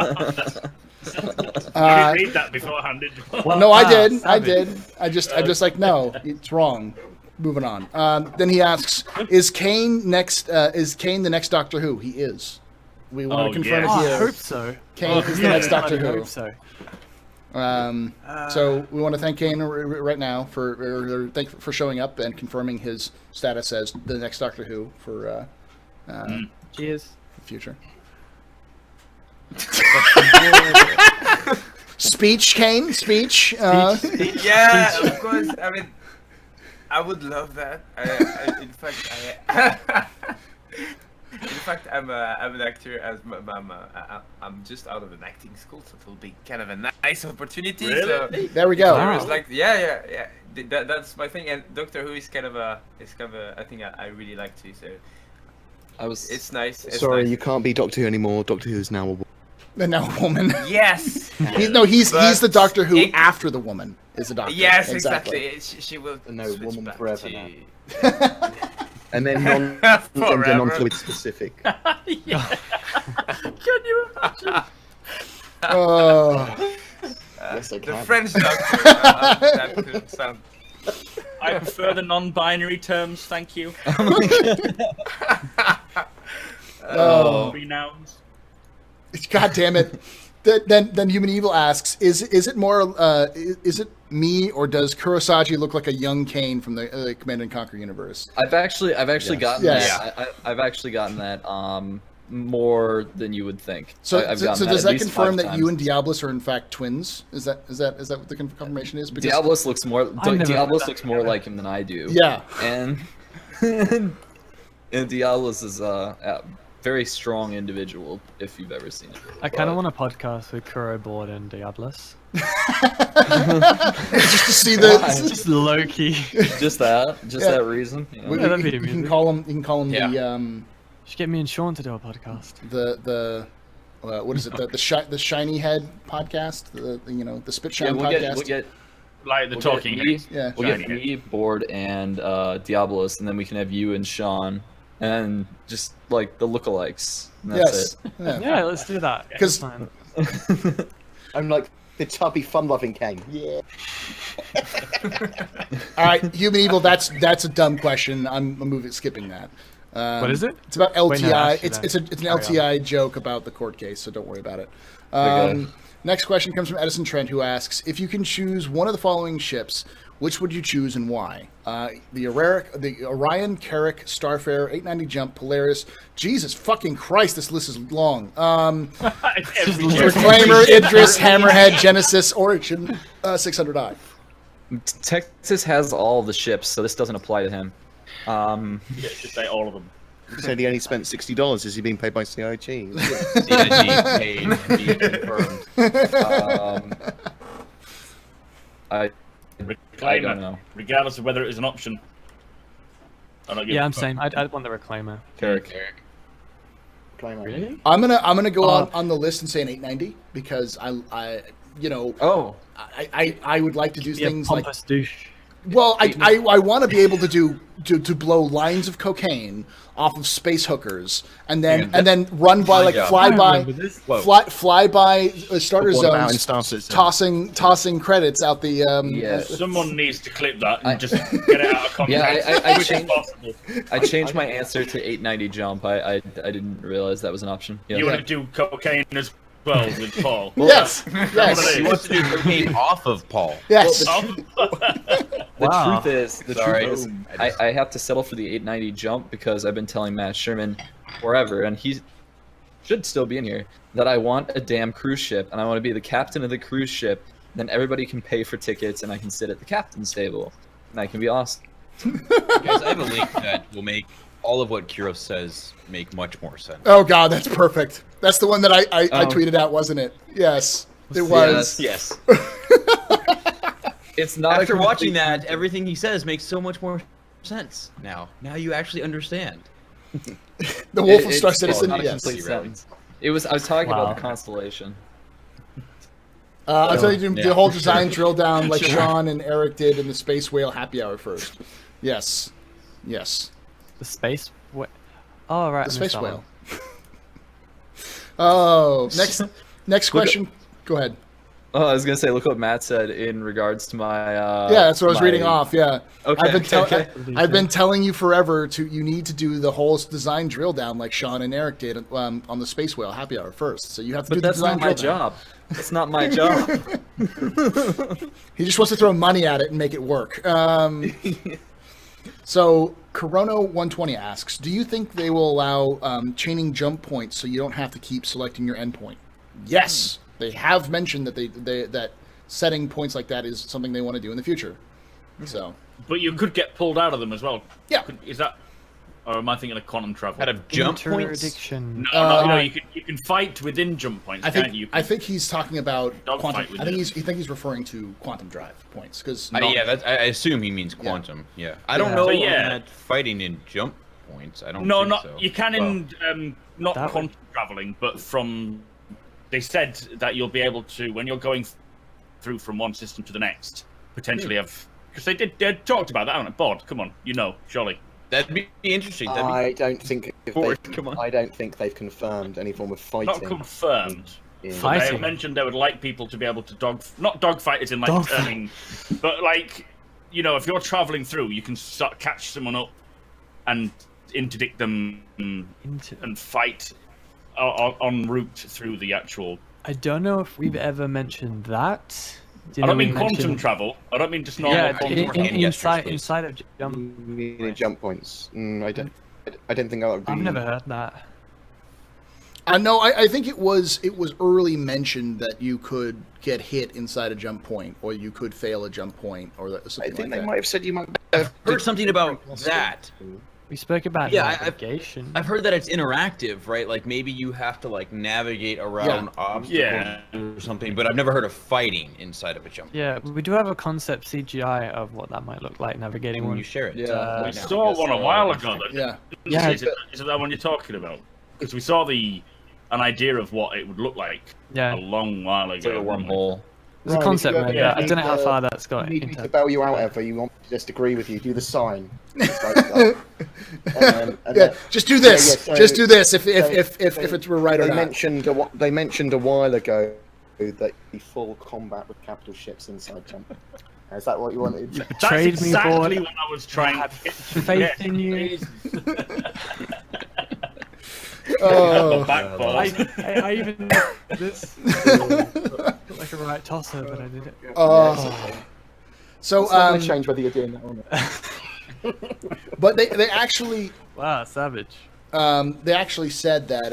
didn't read that beforehand, did you? No, I did. I savage. did. I'm just like, no, it's wrong. Moving on. Then he asks, "Is Kane next? Is Kane the next Doctor Who?" He is. We want Oh, to confirm yes. Oh, I it here. hope so. Kane is the next Doctor I Who. hope so. So we want to thank Kane right now for showing up and confirming his status as the next Doctor Who for Cheers. the future. Speech, Kane. Speech. Yeah, of course. I mean, I would love that. In fact, I'm an actor. I'm just out of an acting school, so it will be kind of a nice opportunity. Really? So There we go. I was like, yeah. That's my thing. And Doctor Who is kind of a I think I really like too. So it's nice. It's Sorry, nice. you can't be Doctor Who anymore. Doctor Who's now a woman. And now a woman. Yes. He's But the Doctor Who it- after the woman is the Doctor. Yes, exactly. She will. No, switch woman back forever to... And then non-fluid specific. Yeah. Can you imagine? Oh. Yes, I The can. French Doctor. That could sound. I prefer the non-binary terms, thank you. Oh. Pronouns. God damn it. Then Human Evil asks, is it more is it me, or does Kurosagi look like a young Kane from the Command and Conquer universe? I've actually gotten Yes. that. I've actually gotten that more than you would think. So, I've so gotten does at that least confirm 5 that you times. and Diablos are in fact twins? Is that what the confirmation is? Because Diablos looks more. never Diablos heard looks more like him than I do. yeah, And and Diablos is a very strong individual if you've ever seen it. I kind of want a podcast with Kuro, Board, and Diablos. just to see the. Just low key. just that reason. You know? We, Yeah, that'd be you can amusing. call him. You can call him Yeah. Should get me and Sean to do a podcast. the what is it? The Shiny Head podcast. The Spit Yeah, Shine podcast. we'll get Like the We'll talking get me- heads. Yeah. We'll get Shiny me, Board, and Diablos, and then we can have you and Sean, and just like the lookalikes. And that's Yes. Yeah. Yeah, let's do that. 'Cause- Fine. it. I'm like the tubby, fun-loving Kane. Yeah. All right, Human Evil. That's a dumb question. I'm skipping that. What is it? It's about LTI. Wait, no, actually, it's an carry LTI joke about the court case, so don't worry about it. Okay. Next question comes from Edison Trent, who asks, if you can choose one of the following ships, which would you choose and why? The Orion, Carrack, Starfarer, 890 Jump, Polaris. Jesus fucking Christ, this list is long. Reclaimer, Idris, Hammerhead, Genesis, Origin, 600i. Texas has all the ships, so this doesn't apply to him. Yeah, just say all of them. You said he only spent $60. Is he being paid by CIG? CIG paid, be confirmed. I don't know. Regardless of whether it is an option. Yeah, I'm saying I'd want the Reclaimer. Carrack. Really? I'm gonna go on the list and say an 890 because I would like to do things like pompous douche. Well, I want to be able to to blow lines of cocaine off of space hookers and then run by like fly by starter What about in zones, Star Citizen? tossing credits out the. Someone needs to clip that and just get it out of context. I changed my answer to 890 jump. I didn't realize that was an option. Yeah. You want to do cocaine as well with Paul? Yes. He wants to do cocaine off of Paul. Yes. The truth is, I have to settle for the 890 jump because I've been telling Matt Sherman forever, and he should still be in here, that I want a damn cruise ship, and I want to be the captain of the cruise ship. Then everybody can pay for tickets, and I can sit at the captain's table, and I can be awesome. Guys, I have a link that will make all of what Kiro says make much more sense. Oh God, that's perfect. That's the one that I tweeted out, wasn't it? Yes, it was. Yes. It's not After watching that, everything he says makes so much more sense now. Now you actually understand. The Wolf of Star Citizen. Not a Yes. complete sentence. I was talking about the constellation. I'll tell you the whole design drill down like Sean and Eric did in the Space Whale Happy Hour first. Yes. Yes. The space. Oh right. The Space Whale. Oh, next question. Go ahead. Oh, I was gonna say, look what Matt said in regards to my. Yeah, that's what I was reading off. Yeah. Okay. I've been telling you forever you need to do the whole design drill down like Sean and Eric did on the Space Whale Happy Hour first. So you have to do the design drill down. That's not my job. He just wants to throw money at it and make it work. So Corono120 asks, do you think they will allow chaining jump points so you don't have to keep selecting your endpoint? Yes. They have mentioned that that setting points like that is something they want to do in the future. So, but you could get pulled out of them as well. Yeah. Is that, or am I thinking of quantum travel? Out of jump points? Interdiction. No. You can fight within jump points. I think he's talking about quantum. Fight I think he's referring to quantum drive points because I assume he means quantum. Yeah. I don't know that fighting in jump points. I don't. think so. You can in not quantum traveling, but from. They said that you'll be able to, when you're going through from one system to the next, potentially have... Because they talked about that on a bod. Come on, surely. That'd be interesting. I don't think they've confirmed any form of fighting. Not confirmed. Fighting. They have mentioned they would like people to be able to not dogfight as in like turning, but like, if you're traveling through, you can catch someone up and interdict them and fight en route through the actual. I don't know if we've ever mentioned that. I don't mean quantum travel. I don't mean just normal quantum travel. Inside of jump. Jump points. I don't think that would be. I've never heard that. No, I think it was early mentioned that you could get hit inside a jump point, or you could fail a jump point, or something like that. I think they might have said you might. I've heard something about that. We spoke about navigation. I've heard that it's interactive, right? Like maybe you have to like navigate around obstacles or something, but I've never heard of fighting inside of a jump. Yeah, we do have a concept CGI of what that might look like navigating one. You share it. Yeah, we saw one a while ago. Yeah. Is it that one you're talking about? Because we saw an idea of what it would look like a long while ago. It's like a wormhole. It's a concept, man. I don't know how far that's got. You need me to bail you out ever. You want me to just agree with you? Do the sign. Just do this. Just do this. If it's right or not. They mentioned a while ago that the full combat with capital ships inside jump. Is that what you wanted? That's exactly what I was trying to get. Faith in you. Oh, I even know this. right tosser, but I did it. So It's not going to change whether you're doing that or not. but they actually Wow, savage. they actually said that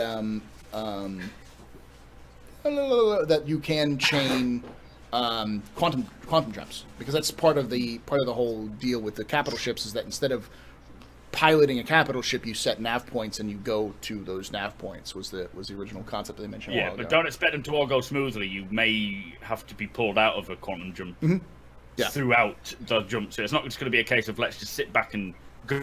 that you can chain quantum jumps, because that's part of the whole deal with the capital ships, is that instead of piloting a capital ship, you set nav points and you go to those nav points. Was the original concept that they mentioned a Yeah, while but ago. don't expect them to all go smoothly. You may have to be pulled out of a quantum jump Yeah. throughout the jump. So it's not just going to be a case of let's just sit back and go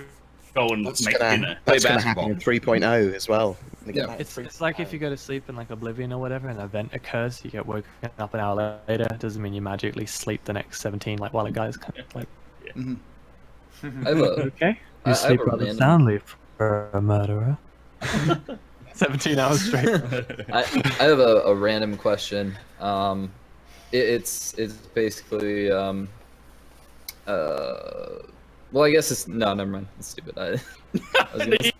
and That's make gonna, dinner. that's Play gonna happen in 3.0 as well. Yeah. It's like if you go to sleep in like Oblivion or whatever, and an event occurs, you get woken up an hour later. It doesn't mean you magically sleep the next 17 like while a guy's like. I have a, Okay. I You have sleep a rather random- soundly for a murderer. 17 hours straight. I have a random question. It's basically well, I guess it's no, never mind. It's stupid. I was gonna say,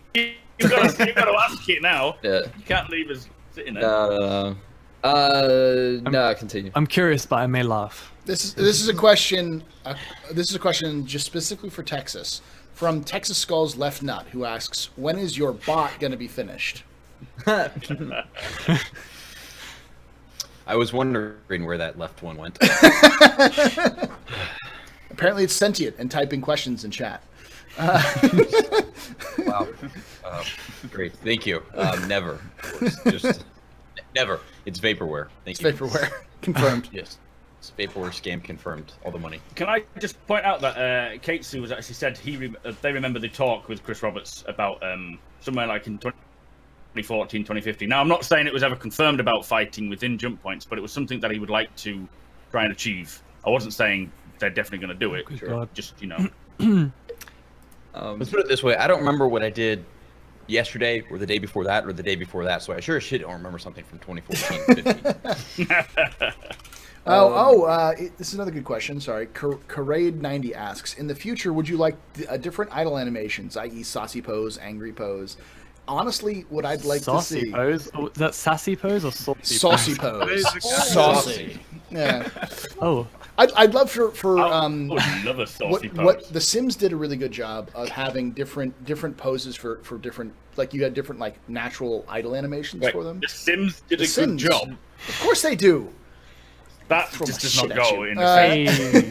You've got to ask it now. yeah. You can't leave us sitting there. No. No, continue. I'm curious, but I may laugh. This is a question. This is a question just specifically for Texas, from Texas Skull's Left Nut, who asks, "When is your bot going to be finished?" I was wondering where that left one went. Apparently, it's sentient and typing questions in chat. Wow. Great. Thank you. Never. Of course. Just never. It's vaporware. Thank It's you. vaporware. Confirmed. Yes. It's vaporware scam confirmed. All the money. Can I just point out that Katsu was actually said they remember the talk with Chris Roberts about somewhere like in 2014, 2015. Now, I'm not saying it was ever confirmed about fighting within jump points, but it was something that he would like to try and achieve. I wasn't saying they're definitely going to do it. Good God. Just, Let's put it this way. I don't remember what I did yesterday or the day before that or the day before that, so I sure as shit don't remember something from 2014, 15. This is another good question. Sorry. Karade90 asks, in the future, would you like different idle animations, i.e. saucy pose, angry pose? Honestly, what I'd like Saucy to see... pose? Oh, is that sassy pose or saucy Saucy pose. Saucy. Yeah. Oh, I'd love for I would love a saucy pose. what The Sims did a really good job of having different poses for different, like you had different like natural idle animations Wait, for them. The Sims did The a Sims. good job. Of course they do. That Throw just my does not shit at go you. in the same. hey,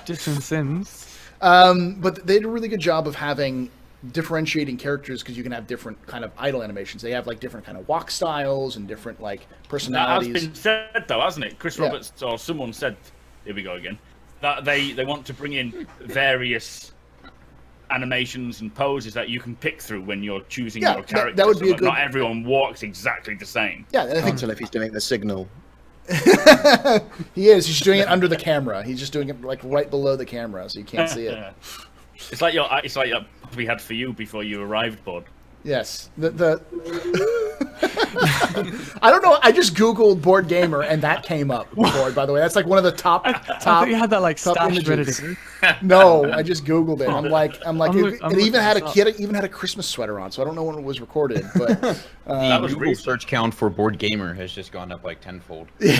different Sims. But they did a really good job of having differentiating characters, because you can have different kind of idle animations. They have like different kind of walk styles and different like That has personalities. been said, though, hasn't it? Chris Yeah. Roberts or someone said, here we go again, that they want to bring in various animations and poses that you can pick through when you're choosing Yeah, your that character. would be a good- Not everyone walks exactly the same. Yeah, I think Until if he's doing the signal. he is. He's doing it under the camera. He's just doing it like right below the camera, so you can't see it. It's like that we had for you before you arrived, bud. Yes. I don't know. I just Googled board gamer and that came up. Board, by the way, that's like one of the top. I thought you had that like top stashed ready images. to No, I just Googled it. I'm like, I'm it looking even had a this kid. Even had a Christmas sweater on, so I don't know when it was recorded. But The was Google recent. search count for board gamer has just gone up like tenfold. right.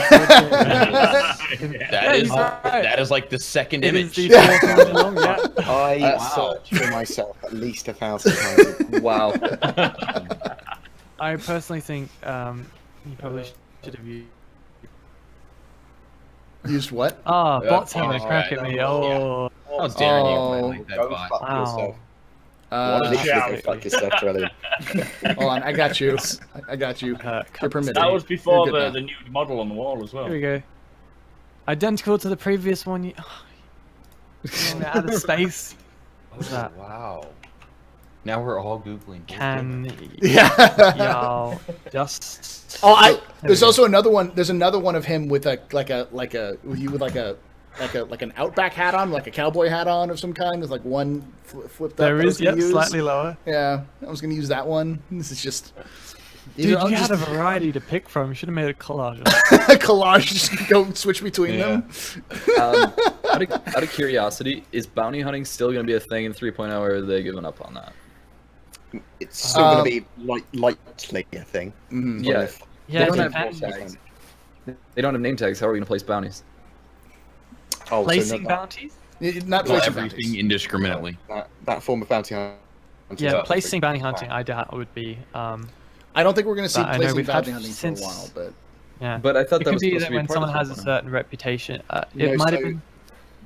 That is like the second It image. is the fourth one long, yeah. I Wow. search for myself at least 1,000 times. Wow. I personally think you probably should have used. used what? Bots having a oh, crack at me. yeah. Oh, How dare you Oh. violate that Go bot. fuck Wow. yourself. Uh, Literally go fuck yourself, Charlie. hold on, I got you. I got you. You're permitted. That was before You're good now. the nude model on the wall as well. here we go. Identical to the previous one. You out of space. What's that? Wow. Now we're all googling. Can Yeah. y'all just? Oh, there's also another one. There's another one of him with with an Outback hat on, like a cowboy hat on of some kind. There's like one flipped up. There I was is, gonna yep, use. slightly lower. Yeah, I was gonna use that one. This is just. Dude, I'll you just- had a variety to pick from. You should have made a collage. collage. Just go switch between them. Out of curiosity, is bounty hunting still going to be a thing in 3.0, or are they giving up on that? It's still going to be lightly a thing. Mhm. Yeah. Yeah, it Don't have depends. more seconds. They don't have name tags. How are we gonna place bounties? Oh, Placing so bounties? Not Well, placing everything bounties. no, indiscriminately. that form of bounty hunting. Yeah, is placing bounty perfect. hunting, I doubt would be. I don't think we're going to see But I know placing we've had bounty hunting since- for a while, but Yeah. But I thought It that could was be supposed that to be when part someone of has a something. certain reputation, No, it might have so- been.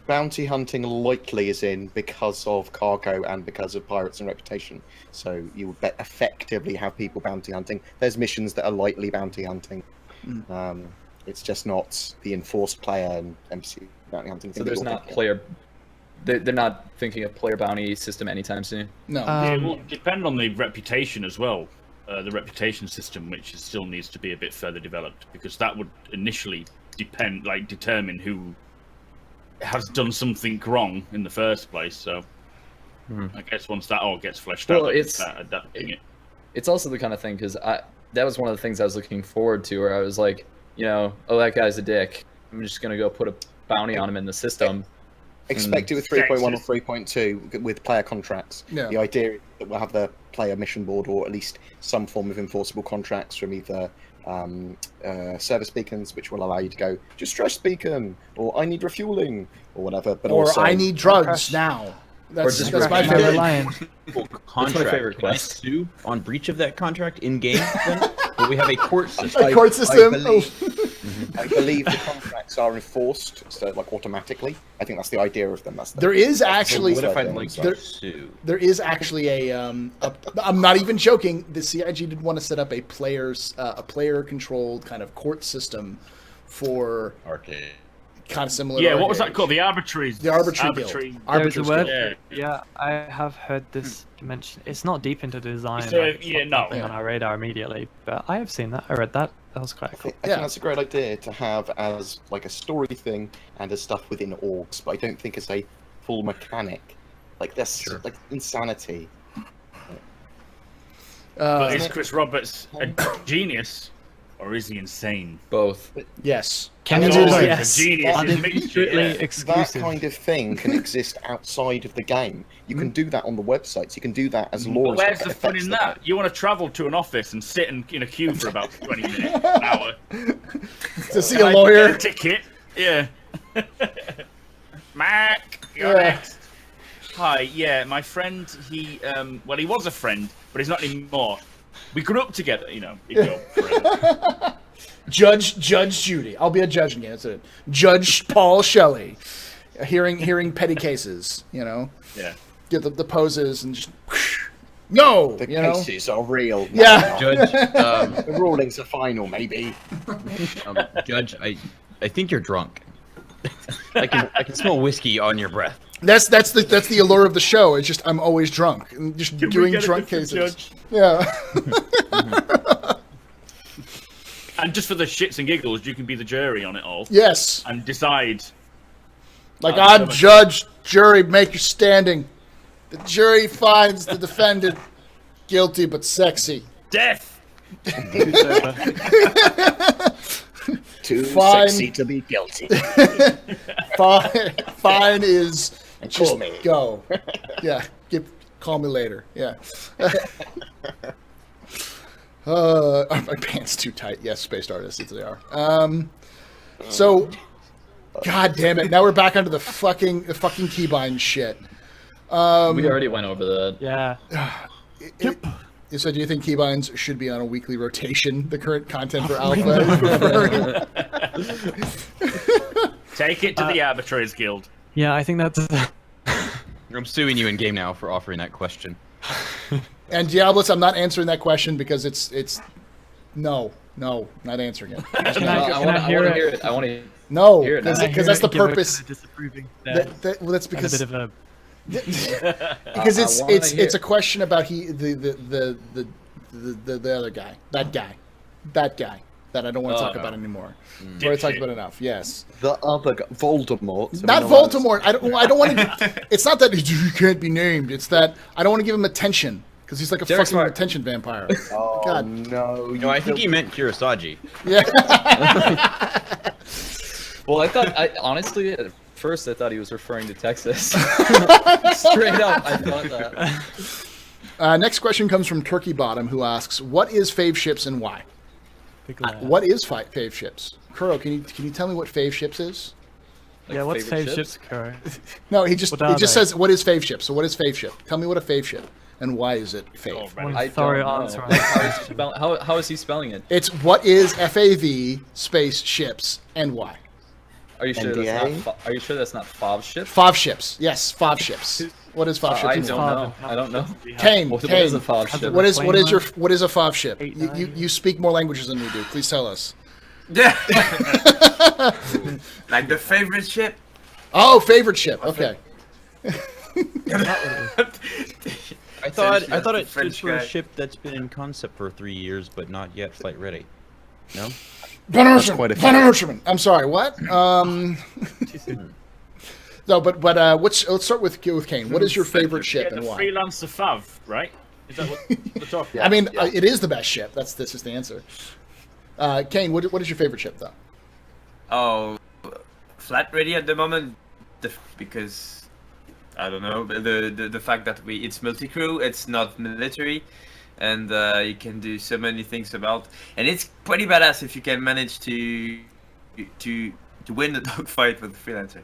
Bounty hunting likely is in because of cargo and because of pirates and reputation. So you would effectively have people bounty hunting. There's missions that are lightly bounty hunting. It's just not the enforced player and NPC bounty hunting. So thing that there's you're not thinking of. player. They're not thinking of player bounty system anytime soon. no. It will depend on the reputation as well. The reputation system, which still needs to be a bit further developed, because that would initially determine who has done something wrong in the first place. So I guess once that all gets fleshed Well, out, they can it's- start adapting it. It's also the kind of thing because that was one of the things I was looking forward to, where I was like, oh, that guy's a dick. I'm just gonna go put a bounty on him in the system. Expect it with 3.1 or 3.2 with player contracts. Yeah. The idea is that we'll have the player mission board or at least some form of enforceable contracts from either service beacons, which will allow you to go, just trash beacon, or I need refueling, or whatever. But Or also, I need drugs now. That's, just that's my crash My favorite. Reliant. Contract. favorite Can I quest. sue on breach of that contract in game? Then? But we have a court system. A court system. I believe the contracts are enforced, so like automatically. I think that's the idea of them. That's the, There is So actually what if I'd like there- to sue? there is actually I'm not even joking. The CIG did want to set up a player controlled kind of court system for Arcade. kind of similar. Yeah, to what was that Arcade. called? The arbitraries. The arbitrary guild. There's a Arbiters word. Guild. Yeah. Yeah, I have heard this mentioned. It's not deep into design. So, like, it's yeah, not no. something on our radar immediately, but I have seen that. I read that. That was quite cool. I think that's a great idea to have as like a story thing and as stuff within orgs, but I don't think it's a full mechanic. Like that's like insanity. But is Chris Roberts a genius, or is he insane? Both. Yes. Can you you do do both? yes? Genius Are is they mixture, strictly yeah. That exclusive? kind of thing can exist outside of the game. You can do that on the websites. You can do that as But laws. where's the fun in that? You want to travel to an office and sit in a queue for about 20 minutes, an hour. To see Can a I lawyer. get a ticket. Yeah. Mac, you're Yeah. next. Hi, yeah, my friend, he was a friend, but he's not anymore. We grew up together, he'd go forever. Judge Judy. I'll be a judge again. That's it. Judge Paul Shelley. Hearing petty cases. Yeah. Get the poses and just no. The you know. cases are real. Yeah. Judge, The rulings are final, maybe. Judge, I think you're drunk. I can smell whiskey on your breath. That's the allure of the show. It's just I'm always drunk and just Can we doing get a drunk different cases. judge? Yeah. And just for the shits and giggles, you can be the jury on it all Yes. and decide. Like I'm I'm judge, jury, make your standing. The jury finds the defendant guilty but sexy. Death! Too Fine. sexy to be guilty. Fine is just call me. go. Yeah. Call me later. Yeah. Are my pants too tight? Yes, spaced artists, they are. So, god damn it! Now we're back onto the fucking keybind shit. We already went over that. Yeah. So, do you think keybinds should be on a weekly rotation? The current content for Alpha. Take it to the Arbitraries Guild. Yeah, I think that's. I'm suing you in game now for offering that question. And Diablos, I'm not answering that question because it's no, not answering it. Can I I want to hear hear it? it. I want to. No, Hear it now. because that's the Give a purpose. kind of disapproving stare Well, that's and a because bit of a. because I wanna hear- it's a question about the other guy, that guy that I don't want to talk no. about anymore. Or I talked about enough. Yes, The other guy, Voldemort. not Voldemort. I don't want to. It's not that he can't be named. It's that I don't want to give him attention because he's like a Derek fucking Smart. attention vampire. Oh God. no! No, I think he meant Kurosagi. Yeah. Well, honestly, at first I thought he was referring to Texas. Straight up, I thought that. Next question comes from Turkey Bottom, who asks, "What is fave ships and why?" Big laugh. What is fave ships? Kuro, can you tell me what fave ships is? Yeah, what's favorite fave ships, Kuro? No, he just What are they? says what is fave ship. So what is fave ship? Tell me what a fave ship and why is it fave? Oh, One I thorough don't answer know. on How is he spelling it? It's what is FAV space ships and why? Are you sure NDA? are you sure that's not FOV ship? Fave ships. Yes, fave ships. What is fave I ships? don't know. I don't know. Kane, What Kane, is a FOV ship? what is Flame your one? what is a fave ship? 8, You 9. you speak more languages than we do. Please tell us. Yeah. Like the favorite ship. Oh, favorite ship. Okay. I thought Essentially, it that's the stood French for a guy. ship that's been in concept for 3 years but not yet flight ready. No. quite a few. Bannerman. I'm sorry. What? No, but let's start with Kane. What is your favorite ship Yeah, and the why? freelancer Fav, right? Is that what we're talking I mean, it is the best ship. This is the answer. Kane, what is your favorite ship though? Oh, flat ready at the moment, because I don't know the fact that it's multi-crew, it's not military, and you can do so many things about, and it's pretty badass if you can manage to win the dogfight with the freelancer.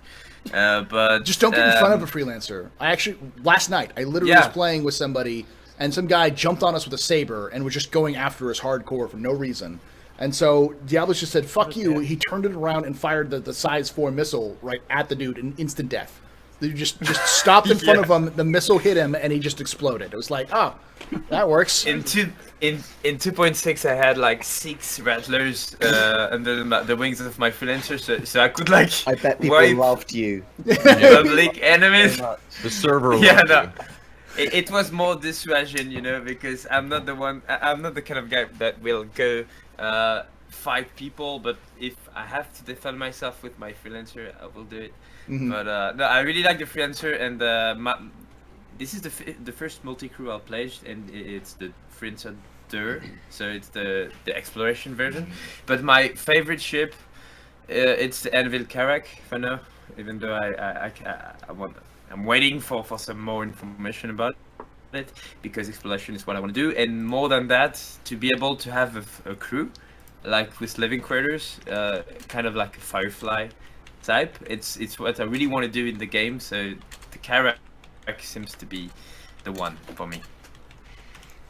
But Just don't get in front of a freelancer. I actually last night I literally was playing with somebody, and some guy jumped on us with a saber and was just going after us hardcore for no reason. And so Diablos just said, "Fuck you." He turned it around and fired the size 4 missile right at the dude in instant death. You just stopped in front of him. The missile hit him, and he just exploded. It was like, oh, that works. In 2.6, I had like 6 rattlers under the wings of my freelancer, so I could like I bet people wipe loved you. public enemies. The server. Yeah, loved no. you. It was more dissuasion, because I'm not the one. I'm not the kind of guy that will go fight people. But if I have to defend myself with my freelancer, I will do it. But no, I really like the freelancer, and this is the first multi-crew I'll play, and it's the Freelancer 2, so it's the exploration version. But my favorite ship, it's the Anvil Karak, if I know. Even though I'm waiting for some more information about it, because exploration is what I want to do, and more than that, to be able to have a crew, like with living quarters, kind of like a Firefly type. It's what I really want to do in the game. So the Karak seems to be the one for me.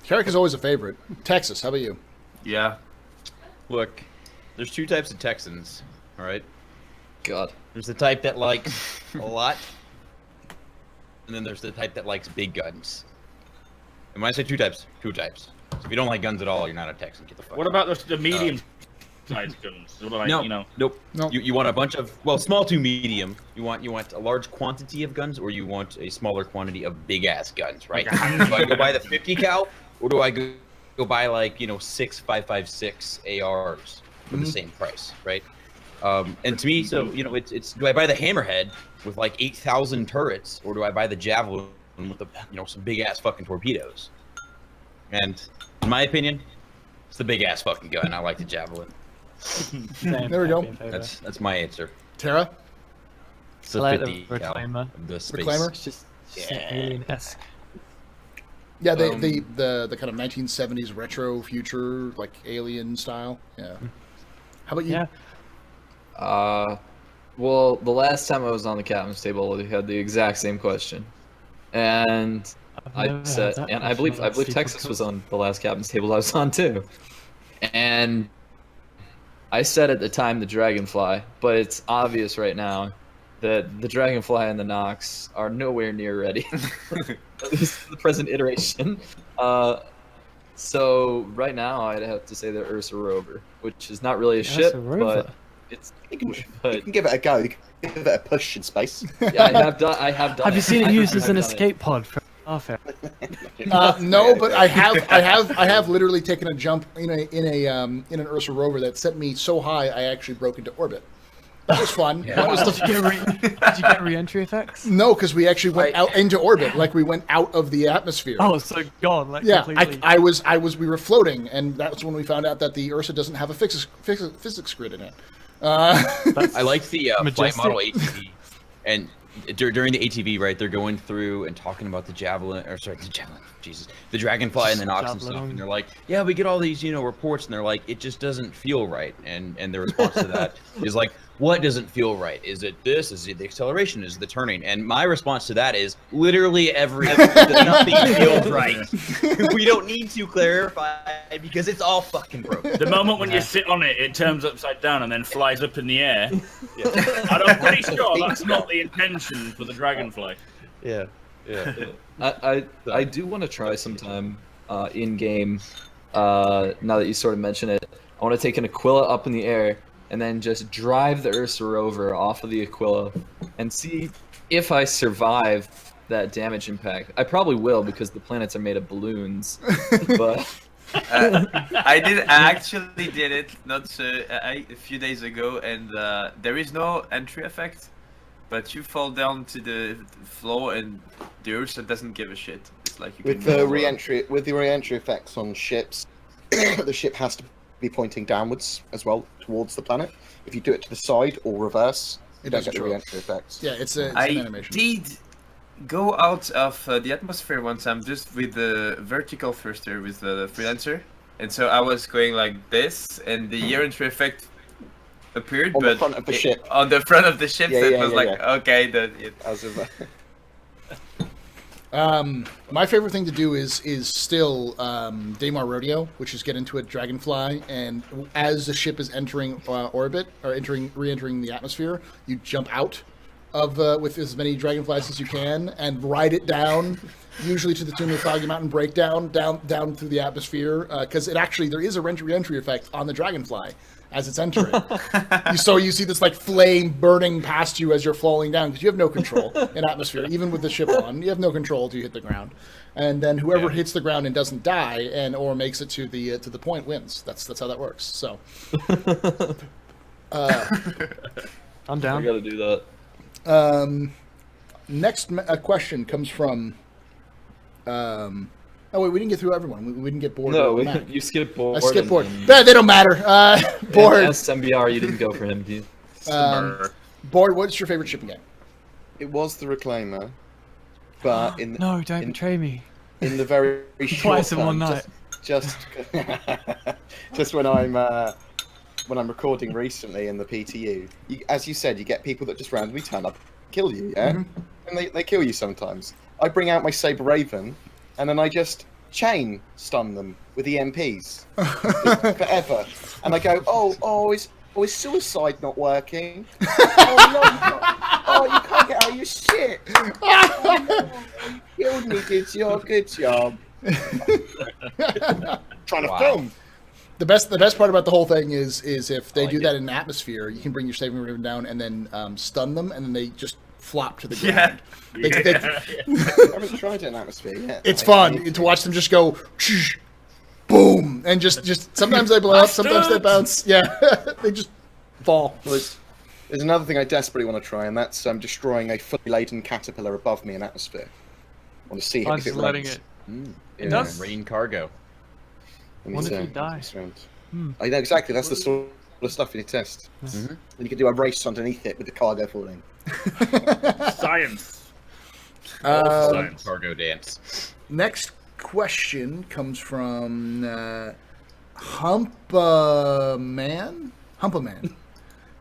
Carrick is always a favorite. Texas, how about you? Yeah. Look, there's 2 types of Texans. All right. God. There's the type that likes a lot, and then there's the type that likes big guns. And when I say 2 types, 2 types. So if you don't like guns at all, you're not a Texan. Get the fuck What out. about the medium-sized guns? What like, No, nope. You want a bunch of small to medium. You want a large quantity of guns, or you want a smaller quantity of big ass guns, right? Do I go buy the 50 cal, or do I go buy 6 5.56 ARs for the same price, right? And to me, so it's do I buy the Hammerhead with 8,000 turrets, or do I buy the Javelin with the some big ass fucking torpedoes? And in my opinion, it's the big ass fucking gun. I like the Javelin. There we go. That's my answer. Tara? It's the I like the 50 cal Reclaimer. of the space. Reclaimer? It's just alien-esque. Yeah, the kind of 1970s retro future, like alien style. Yeah. How about you? Yeah. Well, the last time I was on the captain's table, we had the exact same question, and I've never I heard said, that and I question believe on a Texas podcast. was on the last captain's table I was on too, and I said at the time the Dragonfly, but it's obvious right now that the Dragonfly and the Nox are nowhere near ready. At least the present iteration. So right now I'd have to say the Ursa Rover, which is not really a ship, Rover. but it's. You can But give it a go. You can give it a push in space. yeah, I have done. Have you seen it used as an I've done it. escape pod from Starfare? No, but I have literally taken a jump in an Ursa rover that sent me so high I actually broke into orbit. That was fun. That was Did you get re-entry effects? No, because we actually went out into orbit, like we went out of the atmosphere. Oh, so gone, like yeah, completely. we were floating, and that's when we found out that the Ursa doesn't have a physics grid in it. I like the flight Majestic. model ATV, and during the ATV, right? They're going through and talking about the javelin, or sorry, the javelin, Jesus, the dragonfly and the Nox and stuff, and they're like, yeah, we get all these, reports, and they're like, it just doesn't feel right, and the response to that is like, what doesn't feel right? Is it this? Is it the acceleration? Is it the turning? And my response to that is literally nothing feels right. We don't need to clarify because it's all fucking broken. The moment when you sit on it, it turns upside down and then flies up in the air. I'm pretty sure that's not the intention for the dragonfly. Yeah. I do want to try sometime in game. Now that you sort of mention it, I want to take an Aquila up in the air and then just drive the Ursa rover off of the Aquila and see if I survive that damage impact. I probably will because the planets are made of balloons. But I actually did it a few days ago, and there is no entry effect, but you fall down to the floor, and the Ursa doesn't give a shit. It's like you With can the re-entry effects on ships, the ship has to be pointing downwards as well towards the planet. If you do it to the side or reverse, you don't get the re-entry effects. Yeah, it's an I animation. did go out of the atmosphere one time just with the vertical thruster with the freelancer, and so I was going like this, and the year entry effect appeared, On but the front of the ship. On the front of the ship, Yeah, so it yeah, was yeah, like yeah. okay, As of, My favorite thing to do is still Daymar Rodeo, which is get into a dragonfly, and as the ship is entering orbit or re-entering the atmosphere, you jump out of with as many dragonflies as you can and ride it down, usually to the tune of the Foggy Mountain Breakdown, down through the atmosphere, because there is a re-entry effect on the dragonfly as it's entering. So you see this like flame burning past you as you're falling down because you have no control in atmosphere, even with the ship on. You have no control till you hit the ground, and then whoever hits the ground and doesn't die or makes it to the point wins. That's how that works. So I'm I down. gotta do that. Next question comes from. Oh wait, we didn't get through everyone. We didn't get bored. No, or Matt. you skipped board. I skipped board. and- They don't matter. Board. and SMBR, you didn't go for him, do you? Board. What's your favorite shipping game? it was the Reclaimer, but No, don't betray me. in the very short Twice in term, one night. just when I'm recording recently in the PTU, as you said, you get people that just randomly turn up, kill you, yeah, and they kill you sometimes. I bring out my Saber Raven, and then I just chain stun them with EMPs forever, and I go, oh, is suicide not working? Oh, you can't get out of your shit. Oh, no, you killed me, did you? Good job. Trying to film. The best part about the whole thing is if they do that in an atmosphere, you can bring your Saving Raven down and then stun them, and then they just flop to the ground. I haven't tried it in atmosphere yet. It's fun to watch them just go, boom, and just sometimes they blow up, sometimes they bounce. Yeah, they just fall. There's another thing I desperately want to try, and that's destroying a fully laden caterpillar above me in atmosphere. I want to see I'm if it just letting runs. it. does? Rain cargo. What if you die? I know exactly. That's the sort of stuff you need to test. And you can do a race underneath it with the cargo falling. Science. Science. Cargo dance. Next question comes from Humpaman,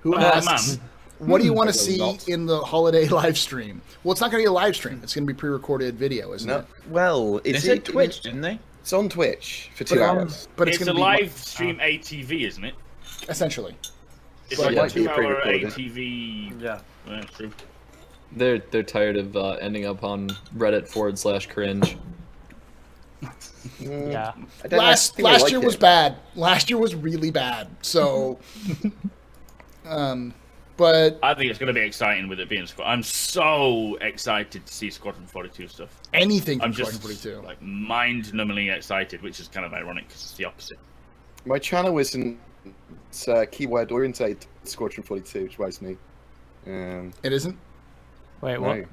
who asks, "What do you want to see in the holiday live stream?" Well, it's not going to be a live stream. It's going to be pre-recorded video, isn't it? Well, They said Twitch, didn't they? It's on Twitch for 2 hours. But It's it's a going to be live stream ATV, isn't it? essentially. It's Well, like it a might be 2-hour pre-recorded. ATV. Yeah. True. They're tired of ending up on Reddit/cringe. Yeah. I don't know, I think I Last like year it. was bad. Last year was really bad. So, but I think it's going to be exciting with it being I'm so excited to see Squadron 42 stuff. anything I'm from just 42. like mind-numbingly excited, which is kind of ironic because it's the opposite. My channel isn't keyword oriented Squadron 42, which worries me. It isn't. Wait, No. what? I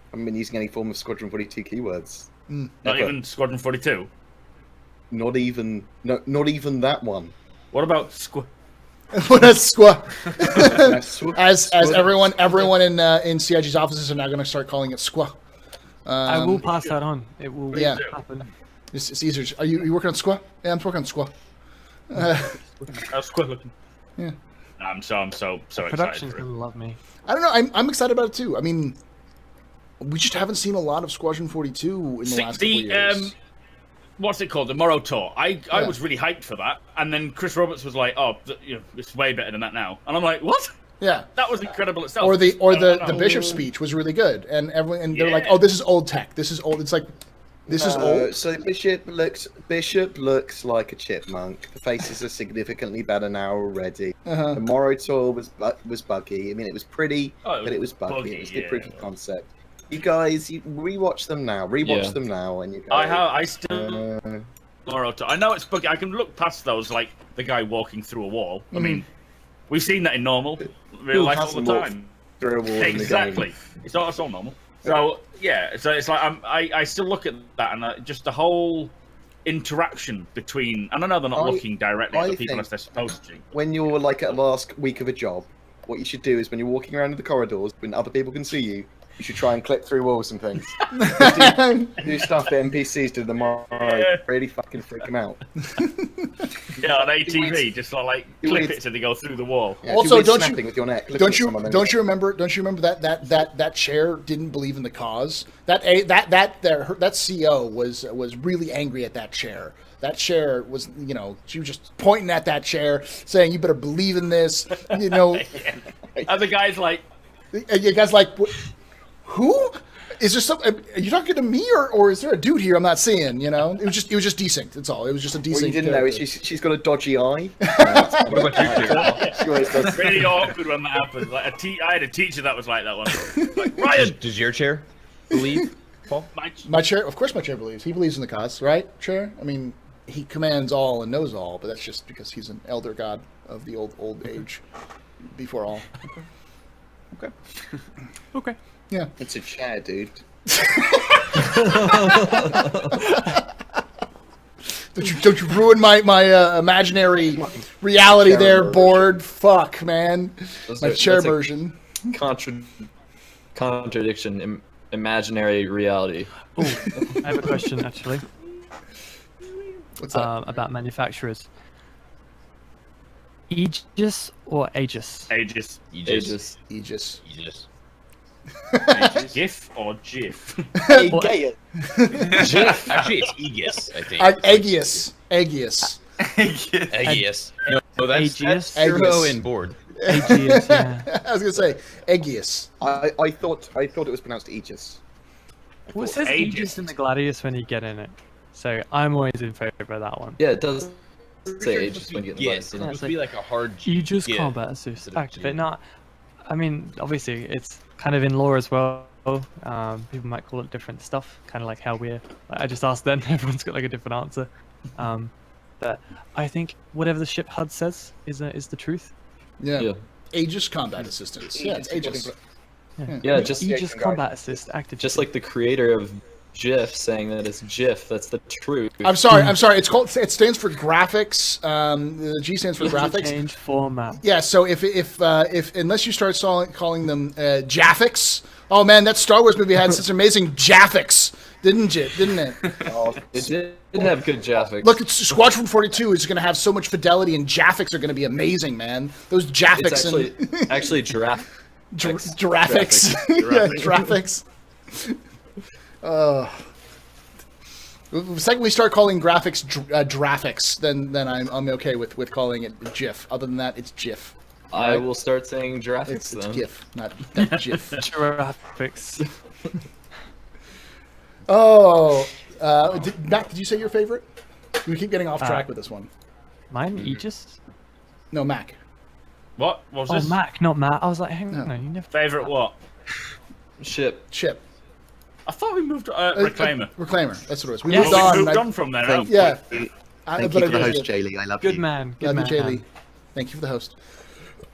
haven't been using any form of Squadron 42 keywords. Not Ever. even Squadron 42. Not even that one. What about What a squaw. Squaw. As everyone in CIG's offices are now going to start calling it squaw. I will pass that on. It will Yeah. happen. It's easier. Are you working on squaw? Yeah, I'm working on squaw. That's quick looking. Yeah. I'm so excited. Production's For it. gonna love me. I don't know. I'm excited about it too. I mean, we just haven't seen a lot of Squadron 42 in the last couple of years. What's it called? The Morrow Tour. I Yeah. was really hyped for that, and then Chris Roberts was like, "Oh, it's way better than that now," and I'm like, "What?" Yeah. That was incredible itself. Or the I don't know. bishop speech was really good, and they're like, Yeah. "Oh, this is old tech. This is old." It's like, this is old. So Bishop looks like a chipmunk. The faces are significantly better now already. Uh-huh. The Morrow Tour was buggy. I mean, it was pretty, Oh, it but it was was buggy. buggy, It was the yeah. proof of concept. You guys, you rewatch them now. Yeah. Them now, and you go. I still Uh, Morrow Tour. I know it's buggy. I can look past those, like the guy walking through a wall. I mean, we've seen that in normal real Who life all hasn't the walked time. through a wall in the game. Exactly. It's all normal. So yeah, so it's like I still look at that and just the whole interaction between. And I know they're not looking directly at I the people think- as they're supposed to. When you're like at the last week of a job, what you should do is when you're walking around in the corridors, when other people can see you, you should try and clip through walls and things. do stuff that NPCs do tomorrow. Yeah. Really fucking freak them out. Yeah, on ATV, just like You clip always- it so they go through the wall. Yeah, Also, do weird don't you- snapping with your neck. Look Don't at you someone and- don't you remember that chair didn't believe in the cause? That CO was really angry at that chair. That chair was, she was just pointing at that chair, saying, "You better believe in this." And the guy's like, You guys like, who? Is there some? Are you talking to me, or is there a dude here I'm not seeing? It was just desync. That's all. It was just a desync. What you didn't know is character. she's got a dodgy eye. What about you two? She always does. really awkward when that happens. Like I had a teacher that was like that one. Like, Ryan, Does your chair believe, Paul? My chair, of course, my chair believes. He believes in the cause, right? Chair. I mean, he commands all and knows all, but that's just because he's an elder god of the old age, before all. Okay. Yeah. It's a chair, dude. Don't you ruin my imaginary reality Chair there, version. board. Fuck, man. My chair That's a version. Contradiction, imaginary reality. I have a question actually What's that? about manufacturers. Aegis or Aegis? Aegis. Aegis. Aegis. Aegis. GIF or GIF? Hey, What? gay. Actually, it's Aegis, I think. Aegis. Aegis. Aegis. No, that's Aegis? Hero and board. Aegis, yeah. I was gonna say Aegis. I thought it was pronounced Aegis. Well, it says Aegis. Aegis in the Gladius when you get in it, so I'm always in favor of that one. Yeah, it does say Aegis when you get the Yes, button. it's Yeah, supposed it's to be like a hard Aegis yeah. combat assist instead of activate. G. Not, I mean, obviously it's kind of in lore as well. People might call it different stuff, kind of like how we're. I just asked then. Everyone's got like a different answer. But I think whatever the ship HUD says is the truth. Yeah. Yeah. Aegis combat assistance. Yeah, it's Aegis. Yeah, just Aegis combat assist active. just like the creator of GIF saying that it's GIF. That's the truth. I'm sorry. It stands for graphics. The G stands for graphics. Change format. Yeah. So if unless you start calling them Jaffics, oh man, that Star Wars movie had such amazing Jaffics, didn't it? Oh, It did have good graphics. Look, it's Squadron 42 is going to have so much fidelity, and Jaffics are going to be amazing, man. Those Jaffics it's actually giraffe. Giraffics. Yeah, Giraffics. The second we start calling graphics Graphics, then I'm okay with calling it GIF. Other than that, it's GIF. I will start saying giraffics It's then. GIF, not GIF. Graphics. Oh, Mac, did you say your favorite? We keep getting off track with this one. Mine Aegis. No, Mac. What was Oh, this? Mac, not Matt. I was like, hang No. on, you never. Favorite what? Ship. Chip. I thought we moved Reclaimer. Reclaimer. That's what it was. We Yeah, moved we on. moved I- on from there. Thank haven't we? Yeah. Thank but you I for the did host, it. Jaylee. I love Good you. man. Good Love man. you, Jaylee. Thank you for the host.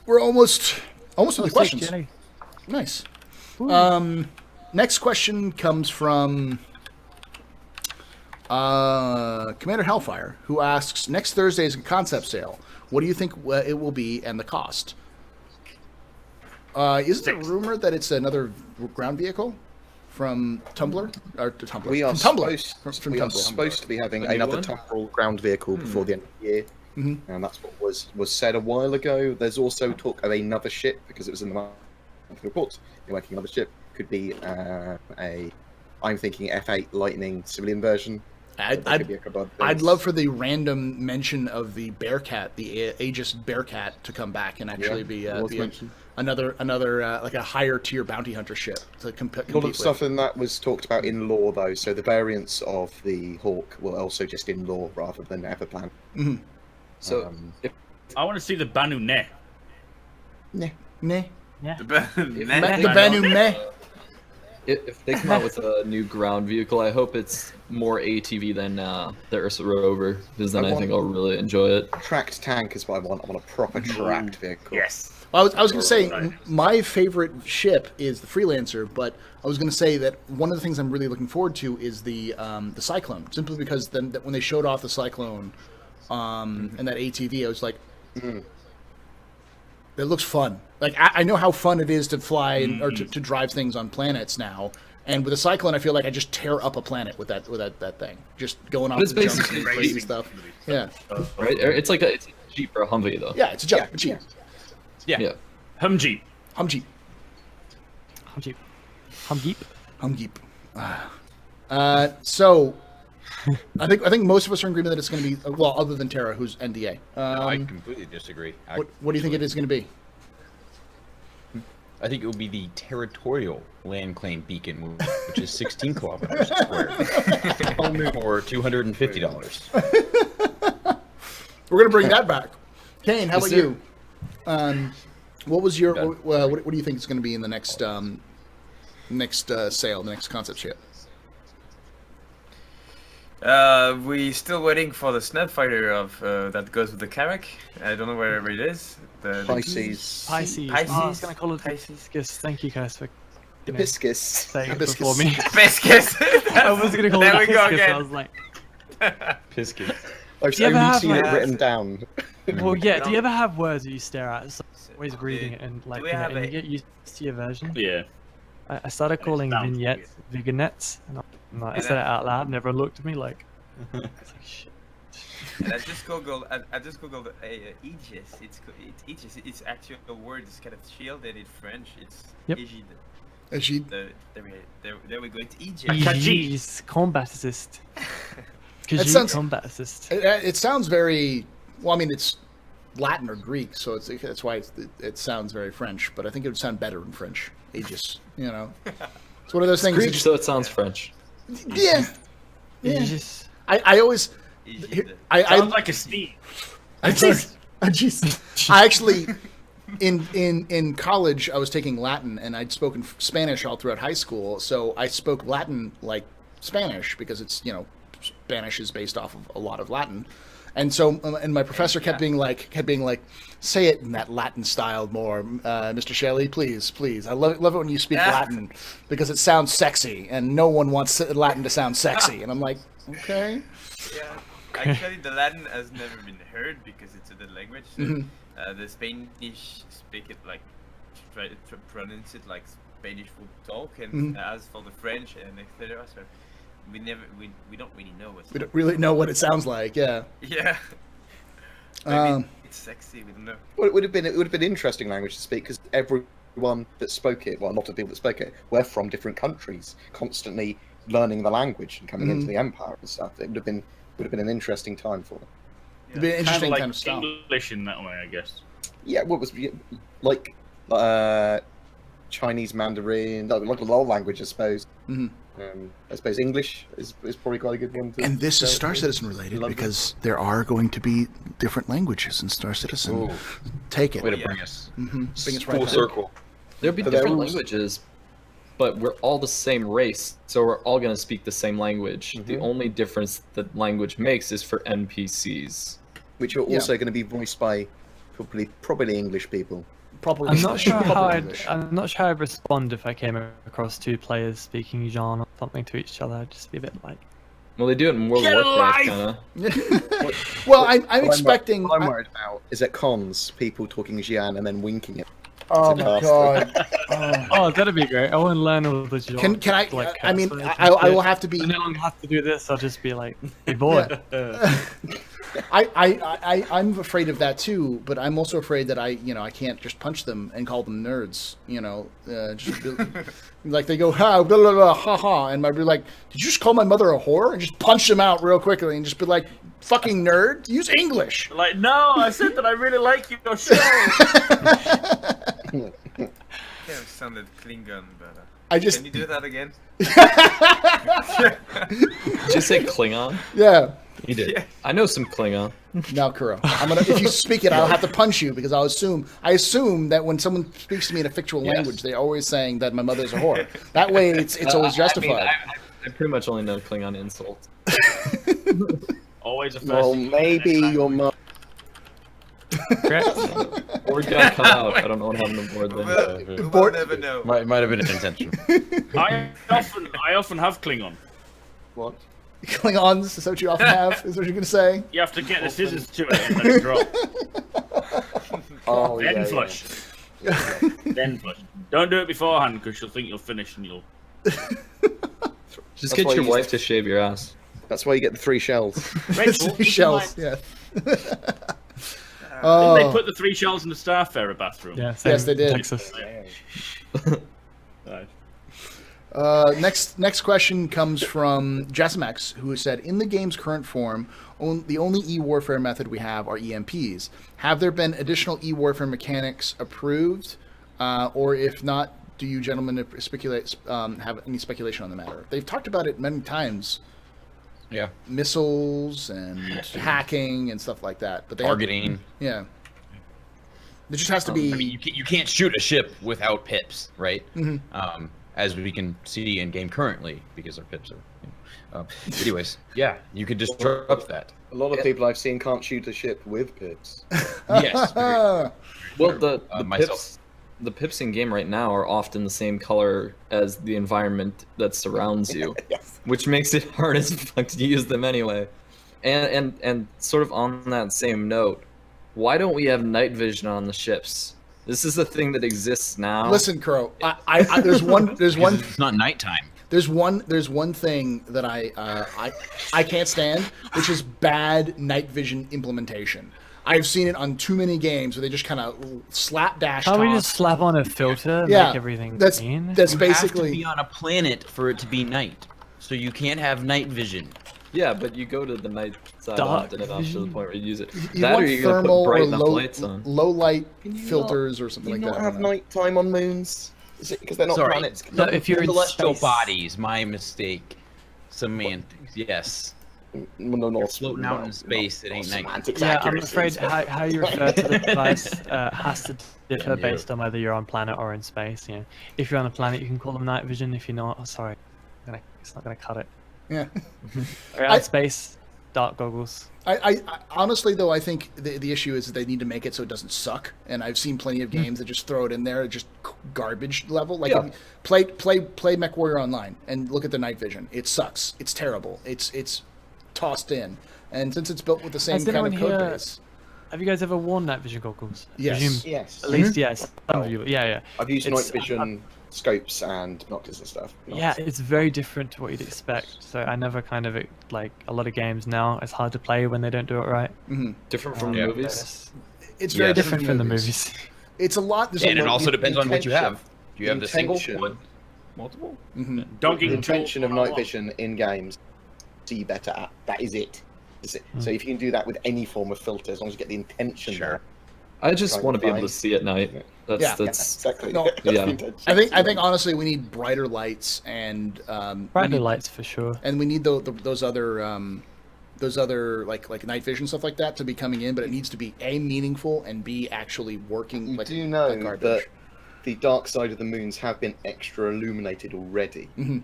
We're almost to the Let's take questions. Jelly. Nice. Ooh. Next question comes from Commander Hellfire, who asks, next Thursday is a concept sale. What do you think it will be and the cost? Isn't there a rumor that it's another ground vehicle from Tumblr? Or to Tumblr? We are from Tumblr. supposed, From we are Tumblr. supposed to be having A new another one? temporal ground vehicle before the end of the year, and that's what was said a while ago. There's also talk of another ship because it was in the monthly reports. They're making another ship. Could be I'm thinking F8 Lightning civilian version. I'd love for the random mention of the Bearcat, the Aegis Bearcat, to come back and actually be another like a higher tier bounty hunter ship to compete A lot of with. stuff in that was talked about in lore, though. So the variants of the Hawk were also just in lore rather than ever planned. Mm-hmm. So I want to see the Banu Ne. Nah. The Banu The Banu Meh. if they come out with a new ground vehicle, I hope it's more ATV than the Ursa Rover, because then I think I'll really enjoy it. Tracked tank is what I want. I want a proper tracked vehicle. Yes. Well, I was going to say my favorite ship is the Freelancer, but I was going to say that one of the things I'm really looking forward to is the Cyclone, simply because then when they showed off the Cyclone and that ATV, I was like, it looks fun. Like I know how fun it is to fly or to drive things on planets now. And with a Cyclone, I feel like I just tear up a planet with that thing, just going off It's the jumps basically and crazy stuff. Yeah, Right? It's like it's a Jeep or a Humvee, though. yeah, it's a jump, cheap. Yeah. Hum Jeep. Hum Jeep. Hum Jeep. So, I think most of us are in agreement that it's going to be well, other than Tara, who's NDA. I completely disagree. What do you think it is going to be? I think it will be the territorial land claim beacon, which is 16 kilometers square, or $250. We're going to bring that back. Kane, how about you? What was your? What do you think is going to be in the next sale, the next concept ship? We still waiting for the Snapfighter of that goes with the Carrack. I don't know wherever it is. The Pisces. Pisces. I was going to call it Pisces. Hibiscus. Thank you guys for Hibiscus. saying it Hibiscus. before me. Biscuits. I was going to call There it we go Hibiscus. again. I was like, Piscis. I've you ever only have, seen it like- written down. well, yeah. Do you ever have words that you stare at, so always reading it, and like we you know, have and you a- get used to your version? Yeah. I started calling sounds vignettes vignettes, and I said it out loud, and everyone looked at me like, it's like shit. And I just googled Aegis. It's Aegis. It's actually a word. It's kind of shielded in French. It's Yep. Aegide. Ajid. There we go. It's Aegis. Kajis, combat assist. That sounds- combat assist. It sounds very well. I mean, it's Latin or Greek, so that's why it sounds very French. But I think it would sound better in French. Aegis, you know. It's one of those things. Greek, so it sounds French. Yeah. Aegis. I always. Aegide. Sounds like a steam. I actually, in college, I was taking Latin, and I'd spoken Spanish all throughout high school. So I spoke Latin like Spanish because it's Spanish is based off of a lot of Latin, and so and my professor kept being like, say it in that Latin style more, Mr. Shelley, please. I love it when you speak Latin because it sounds sexy, and no one wants Latin to sound sexy. And I'm like, okay. Yeah. Actually, the Latin has never been heard because it's a dead language. So, the Spanish speak it like try to pronounce it like Spanish would talk, and as for the French and etc. So we don't really know what. We don't really know what it sounds like. Yeah. Yeah. Maybe it's sexy. We don't know. Well, it would have been an interesting language to speak because everyone that spoke it, well, a lot of people that spoke it, were from different countries, constantly learning the language and coming into the empire and stuff. It would have been an interesting time for them. It'd be an Kind of interesting like kind of style. English in that way, I guess. Yeah, what was like Chinese Mandarin, like a lot of language, I suppose. I suppose English is probably quite a good one. And this is Star Citizen related because there are going to be different languages in Star Citizen. Ooh. Take it. Way to bring us Bring us right full back. circle. There'll be So there different was- languages, but we're all the same race, so we're all going to speak the same language. The only difference that language makes is for NPCs. which are also going to be voiced by probably English people. Probably. I'm not sure how Probably I'd. English. I'm not sure I'd respond if I came across two players speaking Jean or something to each other. I'd just be a bit like, Well, they do it in World of Get Warcraft, alive! kind of. Well, I'm expecting. What I'm worried about is at cons, people talking Xi'an and then winking it. Oh It's a my disaster. god. Oh, that'd be great. I want to learn all the jobs. Can I? like, I mean, curse words I and will shit. have to be. And then I'll have to do this. I'll just be like, be bored. I'm afraid of that too, but I'm also afraid that I can't just punch them and call them nerds. Just be, like they go ha blah, blah, blah, ha ha, and I'd be like, did you just call my mother a whore? And just punch them out real quickly and just be like, fucking nerd, use English. Like, no, I said that I really like your show. Yeah, it sounded Klingon, but I just can you do that again? Did you say Klingon? yeah. You did. Yeah. I know some Klingon. Now, Kuro, if you speak it, I'll have to punch you because I assume that when someone speaks to me in a fictional Yes. language, they're always saying that my mother's a whore. That way, it's always justified. I pretty much only know Klingon insults. Always a first. Well, maybe your mum. Correct? Or it got cut out. I don't know what happened to board then. We'll never know. Might have been intentional. I often have Klingon. What? Klingons is what you often have. Is what you're going to say? You have to get the scissors to it and let it drop. Oh, Then yeah, flush. Then flush. Don't do it beforehand because she'll think you'll finish and you'll. Just That's get why your you wife use- to shave your ass. That's why you get the 3 shells. Rachel, Three shells. Yeah. Didn't Oh. they put the 3 shells in the Starfarer bathroom? Yeah, same Yes, they did. Texas. Right. Next question comes from Jessimax, who said, in the game's current form, the only e-warfare method we have are EMPs. Have there been additional e-warfare mechanics approved? Or if not, do you gentlemen have any speculation on the matter? They've talked about it many times. Yeah. Missiles and hacking and stuff like that. But they Targeting. yeah. It just has to be... I mean, you can't shoot a ship without pips, right? Mhm. As we can see in game currently, because our pips are. Anyways, yeah, you could disrupt that. A lot of people I've seen can't shoot a ship with pips. Yes. Ah, Well, the myself. pips in game right now are often the same color as the environment that surrounds you, Yes. which makes it hard as fuck to use them anyway. And sort of on that same note, why don't we have night vision on the ships? This is a thing that exists now. listen, Crow. There's one. It's not nighttime. There's one thing that I can't stand, which is bad night vision implementation. I've seen it on too many games where they just kind of slapdash. Can't we toss. just slap on a filter and Yeah, make everything that's green? that's You have to basically. be on a planet for it to be night, so you can't have night vision. Yeah, but you go to the night side Dark often enough to the vision. point where you use it. You That or want you're gonna thermal put bright or enough lights on. low light Can you filters or something Do you like not that. have nighttime on moons? Is it because they're not Sorry. planets? No, if you're in Celestial space, bodies, my mistake. Semantics, yes. No, You're floating out in space, it ain't night. semantics Yeah, I'm accuracy. afraid how you refer to the device has to differ Yeah. based on whether you're on planet or in space. You know, if you're on a planet, you can call them night vision. If you're not, sorry, it's not gonna cut it. Yeah. Or I- in space, dark goggles. I honestly though I think the issue is that they need to make it so it doesn't suck, and I've seen plenty of games that just throw it in there, just garbage level. Like Yeah. play MechWarrior Online and look at the night vision. It sucks. It's terrible. It's tossed in, and since it's built with the same Has kind of anyone code here- base. Have you guys ever worn night vision goggles? Yes. Presume- Yes. At least yes. Some of you. Yeah. I've used It's- night vision scopes and binoculars and stuff. Yeah, it's very different to what you'd expect. So I never kind of like a lot of games now. It's hard to play when they don't do it right. Different from Yeah. movies. It's very Yeah. different, Different from the movies. It's a lot. There's And a it lot, also depends on what you have. Do you have the single Intention. one? Multiple? Dogging The intention tool of night 101. vision in games, see better at. That is it. That's it. So if you can do that with any form of filter, as long as you get the intention. Sure. there. I just Trying want to to be able to find- see at night. That's Yeah. that's Exactly. No, That's the yeah. intention. I think honestly we need brighter lights and we Brighter need- lights for sure. and we need those other like night vision stuff like that to be coming in, but it needs to be A, meaningful, and B, actually working. You like, do know like garbage. that the dark side of the moons have been extra illuminated already, and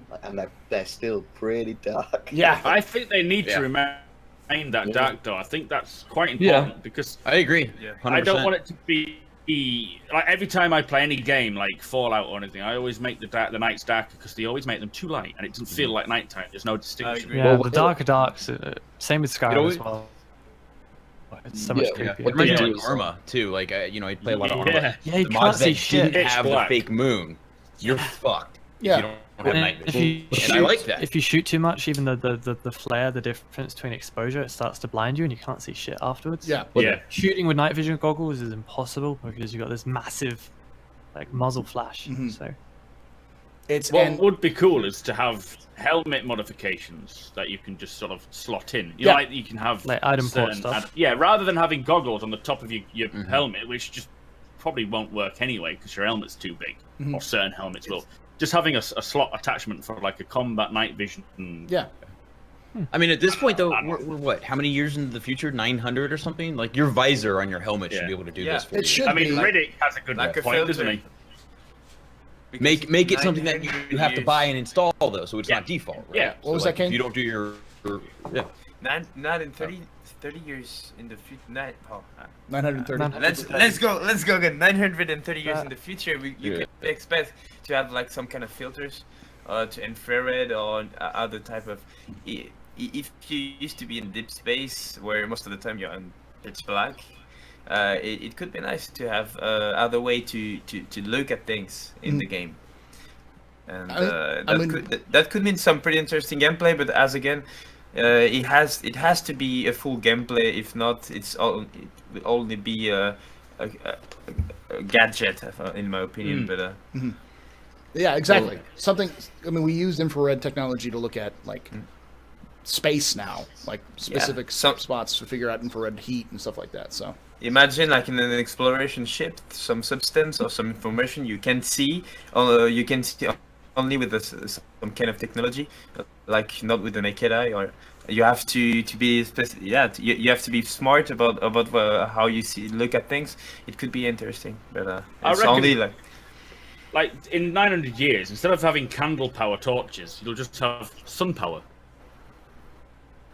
they're still pretty dark. Yeah, I think they need Yeah. to remain that Yeah. dark, though. I think that's quite important Yeah. because I agree. Yeah. 100%. I don't want it to be like every time I play any game, like Fallout or anything, I always make the nights darker because they always make them too light, and it doesn't feel like nighttime. There's no distinction. agree. Yeah, Well, the darker darks. Same with Skyrim always- as well. It's so much Yeah, creepier. what Like, they yeah, do like is, Arma too. Like I play a lot of Arma. Yeah. Yeah, you The can't mods see that shit. didn't have Pitch the black. fake moon, you're fucked. Yeah. You don't have night If vision. you And shoot, I like that. if you shoot too much, even the flare, the difference between exposure, it starts to blind you and you can't see shit afterwards. Yeah. Yeah. Shooting with night vision goggles is impossible because you've got this massive, like, muzzle flash. Mhm. So It's What and would be cool is to have helmet modifications that you can just sort of slot in. Yeah. Like you can have Like item port certain stuff. yeah, rather than having goggles on the top of your Mhm. helmet, which just probably won't work anyway because your helmet's too big, Mhm. or certain helmets will. Just having a slot attachment for like a combat night vision. yeah. I mean, at this point, though, we're what? How many years into the future? 900 or something? Like your visor on your helmet should Yeah. be able to do Yeah. this for It you. should I mean, be. Riddick has a good Like a point, doesn't filter. he? Because Make it something that 900 you have to years- buy and install, though, so it's Yeah. not default. Right? Yeah. What was like, that, Kane? If you don't do yeah. Not in 30 years in the future. 930. Let's go again. 930 years in the future, you Yeah. could expect to have like some kind of filters, to infrared or other type of. If you used to be in deep space, where most of the time you're in pitch black, it could be nice to have other way to look at things in the game. And that could mean some pretty interesting gameplay, but as again, it has to be a full gameplay. If not, it will only be a gadget, in my opinion. But Yeah, exactly. Something. I mean, we use infrared technology to look at like space now, like specific spots to figure out infrared heat and stuff like that. So imagine like in an exploration ship, some substance or some information you can see only with some kind of technology, like not with the naked eye. Or you have to be you have to be smart about how you look at things. It could be interesting, but I it's reckon- only Like in 900 years, instead of having candle power torches, you'll just have sun power.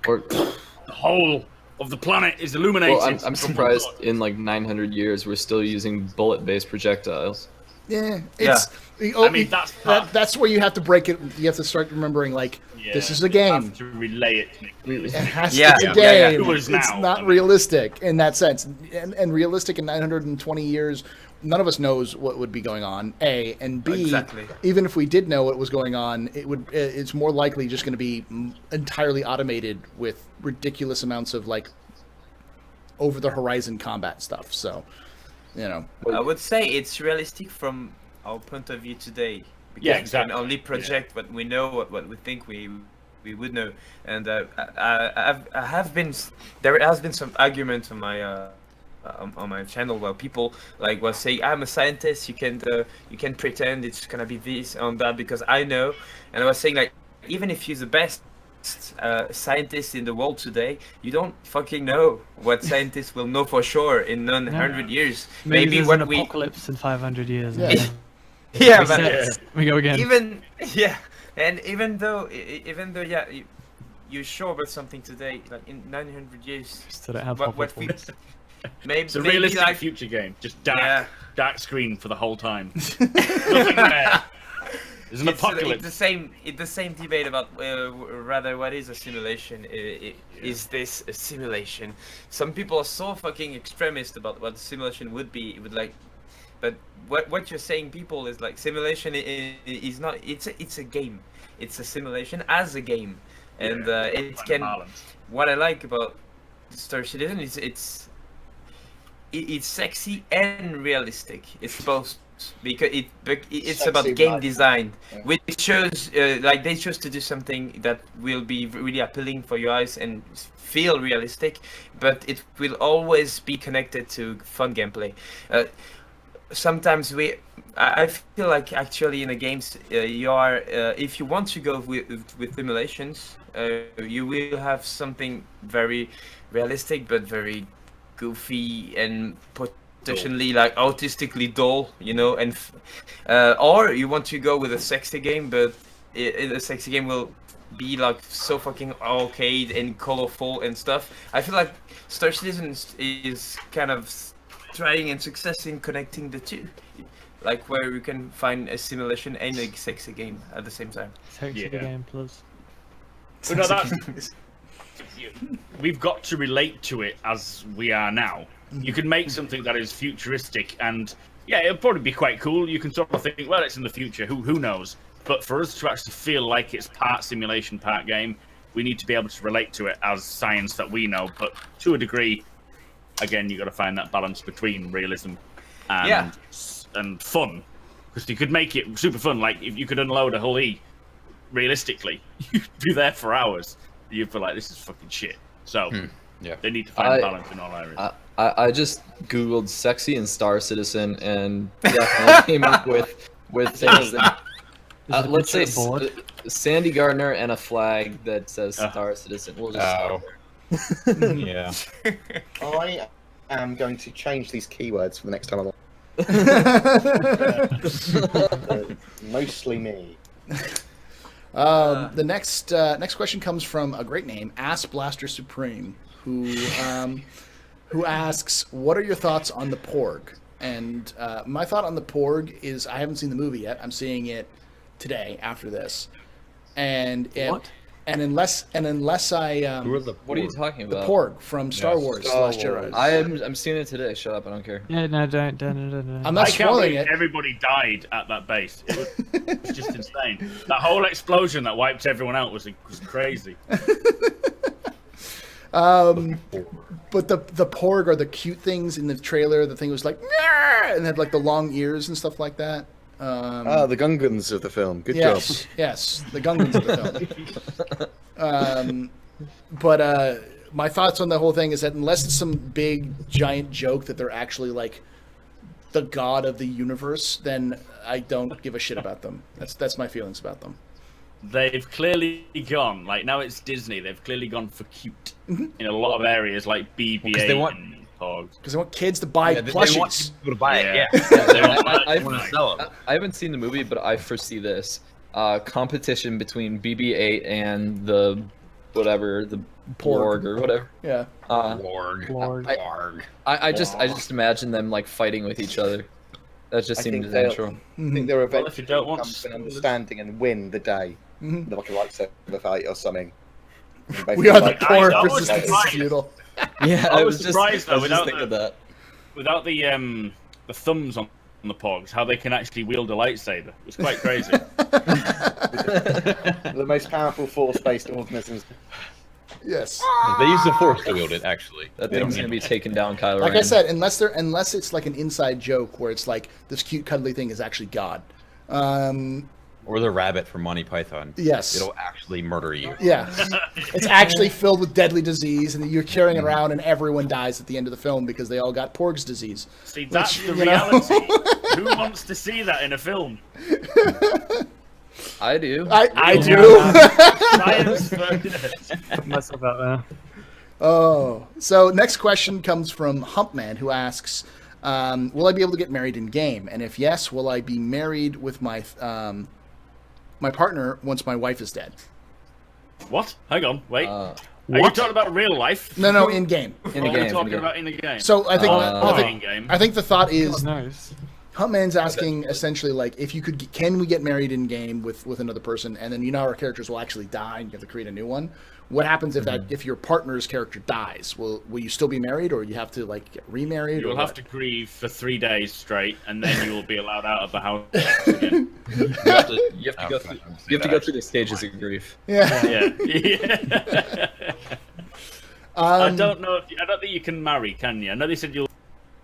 or, The whole of the planet is illuminated. well, I'm from surprised one in like 900 years we're still using bullet-based projectiles. yeah, it's. I mean, that's tough. That's where you have to break it. You have to start remembering like this is a You game. have to relay it. It has Yeah, it's a yeah, game. yeah. Who is It's now? not realistic in that sense, and realistic in 920 years. None of us knows what would be going on. A and B. Exactly. Even if we did know what was going on, it's more likely just going to be entirely automated with ridiculous amounts of like over the horizon combat stuff. So, you know, I would say it's realistic from our point of view today. Because Yeah, we exactly. can only project what we know, what we think we would know. And there has been some argument on my channel where people like was saying, I'm a scientist, you can pretend it's gonna be this and that because I know. And I was saying like, even if you're the best scientist in the world today, you don't fucking know what scientists will know for sure in 900 years. maybe there's what an we apocalypse in 500 years. Yeah. and then yeah, but we go again. even and even though you're sure about something today, like in 900 years, Still don't have what we maybe It's a maybe realistic like future game. Just dark, Yeah. dark screen for the whole time. Nothing there. There's an it's apocalypse. the same debate about rather what is a simulation. Is this a simulation? Some people are so fucking extremist about what a simulation would be. It would like, but what you're saying, people, is like simulation is not. It's a game. It's a simulation as a game, and it Find a can. balance. What I like about Star Citizen is it's sexy and realistic. It's both because it's Sexy about game vibe. design, Yeah. which shows like they chose to do something that will be really appealing for your eyes and feel realistic, but it will always be connected to fun gameplay. Sometimes I feel like actually in the games you are if you want to go with simulations, you will have something very realistic but very goofy and potentially like autistically dull, you know, and or you want to go with a sexy game, but the sexy game will be like so fucking arcade and colorful and stuff. I feel like Star Citizen is kind of trying and success in connecting the two, like where we can find a simulation and a sexy game at the same time. Sexy Yeah. game plus. But no, that's, we've got to relate to it as we are now. You can make something that is futuristic, and yeah, it'll probably be quite cool. You can sort of think, well, it's in the future. Who knows? But for us to actually feel like it's part simulation, part game, we need to be able to relate to it as science that we know. But to a degree, again, you got to find that balance between realism and and fun, because you could make it super fun. Like if you could unload a Hull E realistically, you'd be there for hours. You'd be like, this is fucking shit. So they need to find balance in all areas. I just googled sexy and Star Citizen and definitely came up with things that let's say Sandy Gardner and a flag that says Star Citizen. We'll just start there. Yeah. I am going to change these keywords for the next time I'm on. Mostly me. The next question comes from a great name, Ass Blaster Supreme, who asks, "What are your thoughts on the Porg?" And my thought on the Porg is, I haven't seen the movie yet. I'm seeing it today after this, and unless I What are you talking the about? Porg from Star Wars: The Last Jedi. I'm seeing it today. Shut up! I don't care. Yeah, no, don't. I'm not I can't spoiling believe it. everybody died at that base. It was just insane. That whole explosion that wiped everyone out was crazy. But the Porg are the cute things in the trailer. The thing was like, "Nyah!" and had like the long ears and stuff like that. The Gungans of the film. Good Yes, job. yes, the Gungans of the film. But my thoughts on the whole thing is that unless it's some big giant joke that they're actually like the god of the universe, then I don't give a shit about them. That's my feelings about them. They've clearly gone, like now it's Disney, they've clearly gone for cute in a lot of areas like BB-8 they want- and Pogs. Because they want kids to buy They want plushies. people to buy it. Yeah. Yeah. They I want to sell them. I haven't seen the movie, but I foresee this competition between BB-8 and the whatever, the Porg or whatever. Yeah. Lord. I just imagine them like fighting with each other. That just I seemed think they'll- natural. I think they're Well, if you eventually don't come want to an spoilers. understanding and win the day. Mhm. Like a lightsaber fight or something. We are the Like, Porg I was versus the surprised. Feudal. Yeah, I was surprised, though, I was just without thinking that. Without the thumbs on the Pogs, how they can actually wield a lightsaber. It was quite crazy. the most powerful force-based organisms. Yes. They use the Force to wield it, actually. That They don't thing's need gonna be to. taking down Kylo Like Ren. I said, unless it's like an inside joke where it's like this cute cuddly thing is actually God. Or the rabbit from Monty Python. Yes. It'll actually murder you. Yeah. It's actually filled with deadly disease, and you're carrying it around, and everyone dies at the end of the film because they all got Porg's disease. See, that's Which, the you know- reality. Who wants to see that in a film? I do. I do. Science first. Put myself out there. Oh. So next question comes from Humpman, who asks, will I be able to get married in game? And if yes, will I be married with my my partner once my wife is dead? What? Hang on, wait. Are you what? talking about real life? No, in game. In What the are game. we talking in the game. about in the game? So I think in-game. I think the thought is God knows. Huntman's asking essentially like if you could can we get married in game with another person, and then you know our characters will actually die and you have to create a new one. What happens if if your partner's character dies? Will you still be married, or you have to like get remarried? You will or have what? to grieve for 3 days straight, and then you will be allowed out of the house again. You have to go through. You have to go through the stages of grief. Yeah. Yeah. I don't know. I don't think you can marry, can you? I know they said you'll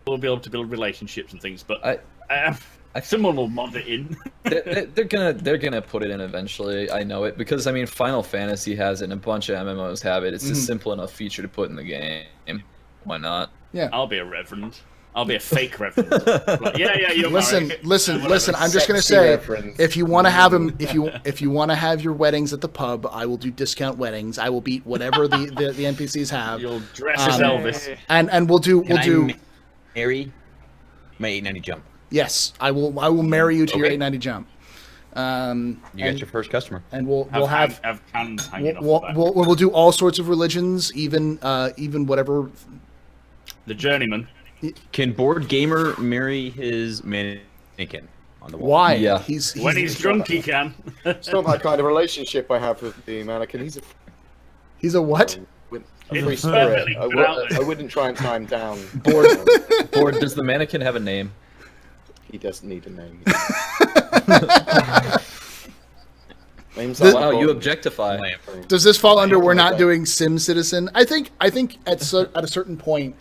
be able to build relationships and things, but someone will mod it in. They're gonna put it in eventually. I know it because I mean Final Fantasy has it and a bunch of MMOs have it. It's a simple enough feature to put in the game. Why not? Yeah. I'll be a reverend. I'll be a fake reverend. Like, yeah, you're Listen. Whatever. I'm just gonna Sexy say, reference. if you want to have them, if you want to have your weddings at the pub, I will do discount weddings. I will beat whatever the NPCs have, You'll dress as Elvis. and we'll do Marry my 890 jump. yes, I will marry you to your Okay. 890 jump. You got your first customer. And we'll have cans hanging off the we'll do all sorts of religions, even whatever. The journeyman. Can Board Gamer marry his mannequin on the wall? Why? Yeah. When he's drunk, he can. It's not that kind of relationship I have with the mannequin. He's a what? With It's a free spirit. perfectly put out there. I wouldn't try and tie him down. Board, does the mannequin have a name? He doesn't need a name. Wow, you objectify. Does this fall under we're not doing Sim Citizen? I think at a certain point,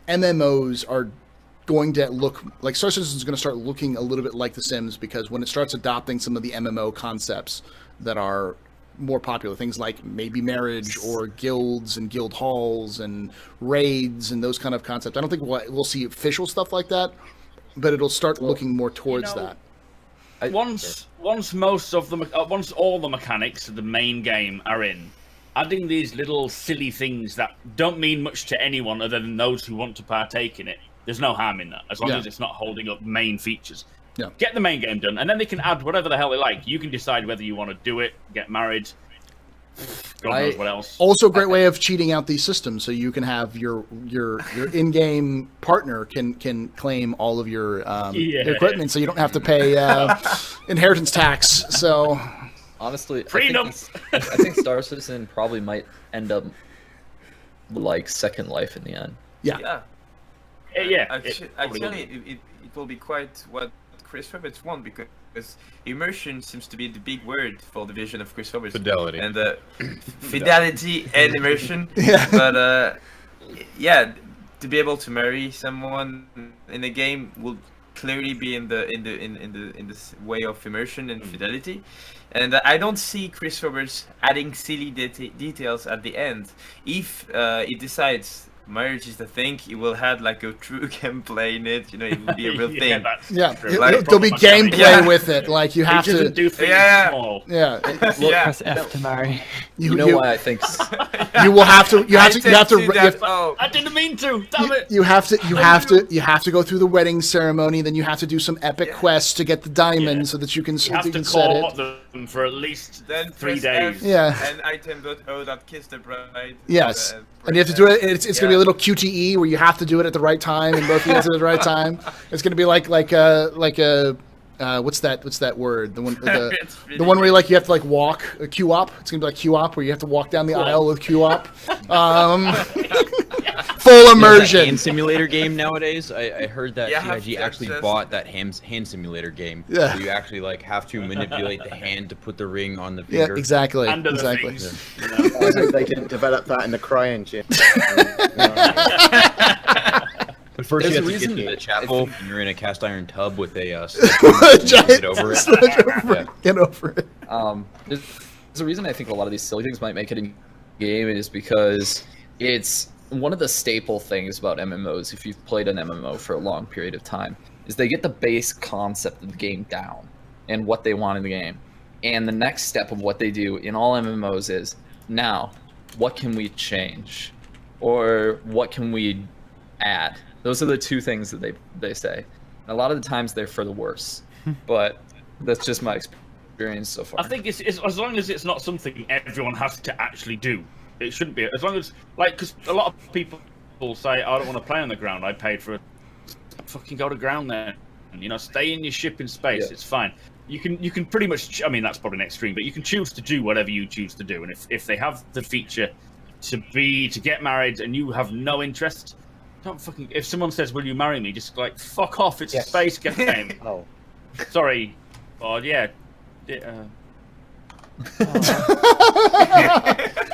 MMOs are going to look like Star Citizen is going to start looking a little bit like The Sims, because when it starts adopting some of the MMO concepts that are more popular, things like maybe marriage or guilds and guild halls and raids and those kind of concepts, I don't think we'll see official stuff like that, but it'll start looking more towards that. Once all the mechanics of the main game are in, adding these little silly things that don't mean much to anyone other than those who want to partake in it, there's no harm in that, as long as it's not holding up main features. Yeah. Get the main game done, and then they can add whatever the hell they like. You can decide whether you want to do it, get married, God knows what else. Also, a great way of cheating out these systems, so you can have your in-game partner can claim all of your equipment, so you don't have to pay inheritance tax. So, Honestly, Prenups. I think Star Citizen probably might end up like Second Life in the end. Yeah. It Actually, it will be quite what Chris Roberts want, because immersion seems to be the big word for the vision of Chris Roberts. Fidelity. And fidelity and immersion. Yeah. But yeah, to be able to marry someone in a game will clearly be in this way of immersion and fidelity. And I don't see Chris Roberts adding silly details at the end. If he decides marriage is the thing, he will have like a true gameplay in it. You know, it will be a real thing. Yeah, Like, there'll be gameplay with it. Like you have to. do things small. Yeah, Press F to marry. You know why I think you will have to. You have to. Oh, I didn't mean to. Damn it. You have to go through the wedding ceremony. Then you have to do some epic quests to get the diamond, so that you can You have you to can set call it. them for at least then 3 press days. F Yeah. And item.o that kiss the bride. Yes, And and you have to do it. It's going to be a little QTE where you have to do it at the right time, and both of you have to do it at the right time. It's going to be like a what's that word? The one the one where you have to walk a QOP. It's going to be like QOP where you have to walk down the aisle with QOP. Full immersion. Hand simulator game nowadays. I heard that Yeah, CIG actually that's- bought that hand simulator game. Yeah. Where you actually have to manipulate the hand to put the ring on the Yeah, finger. exactly. Under the Exactly. things. I hope they can develop that in the CryEngine. But first There's you a have to reason- get to the chapel, and you're in a cast iron tub with a Giant get over it. sludge over it. Get over it. There's a reason I think a lot of these silly things might make it in game is because it's one of the staple things about MMOs, if you've played an MMO for a long period of time, is they get the base concept of the game down and what they want in the game. And the next step of what they do in all MMOs is, now, what can we change? Or what can we add? Those are the two things that they say. And a lot of the times they're for the worse. But that's just my experience so far. I think it's as long as it's not something everyone has to actually do. It shouldn't be. As long as, because a lot of people say, I don't want to play on the ground. I paid for it. Fucking go to ground there. And, stay in your ship in space. Yeah. It's fine. You can pretty much, I mean, that's probably an extreme, but you can choose to do whatever you choose to do. And if they have the feature to get married and you have no interest, don't fucking, if someone says, will you marry me? Just fuck off. It's a space game. Oh. Sorry. Oh, yeah.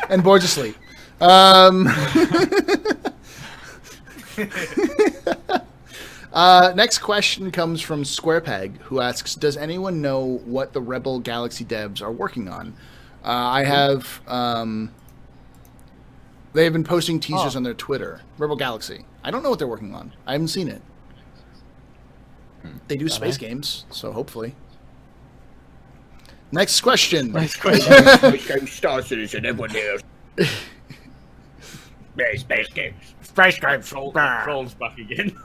And bored to sleep. Next question comes from SquarePeg, who asks, does anyone know what the Rebel Galaxy devs are working on? I have... they have been posting teasers on their Twitter. Rebel Galaxy. I don't know what they're working on. I haven't seen it. They do space games, so hopefully. Next question. Next question. Which game Star Citizen everyone else? Space games. Space game trolls back again.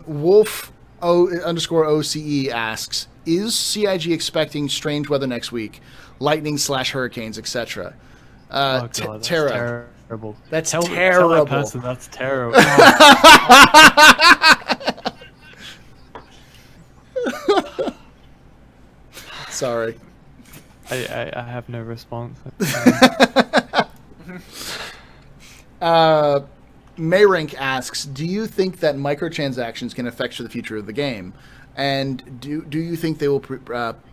Wolf _OCE asks, is CIG expecting strange weather next week? Lightning / hurricanes, etc. Oh, God, that's Tara. terrible. That's Tell terrible. that person that's terrible. Sorry. I have no response. Mayrink asks, do you think that microtransactions can affect the future of the game? And do you think they will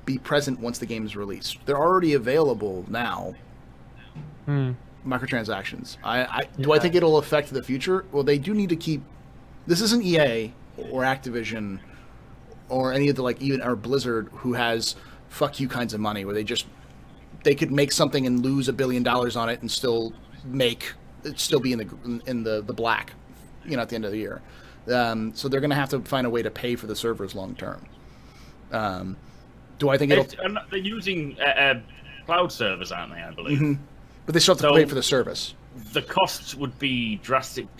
be present once the game is released? They're already available now. Microtransactions. Do I think it'll affect the future? Well, they do need to keep... This isn't EA or Activision or any of the, like, even or Blizzard, who has fuck you kinds of money, where they could make something and lose $1 billion on it and still be in the black, at the end of the year. So they're going to have to find a way to pay for the servers long term. Do I think they're using cloud servers, aren't they? I believe. Mm-hmm. But they still have to pay for the service. The costs would be drastically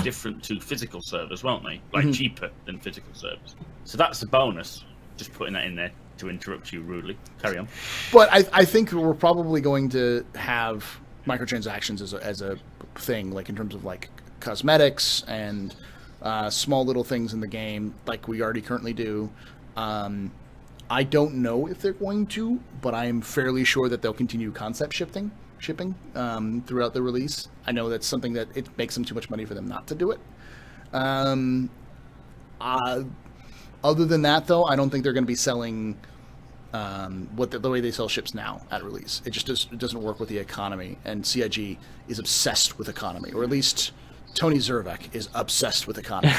different to physical servers, won't they? Like cheaper than physical servers. So that's a bonus. Just putting that in there to interrupt you rudely. Carry on. But I think we're probably going to have microtransactions as a thing, like in terms of like cosmetics and small little things in the game, like we already currently do. I don't know if they're going to, but I am fairly sure that they'll continue concept shipping throughout the release. I know that's something that it makes them too much money for them not to do it. Other than that, though, I don't think they're going to be selling the way they sell ships now at release. It just doesn't work with the economy, and CIG is obsessed with economy, or at least Tony Zervak is obsessed with economy.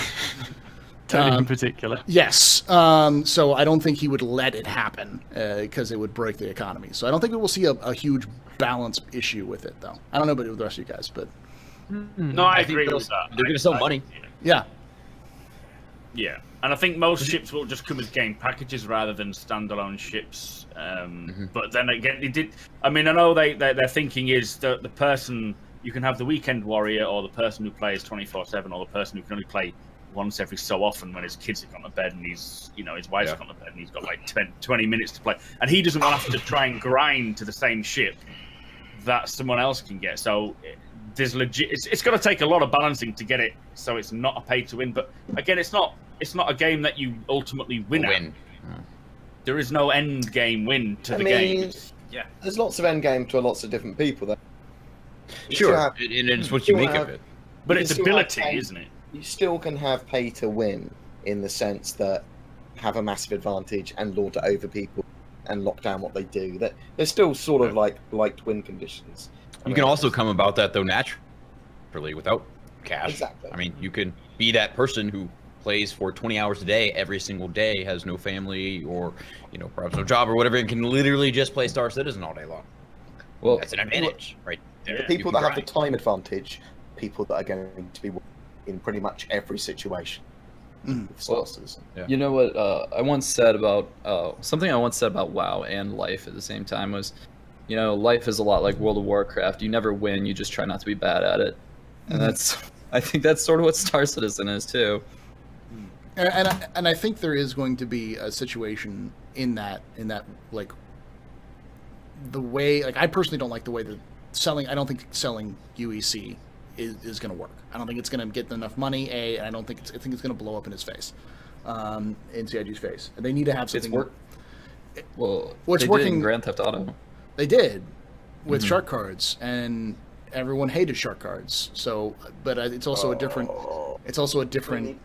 Tony in particular. Yes. So I don't think he would let it happen because it would break the economy. So I don't think we will see a huge balance issue with it, though. I don't know about the rest of you guys, but... No, I agree with that. They're going to sell money. Yeah. Yeah. And I think most ships will just come as game packages rather than standalone ships. But then again, I know their thinking is that the person... You can have the weekend warrior, or the person who plays 24/7, or the person who can only play once every so often when his kids have gone to bed and his wife's gone to bed and he's got like 20 minutes to play. And he doesn't want to have to try and grind to the same ship that someone else can get. So there's it's going to take a lot of balancing to get it so it's not a pay to win. But again, it's not a game that you ultimately win at. There is no end game win to the game. Yeah, there's lots of end game to lots of different people there. Sure, and it's what you make of it. But it's ability, isn't it? You still can have pay to win in the sense that have a massive advantage and lord it over people and lock down what they do. That there's still sort of like win conditions. You can also come about that though naturally without cash. Exactly. I mean, you can be that person who plays for 20 hours a day every single day, has no family or perhaps no job or whatever, and can literally just play Star Citizen all day long. Well, that's an advantage, right? The people that have the time advantage, people that are going to be in pretty much every situation. Well, you know what I once said about something I once said about WoW and life at the same time was, life is a lot like World of Warcraft. You never win, you just try not to be bad at it, and I think that's sort of what Star Citizen is too. And I think there is going to be a situation in that like the way, like I personally don't like the way that I don't think selling UEC is going to work. I don't think it's going to get enough money. And I think it's going to blow up in his face, in CIG's face. And they need to have something. It's working in Grand Theft Auto. They did with shark cards, and everyone hated shark cards. So, but it's also a different. It's also a different.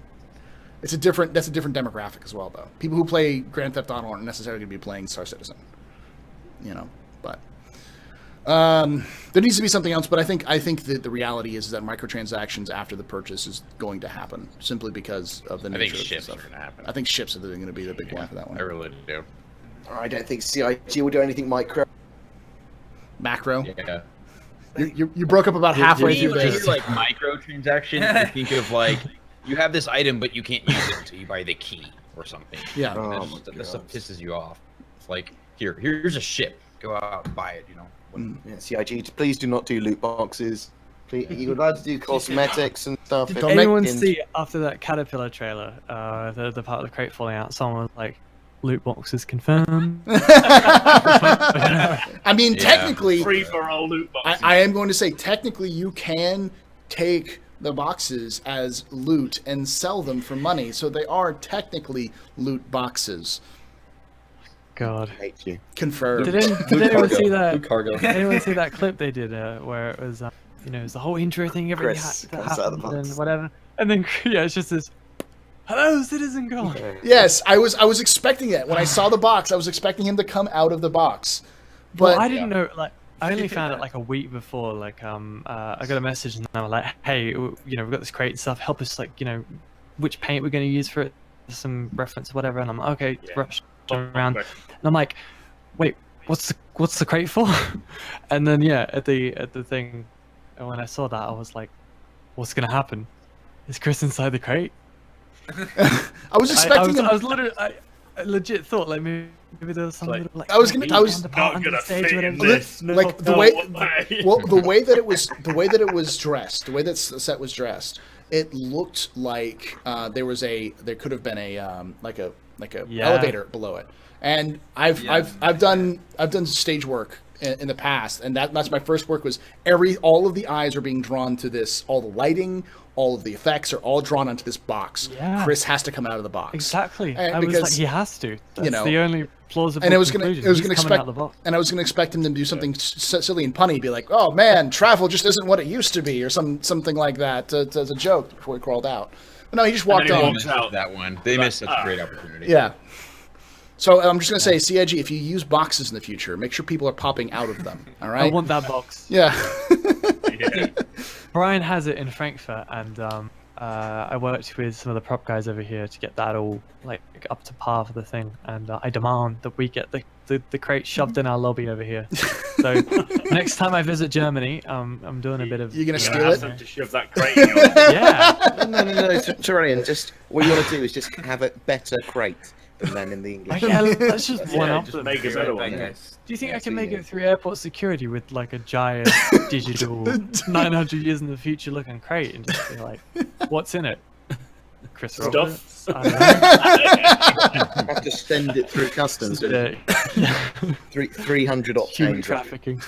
That's a different demographic as well, though. People who play Grand Theft Auto aren't necessarily going to be playing Star Citizen. But there needs to be something else. But I think that the reality is that microtransactions after the purchase is going to happen simply because of the nature of ships stuff. are going to happen. I think ships are going to be the big one for that one. I really do. I don't think CIG will do anything micro. Macro? Yeah. You broke up about halfway through this. Like microtransaction, you think of like you have this item but you can't use it until you buy the key or something. Yeah. That stuff pisses you off. It's like here's a ship. Go out and buy it. Yeah, CIG, please do not do loot boxes. Please, you're allowed to do cosmetics and stuff. Did anyone see after that Caterpillar trailer, the part of the crate falling out? Someone was like, loot boxes confirmed. I mean, Yeah. technically, Free for all loot boxes. I am going to say technically you can take the boxes as loot and sell them for money, so they are technically loot boxes. God. I hate you. Confirmed. Did anyone see that? Loot cargo. Did anyone see that clip they did where it was, it was the whole intro thing, everything Chris that comes out of the happened and box. whatever, and then it's just this, "Hello, Citizen God." Yes, I was expecting it when I saw the box. I was expecting him to come out of the box, but Well, I didn't know. Like, I only found it like a week before. Like, I got a message and they were like, "Hey, we've got this crate and stuff. Help us, like, which paint we're going to use for it, some reference, or whatever." And I'm like, "Okay, rush around." And I'm like, "Wait, what's the crate for?" And then at the thing, and when I saw that, I was like, "What's going to happen? Is Chris inside the crate?" I was expecting him. I was literally, I legit thought like maybe there was some Like, little, like, I was gonna- I was counterpart not under the gonna stage fit or in whatever. this. Like the No way, way. well, the way that it was dressed, the way that set was dressed, it looked like there could have been a Yeah. elevator below it. And I've done stage work in the past, and that's my first work was all of the eyes are being drawn to this, all the lighting, all of the effects are all drawn onto this box. Yeah. Chris has to come out of the box. Exactly. And I was like, because, he has to. That's know, the only plausible and it was gonna conclusion. He's coming out of the box. and I was gonna expect him to do something silly and punny, be like, "Oh man, travel just isn't what it used to be," or something like that as a joke before he crawled out. But no, he just walked then he on. walks out. That one. They missed such a great opportunity. Yeah. So I'm just gonna say, CIG, if you use boxes in the future, make sure people are popping out of them. All right. I want that box. Yeah. Yeah. Brian has it in Frankfurt, and I worked with some of the prop guys over here to get that all like up to par for the thing, and I demand that we get the crate shoved in our lobby over here. So next time I visit Germany, I'm doing a bit of. You're gonna You steal ask it? them to shove that crate in your Yeah. No, Tyrion, just what you want to do is just have a better crate than them in the English. Yeah, let's just one Yeah, up just them. make a better one. Bad Yeah. guys. Do you think Yeah, I can so make yeah. it through airport security with like a giant digital 900 years in the future looking crate and just be like, "What's in it?" Chris Stuff. Roberts? I don't know. Have to send it through customs. Yeah. 300 Human octane. trafficking.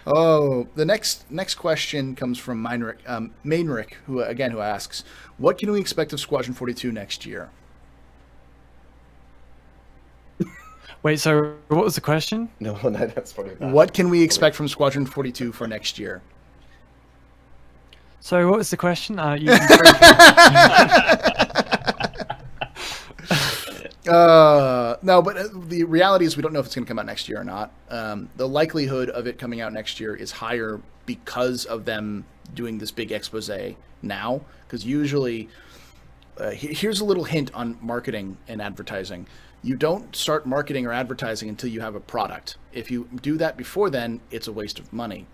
Oh, the next question comes from Mainrick, who asks, "What can we expect of Squadron 42 next year?" Wait, so what was the question? No, that's probably bad. What can we expect from Squadron 42 for next year? Sorry, what was the question? No, but the reality is we don't know if it's going to come out next year or not. The likelihood of it coming out next year is higher because of them doing this big expose now. Because usually, here's a little hint on marketing and advertising. You don't start marketing or advertising until you have a product. If you do that before then, it's a waste of money.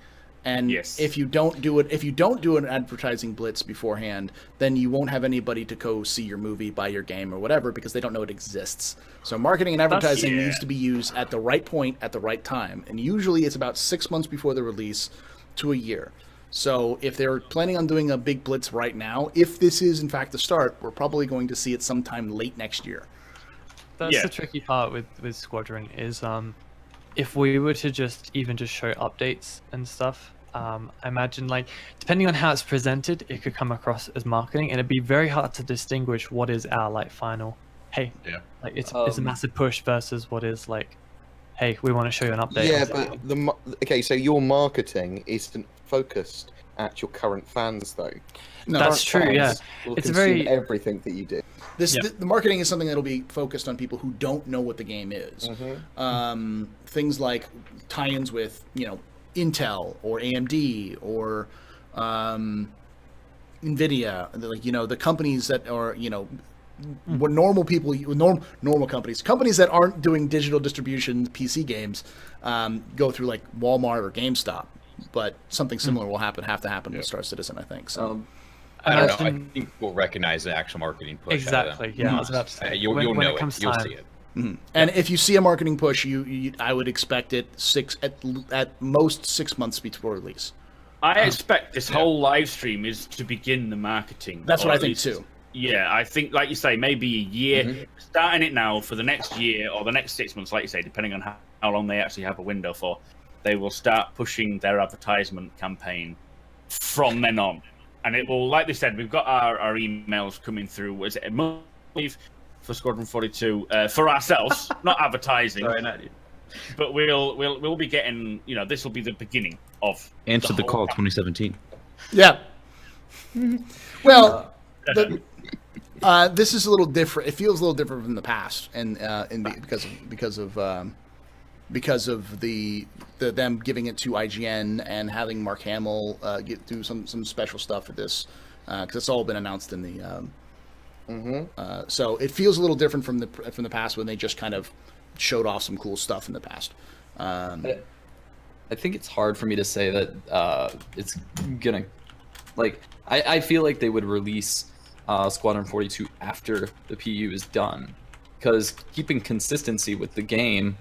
And Yes. if you don't do an advertising blitz beforehand, then you won't have anybody to go see your movie, buy your game, or whatever because they don't know it exists. So marketing and advertising yeah. needs to be used at the right point at the right time, and usually it's about 6 months before the release to a year. So if they're planning on doing a big blitz right now, if this is in fact the start, we're probably going to see it sometime late next year. That's Yeah. the tricky part with Squadron is if we were to just show updates and stuff, I imagine like depending on how it's presented, it could come across as marketing, and it'd be very hard to distinguish what is our like final. Hey, Yeah. like it's a massive push versus what is like, hey, we want to show you an update. Yeah, but okay, so your marketing isn't focused at your current fans, though. No, That's true. Yeah, Will it's a consume very everything that you do. The marketing is something that'll be focused on people who don't know what the game is. Things like tie-ins with Intel or AMD or Nvidia, like the companies that are what normal people, normal companies that aren't doing digital distribution PC games go through like Walmart or GameStop. But something similar will have to happen with Star Citizen, I think. So. I don't know. I imagine- think we'll recognize the actual marketing push. Exactly. Yeah, I was about to say. You'll when know it comes it. You'll time. see it. And if you see a marketing push, I would expect it at most 6 months before release. I expect this whole live stream is to begin the marketing. That's or what I at think least- too. Yeah, I think, like you say, maybe a year. Starting it now for the next year or the next 6 months, like you say, depending on how long they actually have a window for, they will start pushing their advertisement campaign from then on. And it will, like they said, we've got our emails coming through. Was it a month for Squadron 42 for ourselves, not advertising? Sorry, not you. But we'll be getting, this will be the beginning of Answer the whole call campaign. 2017. Yeah. Well, this is a little different. It feels a little different from the past, and because of the them giving it to IGN and having Mark Hamill do some special stuff for this, because it's all been announced in the. So it feels a little different from the past when they just kind of showed off some cool stuff in the past. I think it's hard for me to say that it's gonna, like, I feel like they would release Squadron 42 after the PU is done, because keeping consistency with the game,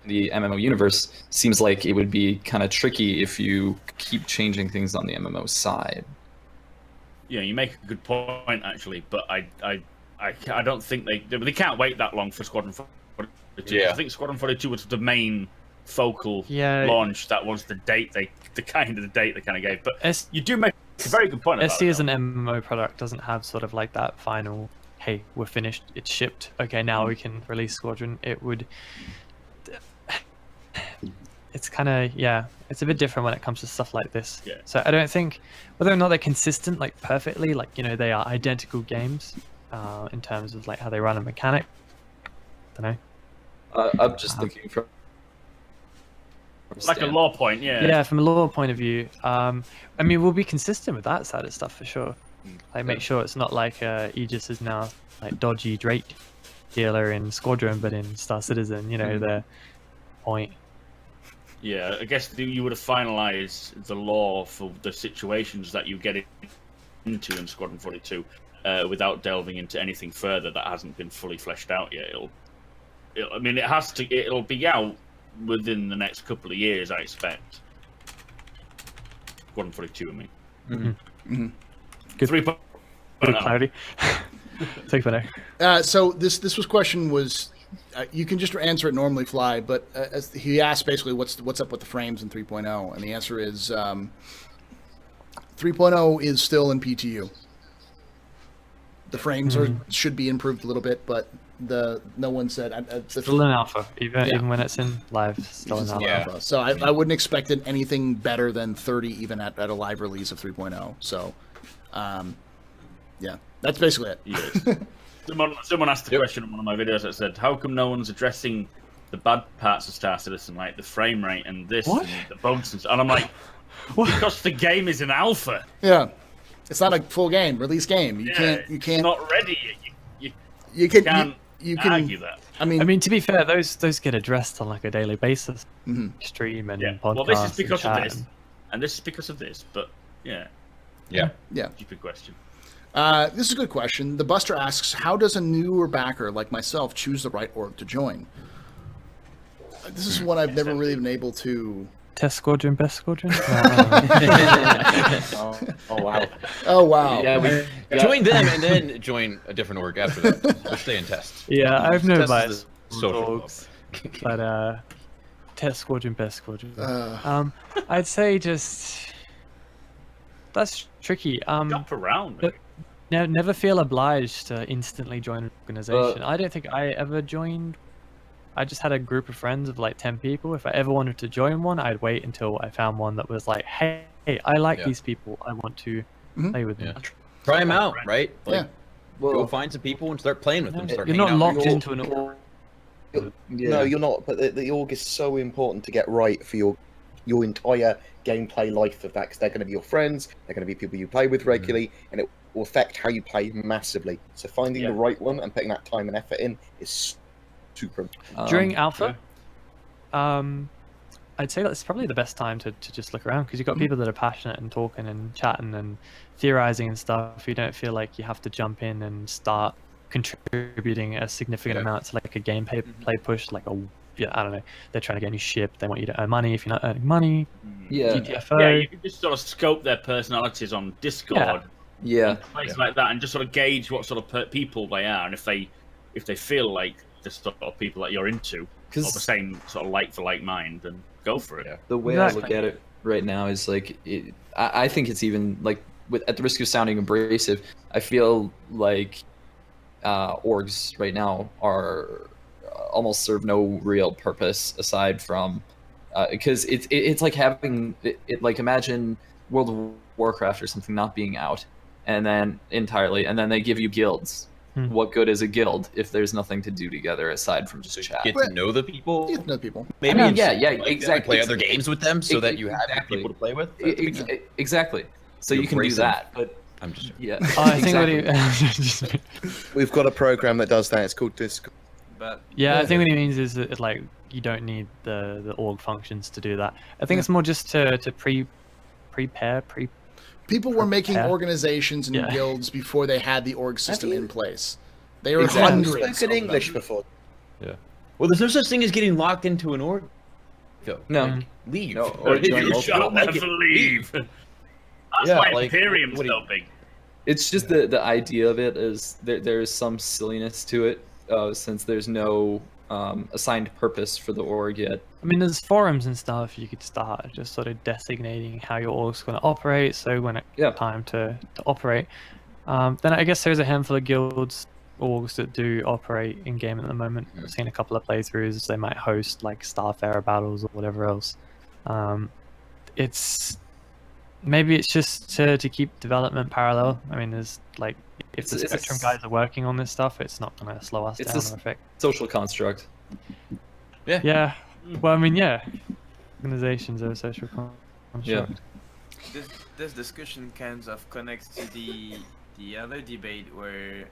the MMO universe, seems like it would be kind of tricky if you keep changing things on the MMO side. Yeah, you make a good point actually, but I don't think they can't wait that long for Squadron 42. Yeah. I think Squadron 42 was the main focal Yeah. launch. That was the date the kind of gave. But S- you do make a very good point about SC it, as though. an MMO product doesn't have sort of like that final, hey, we're finished, it's shipped, okay, now we can release Squadron. It would... It's kind of, yeah, it's a bit different when it comes to stuff like this. Yeah. So I don't think, whether or not they're consistent, like perfectly, like, they are identical games in terms of like how they run a mechanic. I don't know. I'm just thinking from Like a law point, yeah. Yeah, from a lore point of view, I mean, we'll be consistent with that side of stuff for sure. Like, make sure it's not like Aegis is now like dodgy Drake dealer in Squadron, but in Star Citizen, the point. Yeah, I guess you would have finalised the law for the situations that you get into in Squadron 42 without delving into anything further that hasn't been fully fleshed out yet. It'll be out within the next couple of years, I expect. Squadron 42, I mean. Good. 3.0. Good clarity. Take it now. So this question was, you can just answer it normally, Fly. But as he asked basically, what's up with the frames in 3.0, and the answer is 3.0 is still in PTU. The frames should be improved a little bit, but no one said Still in alpha, even when it's in live. Still in alpha. Yeah. So I wouldn't expect anything better than 30 even at a live release of 3.0. So, yeah, that's basically it. Yes. Someone asked the question in one of my videos that said, how come no one's addressing the bad parts of Star Citizen, like the frame rate and this and the bugs and I'm like, because the game is in alpha. Yeah, it's not a full game, release game. You can't. It's not ready. You can argue that. I mean, to be fair, those get addressed on like a daily basis, stream and podcast. Well, this is because and of chat this, and this is because of this. But yeah. Stupid question. This is a good question. The Buster asks, how does a newer backer like myself choose the right org to join? This is one I've never really been able to... Test Squadron, Best Squadron? Oh wow. Oh, wow. Yeah, Join them and then join a different org after that. We'll stay in test. Yeah, I have no Test bias. is the social orgs, but Test Squadron, Best Squadron. I'd say just... That's tricky. Jump around. But never feel obliged to instantly join an organization. I don't think I ever joined. I just had a group of friends of like 10 people. If I ever wanted to join one, I'd wait until I found one that was like, hey, I like these people. I want to play with them. Try them out, right? Like, Yeah. go find some people and start playing with them. Start You're not hanging out. locked into an org. No, you're not. But the org is so important to get right for your entire gameplay life of that, because they're going to be your friends, they're going to be people you play with regularly, and it will affect how you play massively. So finding the right one and putting that time and effort in is super. During alpha, I'd say that's probably the best time to just look around, because you've got people that are passionate and talking and chatting and theorizing and stuff. You don't feel like you have to jump in and start contributing a significant amount to like a gameplay push, like I don't know, they're trying to get a new ship, they want you to earn money. If you're not earning money, Yeah. GTFO. Yeah, you can just sort of scope their personalities on Discord Yeah. Places like that, and just sort of gauge what sort of people they are, and if they feel like the sort of people that you're into, or the same sort of like for like mind, then go for it. The way I look at it right now is like, I think it's even like, at the risk of sounding abrasive, I feel like orgs right now are almost serve no real purpose aside from because it's like having it like, imagine World of Warcraft or something not being out and then they give you guilds. What good is a guild if there's nothing to do together aside from just chat? Get to know the people. Get to know people. Maybe exactly. Play other games with them so that you have people to play with. Exactly. So you can do that, but I'm just I think We've got a program that does that. It's called Discord. But I think what he means is that like you don't need the org functions to do that. I think it's more just to prepare. People were making organizations and guilds before they had the org system in place. They were hundreds. Spoken English before. Yeah. Well, there's no such thing as getting locked into an org. No. Leave. No, Or you shall never leave. That's why Imperium's so big. It's just the idea of it is there's some silliness to it, since there's no assigned purpose for the org yet. I mean, there's forums and stuff you could start just sort of designating how your org's going to operate. So when it's time to operate, then I guess there's a handful of guilds, orgs that do operate in game at the moment. I've seen a couple of playthroughs. They might host like Starfarer battles or whatever else. Maybe it's just to keep development parallel. I mean, there's like, if the Spectrum guys are working on this stuff, it's not going to slow us down or affect. Social construct. Yeah. Well, I mean, organizations are a social construct. This discussion kind of connects to the other debate where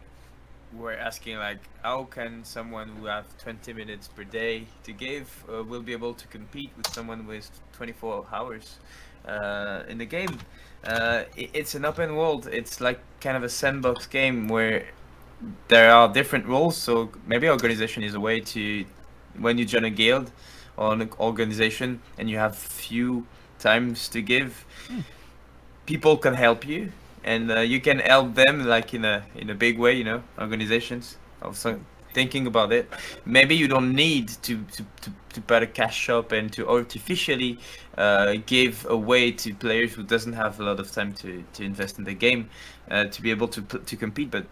we're asking like, how can someone who have 20 minutes per day to give will be able to compete with someone with 24 hours in the game? It's an open world. It's like kind of a sandbox game where there are different roles. So maybe organization is a way to, when you join a guild or an organization and you have few times to give, people can help you, and you can help them like in a big way. You know, organizations. Also thinking about it, maybe you don't need to put a cash shop and to artificially give away to players who doesn't have a lot of time to invest in the game to be able to compete, but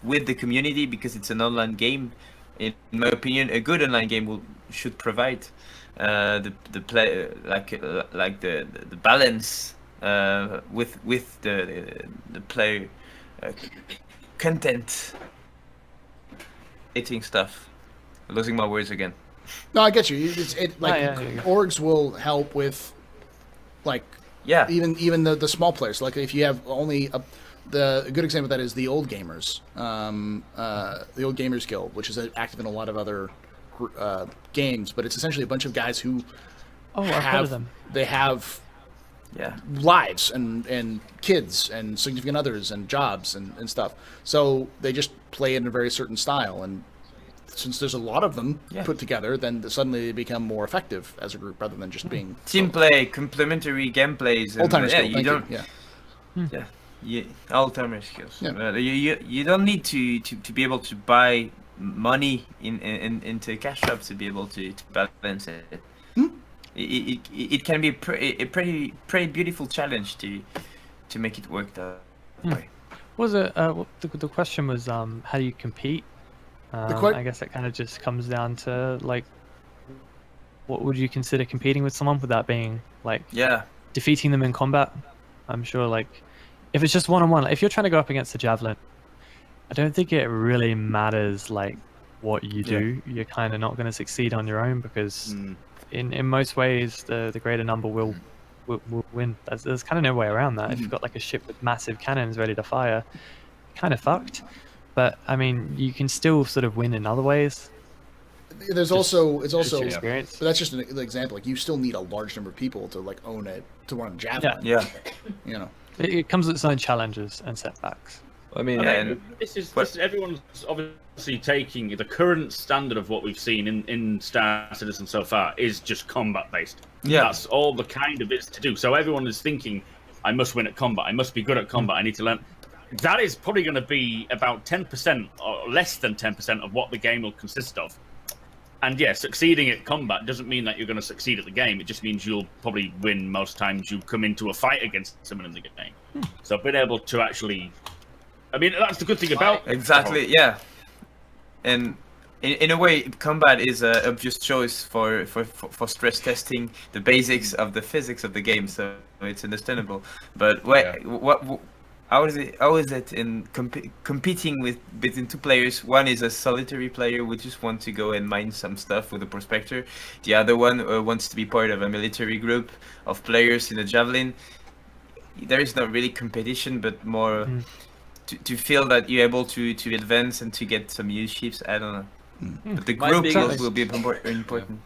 with the community, because it's an online game. In my opinion, a good online game should provide the play like the balance with the player content. Eating stuff. Losing my words again. No, I get you. Orgs will help with, like, even the small players. Like if you have only a good example of that is the Old Gamers, the Old Gamers Guild, which is active in a lot of other games, but it's essentially a bunch of guys who I've heard of them. They have lives and kids and significant others and jobs and stuff. So they just play in a very certain style, and since there's a lot of them put together, then suddenly they become more effective as a group rather than just being team play, complementary gameplays. Old-timer skills. Yeah. You don't need to be able to buy money into cash shops to be able to balance it. It can be a pretty beautiful challenge to make it work that way. Was it the question was how do you compete? I guess it kind of just comes down to like, what would you consider competing with someone without being like defeating them in combat? I'm sure like if it's just one-on-one, if you're trying to go up against the javelin, I don't think it really matters like what you do. You're kind of not going to succeed on your own because in most ways the greater number will win. There's kind of no way around that. If you've got like a ship with massive cannons ready to fire, kind of fucked. But I mean, you can still sort of win in other ways. It's also experience. But that's just an example. Like you still need a large number of people to like own it to run javelin. Yeah. You know, it comes with its own challenges and setbacks. I mean, this is everyone's obviously taking the current standard of what we've seen in Star Citizen so far is just combat based. Yeah, that's all the kind of is to do. So everyone is thinking, I must win at combat. I must be good at combat. I need to learn. That is probably going to be about 10% or less than 10% of what the game will consist of. And yeah, succeeding at combat doesn't mean that you're going to succeed at the game. It just means you'll probably win most times you come into a fight against someone in the game. So being able to actually... I mean, that's the good thing about... Exactly, yeah. And in a way, combat is a obvious choice for stress testing the basics of the physics of the game, so it's understandable. But how is it in competing between two players? One is a solitary player who just wants to go and mine some stuff with a prospector. The other one wants to be part of a military group of players in a javelin. There is not really competition, but more to feel that you're able to advance and to get some new ships. I don't know. But the group will be important.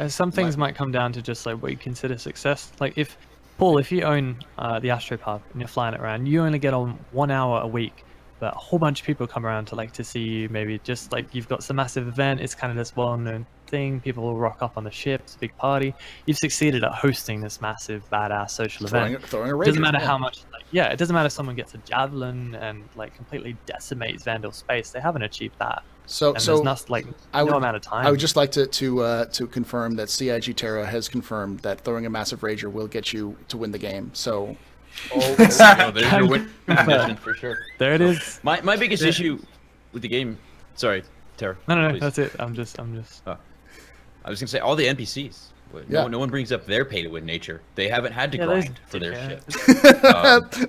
Some things might come down to just like what you consider success. Like if Paul, if you own the Astropub and you're flying it around, you only get on 1 hour a week, but a whole bunch of people come around to see you. Maybe just like you've got some massive event, it's kind of this well-known thing. People will rock up on the ship, it's a big party. You've succeeded at hosting this massive, badass social event. Throwing a It doesn't matter how much. It doesn't matter if someone gets a javelin and like completely decimates Vandal space. They haven't achieved that. So there's no amount of time. I would just like to confirm that CIG Terra has confirmed that throwing a massive rager will get you to win the game. So, there's your win condition for sure. There it is. My biggest issue with the game. Sorry, Terra. No, please. that's it. I'm just. I was gonna say all the NPCs. No one brings up their pay-to-win nature. They haven't had to grind for their shit.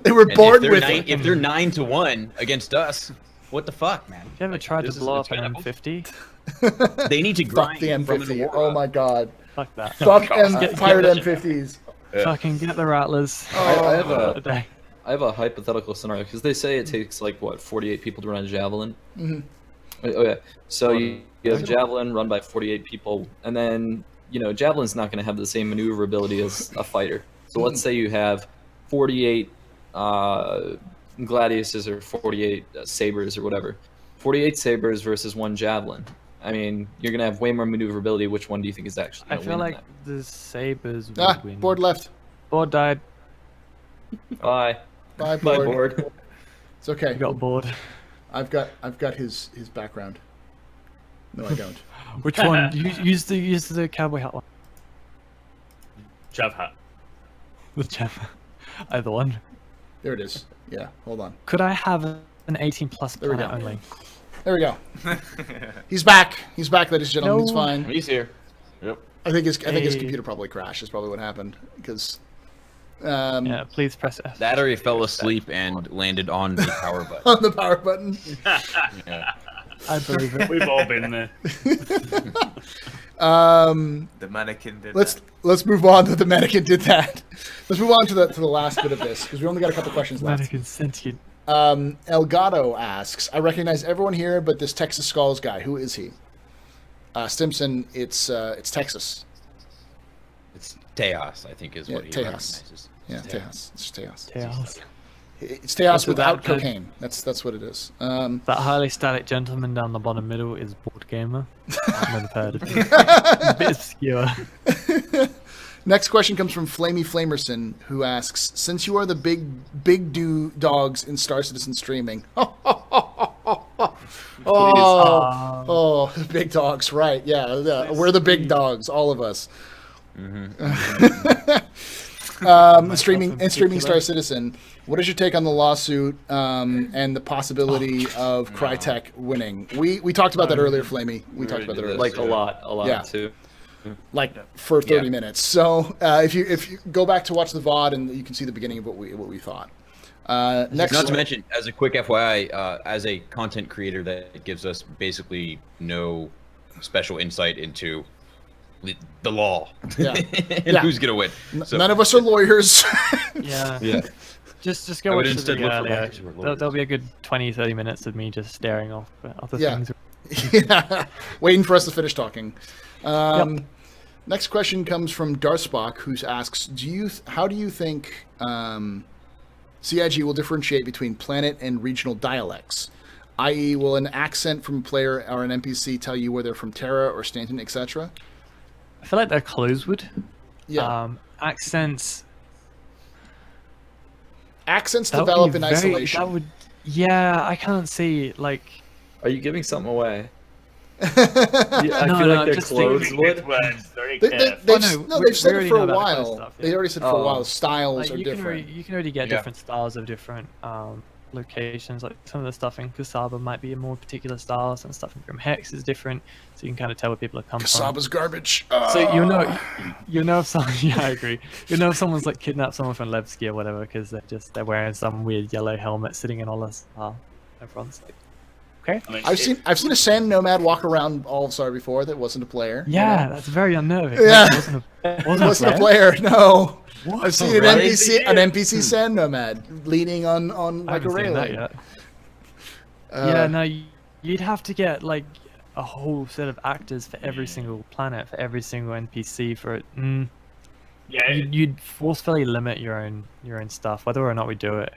They were born with it. If they're 9-1 against us, what the fuck, man? You ever tried to blow up an M50? They need to grind. Fuck the M50. Oh my god. Fuck that. Fuck pirate M50s. Fucking get the Rattlers. I have a hypothetical scenario because they say it takes like 48 people to run a javelin. Okay, so you have javelin run by 48 people, and then javelin's not going to have the same maneuverability as a fighter. So let's say you have 48 gladiuses or 48 sabers or whatever. 48 sabers versus 1 javelin. I mean, you're going to have way more maneuverability. Which one do you think is actually going to win? I feel like the sabers would win. Board left. Board died. Bye. Bye, Bye, board. board. It's okay. I got bored. I've got his background. No, I don't. Which one? Use the cowboy hat one. Jav hat. The Jav. Either one. There it is. Yeah, hold on. Could I have an 18 plus There we planet go. only? There we go. He's back. He's back, ladies and gentlemen. No. He's fine. He's here. Yep. I think his computer probably crashed. Is probably what happened because. Yeah, please press F. That or he fell asleep and landed on the power button. On the power button. Yeah. I believe it. We've all been there. The mannequin did Let's move on to the mannequin did that. Let's move on to the last bit of this because we only got a couple questions left. Mannequin sentient. Elgato asks, I recognize everyone here, but this Texas Skulls guy, who is he? Stimson, it's Texas. It's Tejas, I think, is what he Tejas. recognizes. Yeah, Tejas. It's Tejas. Tails. It's Tejas without that, cocaine. That's what it is. That highly static gentleman down the bottom middle is Board Gamer. I've never heard of him. A bit obscure. Next question comes from Flamey Flamerson, who asks, since you are the big dogs in Star Citizen streaming. Oh, big dogs, right? Yeah, we're the big dogs, all of us. Streaming Star Citizen. What is your take on the lawsuit and the possibility of Crytek winning? We talked about that earlier, Flamey. We talked about that earlier. Like a lot Yeah. too. Like for 30 minutes. So if you go back to watch the VOD, and you can see the beginning of what we thought. Next, Not to mention, as a quick FYI, as a content creator, that gives us basically no special insight into the law and who's gonna win. So, none of us are lawyers. Yeah. Just go I would watch the instead video look for earlier. guys who are lawyers. There'll be a good 20-30 minutes of me just staring off at other Yeah. things. Yeah, waiting for us to finish talking. Next question comes from Darthspock, who asks, how do you think CIG will differentiate between planet and regional dialects? I.e., will an accent from a player or an NPC tell you whether from Terra or Stanton, etc.? I feel like their clues would. Yeah. Accents. Accents That would develop be in very- isolation. That would, yeah, I can't see like. Are you giving something away? No, I feel like their just clothes thinking would. Very They, careful. they've, Oh, no, no, we- they've we said it already for know a about the clothes while. stuff, They yeah. already said for a Oh. while styles Like are you different. can already get Yeah. different styles of different locations. Like some of the stuff in Kasaba might be a more particular style. Some stuff in Grim Hex is different, so you can kind of tell where people are coming from. Kasaba's garbage. So you know if someone, yeah, I agree. You know if someone's like kidnapped someone from Levski or whatever because they're wearing some weird yellow helmet sitting in all this. Everyone's like, okay. I mean, I've seen a sand nomad walk around all of SAR before that wasn't a player. you Yeah, know? that's very unnerving. Yeah. It wasn't It wasn't a player. No. What? I've seen Oh, an really? NPC sand nomad leaning on I like a haven't seen that railing. yet. Uh, Yeah, no, you'd have to get like a whole set of actors for every single planet, for every single NPC for it. yeah, You'd forcefully limit your own stuff, whether or not we do it.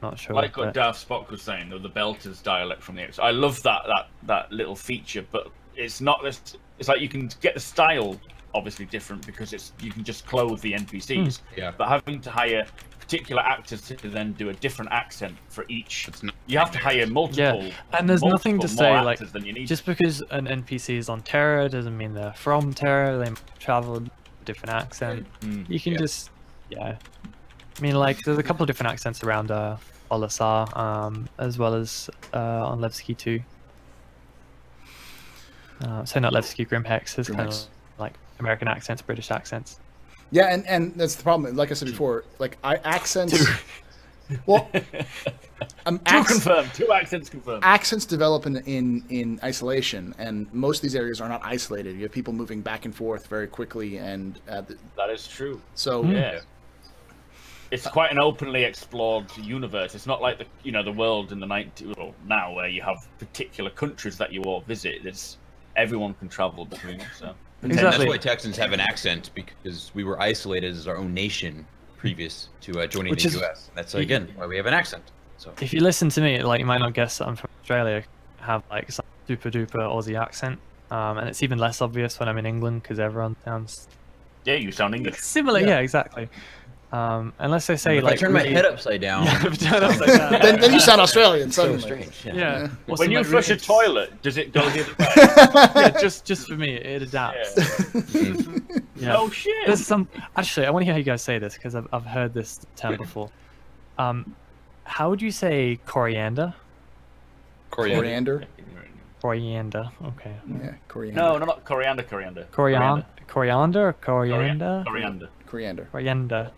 Not sure. like what but- Darth Spock was saying, though, the Belter's dialect from the X. I love that little feature, but it's not this. It's like you can get the style obviously different because you can just clothe the NPCs. Yeah. But having to hire particular actors to then do a different accent for each, It's not- you have to hire multiple. Yeah, and there's nothing to multiple say more like actors than you need. just because an NPC is on Terra doesn't mean they're from Terra. They traveled a different accent. You can Yeah. just I mean, like there's a couple of different accents around Olisar, as well as on Levski too. So not Levski, Grim Hex is Grim kind of Hex. like American accents, British accents. Yeah, and that's the problem. Like I said before, like accents. Well, Two confirmed. Two accents confirmed. accents develop in isolation, and most of these areas are not isolated. You have people moving back and forth very quickly, and That is true. so Yeah. It's quite an openly explored universe. It's not like the world in the 90s or now where you have particular countries that you all visit. Everyone can travel between. So And Exactly. that's why Texans have an accent, because we were isolated as our own nation previous to joining Which the is- U.S. That's again why we have an accent. So If you listen to me, like you might not guess that I'm from Australia. I have like some super duper Aussie accent, and it's even less obvious when I'm in England because everyone sounds yeah, you sound English. similar. Yeah, exactly. Unless I say if like I turn my really- head upside down, Yeah, if I turn upside down. then you sound Australian so suddenly. strange. Yeah. Or When some, you like, flush a really- toilet, does it go the other way? yeah, just for me, it adapts. Yeah. Oh shit! There's some. Actually, I want to hear how you guys say this because I've heard this term before. How would you say coriander? Coriander. Coriander. Okay. Yeah, coriander. No, not coriander. Coriander. Coriander or coriander? Coriander. Coriander. Coriander.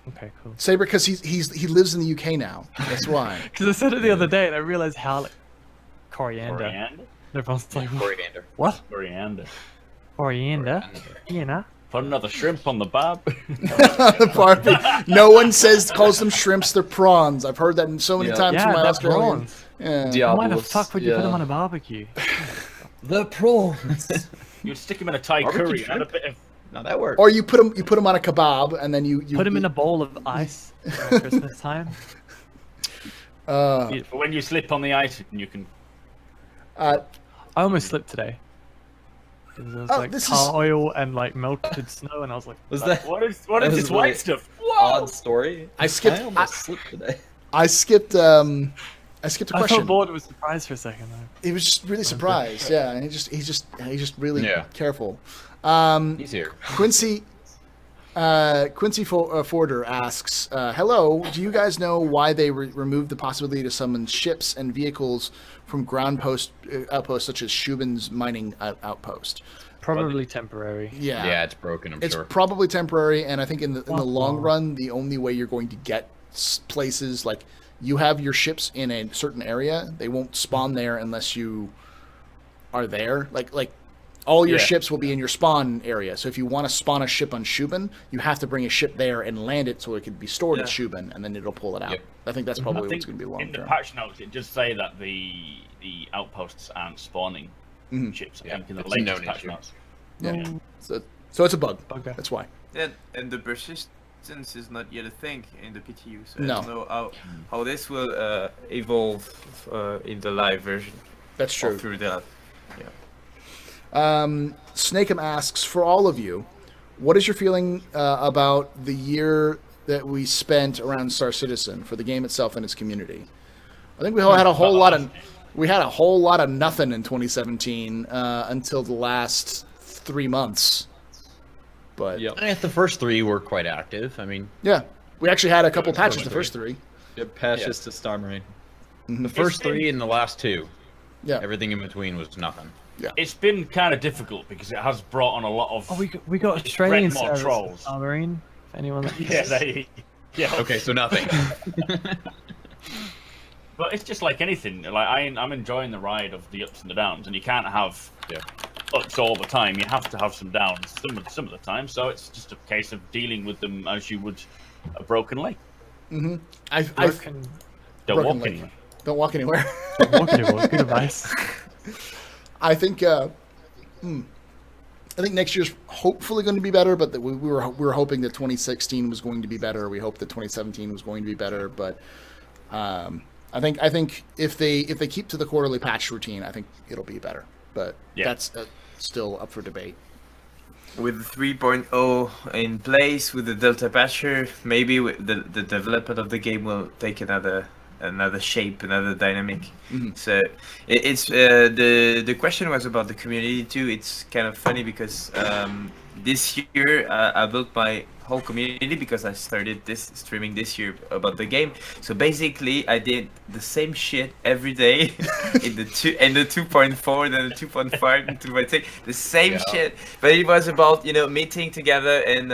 Okay, cool. Say because he lives in the UK now. That's why. Because I said it the other day and I realized how like coriander. Coriander. And everyone's like, Coriander. what? Coriander. Coriander? You know? Put another shrimp on the bob. The barbie. No one calls them shrimps. They're prawns. I've heard that so many Yeah. times from Yeah, my they're Australian. prawns. Yeah. Why the Diabolus, fuck would you put them yeah. on a barbecue? The prawns. You'd stick them in a Thai Barbecue curry and shrimp? a bit of. Now that works. Or you put them on a kebab, and then you Put them in a bowl of ice at Christmas time. Uh, But when you slip on the ice, you can. uh, I almost slipped today. There was Oh, like this car is- oil and like melted snow, and I was like, Was that What is That was this a white really stuff? odd story? I skipped. I almost slipped today. I skipped a I question. felt bored. Was surprised for a second. Though. He was just really surprised. Yeah, and he's just really Yeah. careful. He's here. Quincy Forder asks, "Hello, do you guys know why they removed the possibility to summon ships and vehicles from ground outposts such as Shubin's mining outpost?" Probably temporary. Yeah, Yeah, it's broken. I'm it's sure. probably temporary, and I think in the long Wow. run, the only way you're going to get places like you have your ships in a certain area, they won't spawn there unless you are there. Like all your Yeah. ships will be in your spawn area. So if you want to spawn a ship on Shubin, you have to bring a ship there and land it so it can be stored at Shubin, and then it'll pull it out. Yep. I think that's I probably what's think going to be long in the term. patch notes, it does say that the outposts aren't spawning Mhm. ships. I Yeah, think in the it's a known latest patch issue. notes. Yeah. So it's a bug. Bugger. That's why. And the persistence is not yet a thing in the PTU, so No. I don't know how this will evolve in the live version. That's Or true. through that. Snake'em asks, for all of you, what is your feeling about the year that we spent around Star Citizen for the game itself and its community. I think we all had a whole lot of nothing in 2017 until the last 3 months. But The first 3 were quite active. I mean, yeah, we actually had a couple patches the first 3. Patches to Star Marine. the first 3 and the last 2. Yeah, Everything in between was nothing. It's been kind of difficult because it has brought on a lot of. Oh, we got Australian more service trolls. for Marine. If anyone that Yeah. Okay, so nothing. But it's just like anything. Like I'm enjoying the ride of the ups and the downs, and you can't have ups all the time. You have to have some downs some of the time. So it's just a case of dealing with them as you would a broken leg. Mm-hmm. Don't walk anywhere. Don't walk anywhere. Don't walk anymore. Good advice. I think next year's hopefully going to be better, but we were hoping that 2016 was going to be better. We hoped that 2017 was going to be better, but I think if they keep to the quarterly patch routine, I think it'll be better. But that's still up for debate. With 3.0 in place, with the Delta patcher, maybe the development of the game will take another shape, another dynamic. Mm-hmm. So it's the question was about the community too. It's kind of funny because this year I built my whole community because I started streaming this year about the game. So basically I did the same shit every day in the 2.4, then the 2.5, and 2.6, the same shit. But it was about meeting together and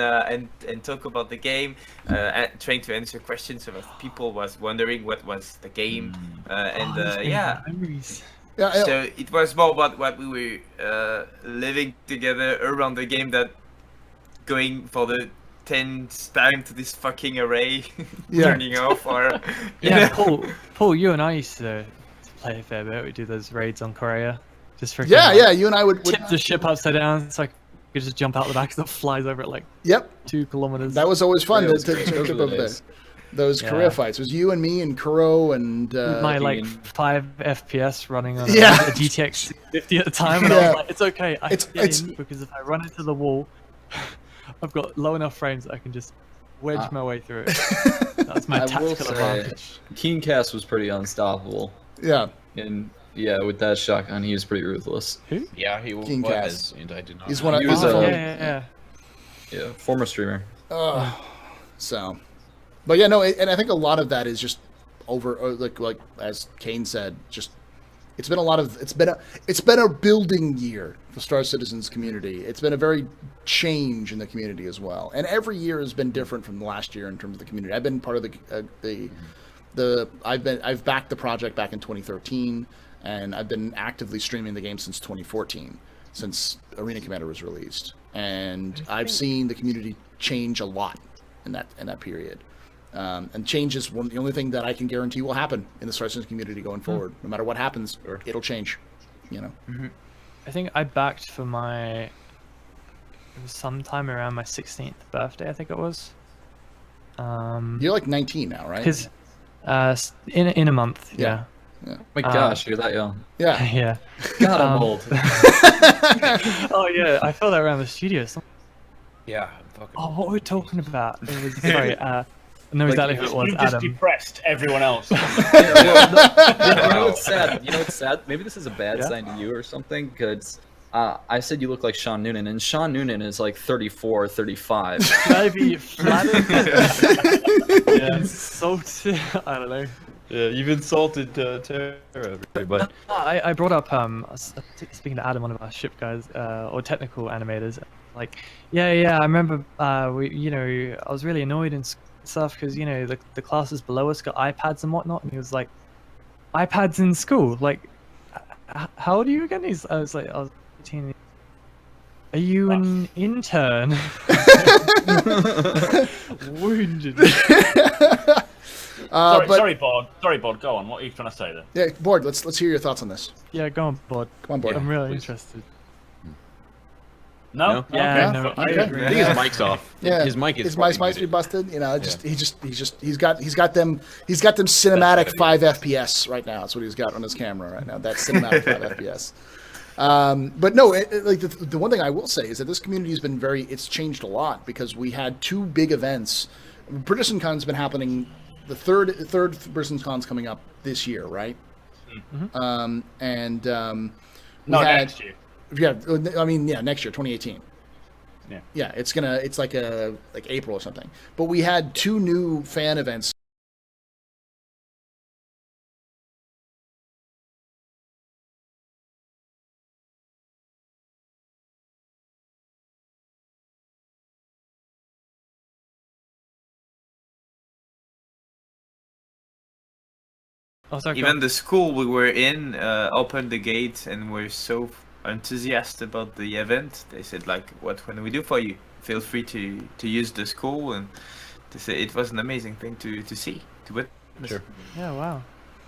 talk about the game, and trying to answer questions. So if people was wondering what was the game, Memories. So it was more about what we were living together around the game, that going for the 10th time to this fucking array, turning off, or Paul, you and I used to play a fair bit. We do those raids on Korea, just for you and I would tip the ship upside down, so I could just jump out the back, so it flies over at like 2 kilometers. That was always fun to great. trip over there. Those Korea fights. It was you and me and Kuro and with my like 5 FPS running on a GTX 50 at the time, and I was like, it's okay. I can get in because if I run into the wall, I've got low enough frames that I can just wedge my way through it. That's my tactical advantage. Keencast was pretty unstoppable. Yeah. And with that shotgun, he was pretty ruthless. Who? Yeah, he King was, Cass. and I did not. He's know. one of Yeah. Former streamer. So, but yeah, no, and I think a lot of that is just like as Kane said, just it's been a building year for Star Citizen's community. It's been a very change in the community as well, and every year has been different from the last year in terms of the community. I've been part of I've backed the project back in 2013, and I've been actively streaming the game since 2014, since Arena Commander was released, and I've seen the community change a lot in that period. And change is the only thing that I can guarantee will happen in the Star Citizen community going forward. No matter what happens, it'll change. I think I backed for it was sometime around my 16th birthday, I think it was. You're like 19 now, right? Because in a month, Yeah. Oh my gosh, you're that young. Yeah. yeah. God, I'm old. Oh yeah, I felt that around the studio. Yeah. Fucking Oh, what were we talking about? It was sorry. I know exactly who it was. You just Adam. depressed everyone else. You know what's sad? Maybe this is a bad sign to you or something, because I said you look like Sean Noonan, and Sean Noonan is like 34 or 35. Should I be flattered? Yeah, insulted. I don't know. Yeah, you've insulted Tara, but I brought up I was speaking to Adam, one of our ship guys, or technical animators. Like, I remember I was really annoyed and stuff because the classes below us got iPads and whatnot, and he was like, iPads in school? Like, how old are you again? I was 18. Are you an intern? Wounded. Sorry, Bod. Sorry, Bod. Go on. What are you trying to say there? Yeah, Board. Let's hear your thoughts on this. Yeah, go on, Bod. Come on, Board. I'm really interested. No? Yeah, Okay. no. Okay. I think his mic's off. Yeah, his mic is. his mic might be busted. He's got them cinematic 5 FPS right now. That's what he's got on his camera right now. That's cinematic 5 FPS. But no, like the one thing I will say is that this community has been it's changed a lot because we had 2 big events BritishCon's been happening. The third BritishCon's coming up this year, right? No, next year. Yeah, I mean, next year, 2018. Yeah. It's like April or something. But we had 2 new fan events. Oh, sorry, Even the school we were in opened the gate and were so enthusiastic about the event. They said, like, what can we do for you? Feel free to use the school. And they said it was an amazing thing to see, to witness. Sure. Yeah, wow.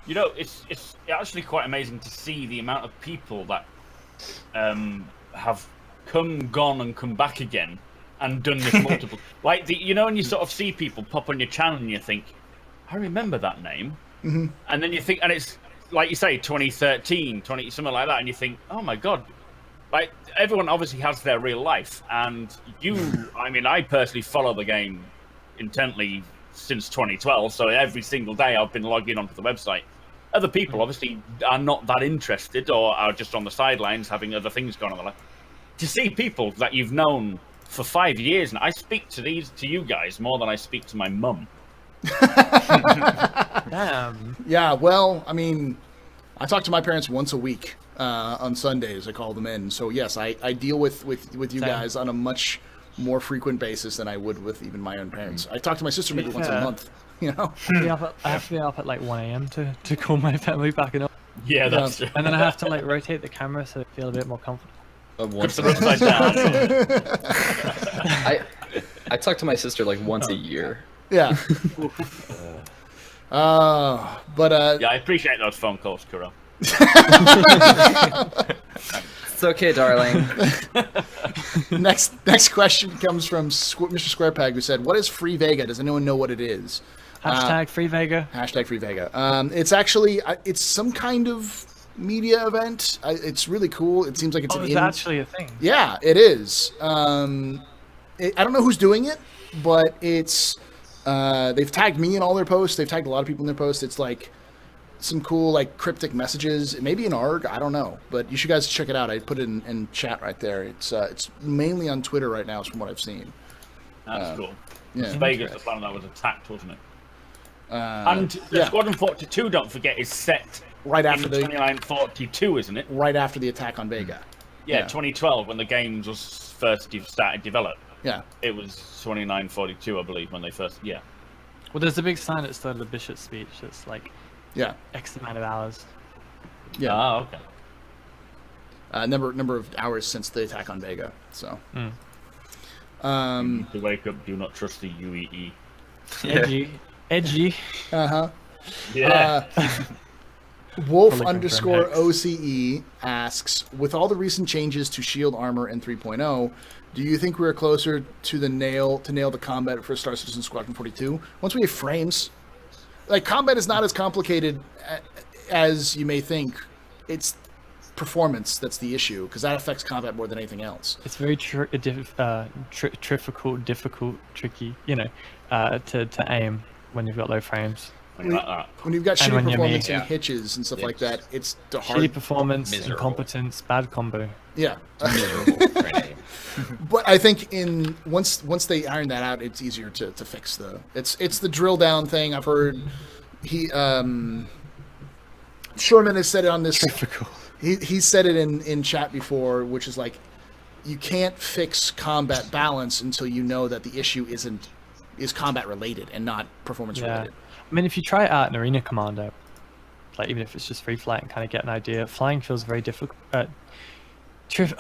You know, it's actually quite amazing to see the amount of people that have come, gone, and come back again, and done this multiple. Like when you sort of see people pop on your channel and you think, I remember that name, and then you think, and it's like you say, 2013, something like that, and you think, oh my god. Like, everyone obviously has their real life, and I personally follow the game intently since 2012, so every single day I've been logging onto the website. Other people obviously are not that interested, or are just on the sidelines having other things going on in their life. To see people that you've known for 5 years, and I speak to you guys more than I speak to my mum. Damn. Yeah, well, I mean, I talk to my parents once a week on Sundays. I call them in. So yes, I deal with you guys on a much more frequent basis than I would with even my own parents. I talk to my sister maybe once a month. You know, I have to be up at like 1 a.m. to call my family back and up. Yeah, that's true. And then I have to like rotate the camera so I feel a bit more comfortable. Puts it upside down. I talk to my sister like once a year. Yeah. Yeah, I appreciate those phone calls, Kuro. It's okay, darling. Next question comes from Mr. Squarepeg, who said, "What is Free Vega? Does anyone know what it is?" Hashtag Free Vega. Hashtag Free Vega. It's actually it's some kind of media event. It's really cool. It seems like it's It's actually a thing. Yeah, it is. I don't know who's doing it, but it's they've tagged me in all their posts. They've tagged a lot of people in their posts. It's like some cool like cryptic messages. Maybe an ARG. I don't know, but you should guys check it out. I put it in chat right there. It's mainly on Twitter right now, from what I've seen. That's cool. Yeah. It's Vegas, the planet that was attacked, wasn't it? And the Squadron 42, don't forget, is set right after in the 2942, isn't it? Right after the attack on Vega. Yeah, 2012 when the game was first started developed. Yeah. It was 2942, I believe, when they first. Yeah. Well, there's a big sign at the start of the Bishop's speech. It's like X amount of hours. Yeah. Ah, okay. Number of hours since the attack on Vega. So. To wake up, do not trust the UEE. Edgy. Yeah. Wolf_OCE asks, with all the recent changes to shield armor in 3.0, do you think we're closer to nail the combat for Star Citizen Squadron 42? Once we have frames, like, combat is not as complicated as you may think. It's performance that's the issue, because that affects combat more than anything else. It's very tricky, to aim when you've got low frames. When you've got shitty performance and hitches and stuff like that, it's hard. Shitty performance, incompetence, bad combo. Yeah. But I think once they iron that out, it's easier to fix it's the drill down thing. I've heard Sherman has said it on this. He said it in chat before, which is like, you can't fix combat balance until you know that the issue is combat related and not performance related. I mean, if you try it out in Arena Commando, like even if it's just free flight and kind of get an idea, flying feels very difficult. I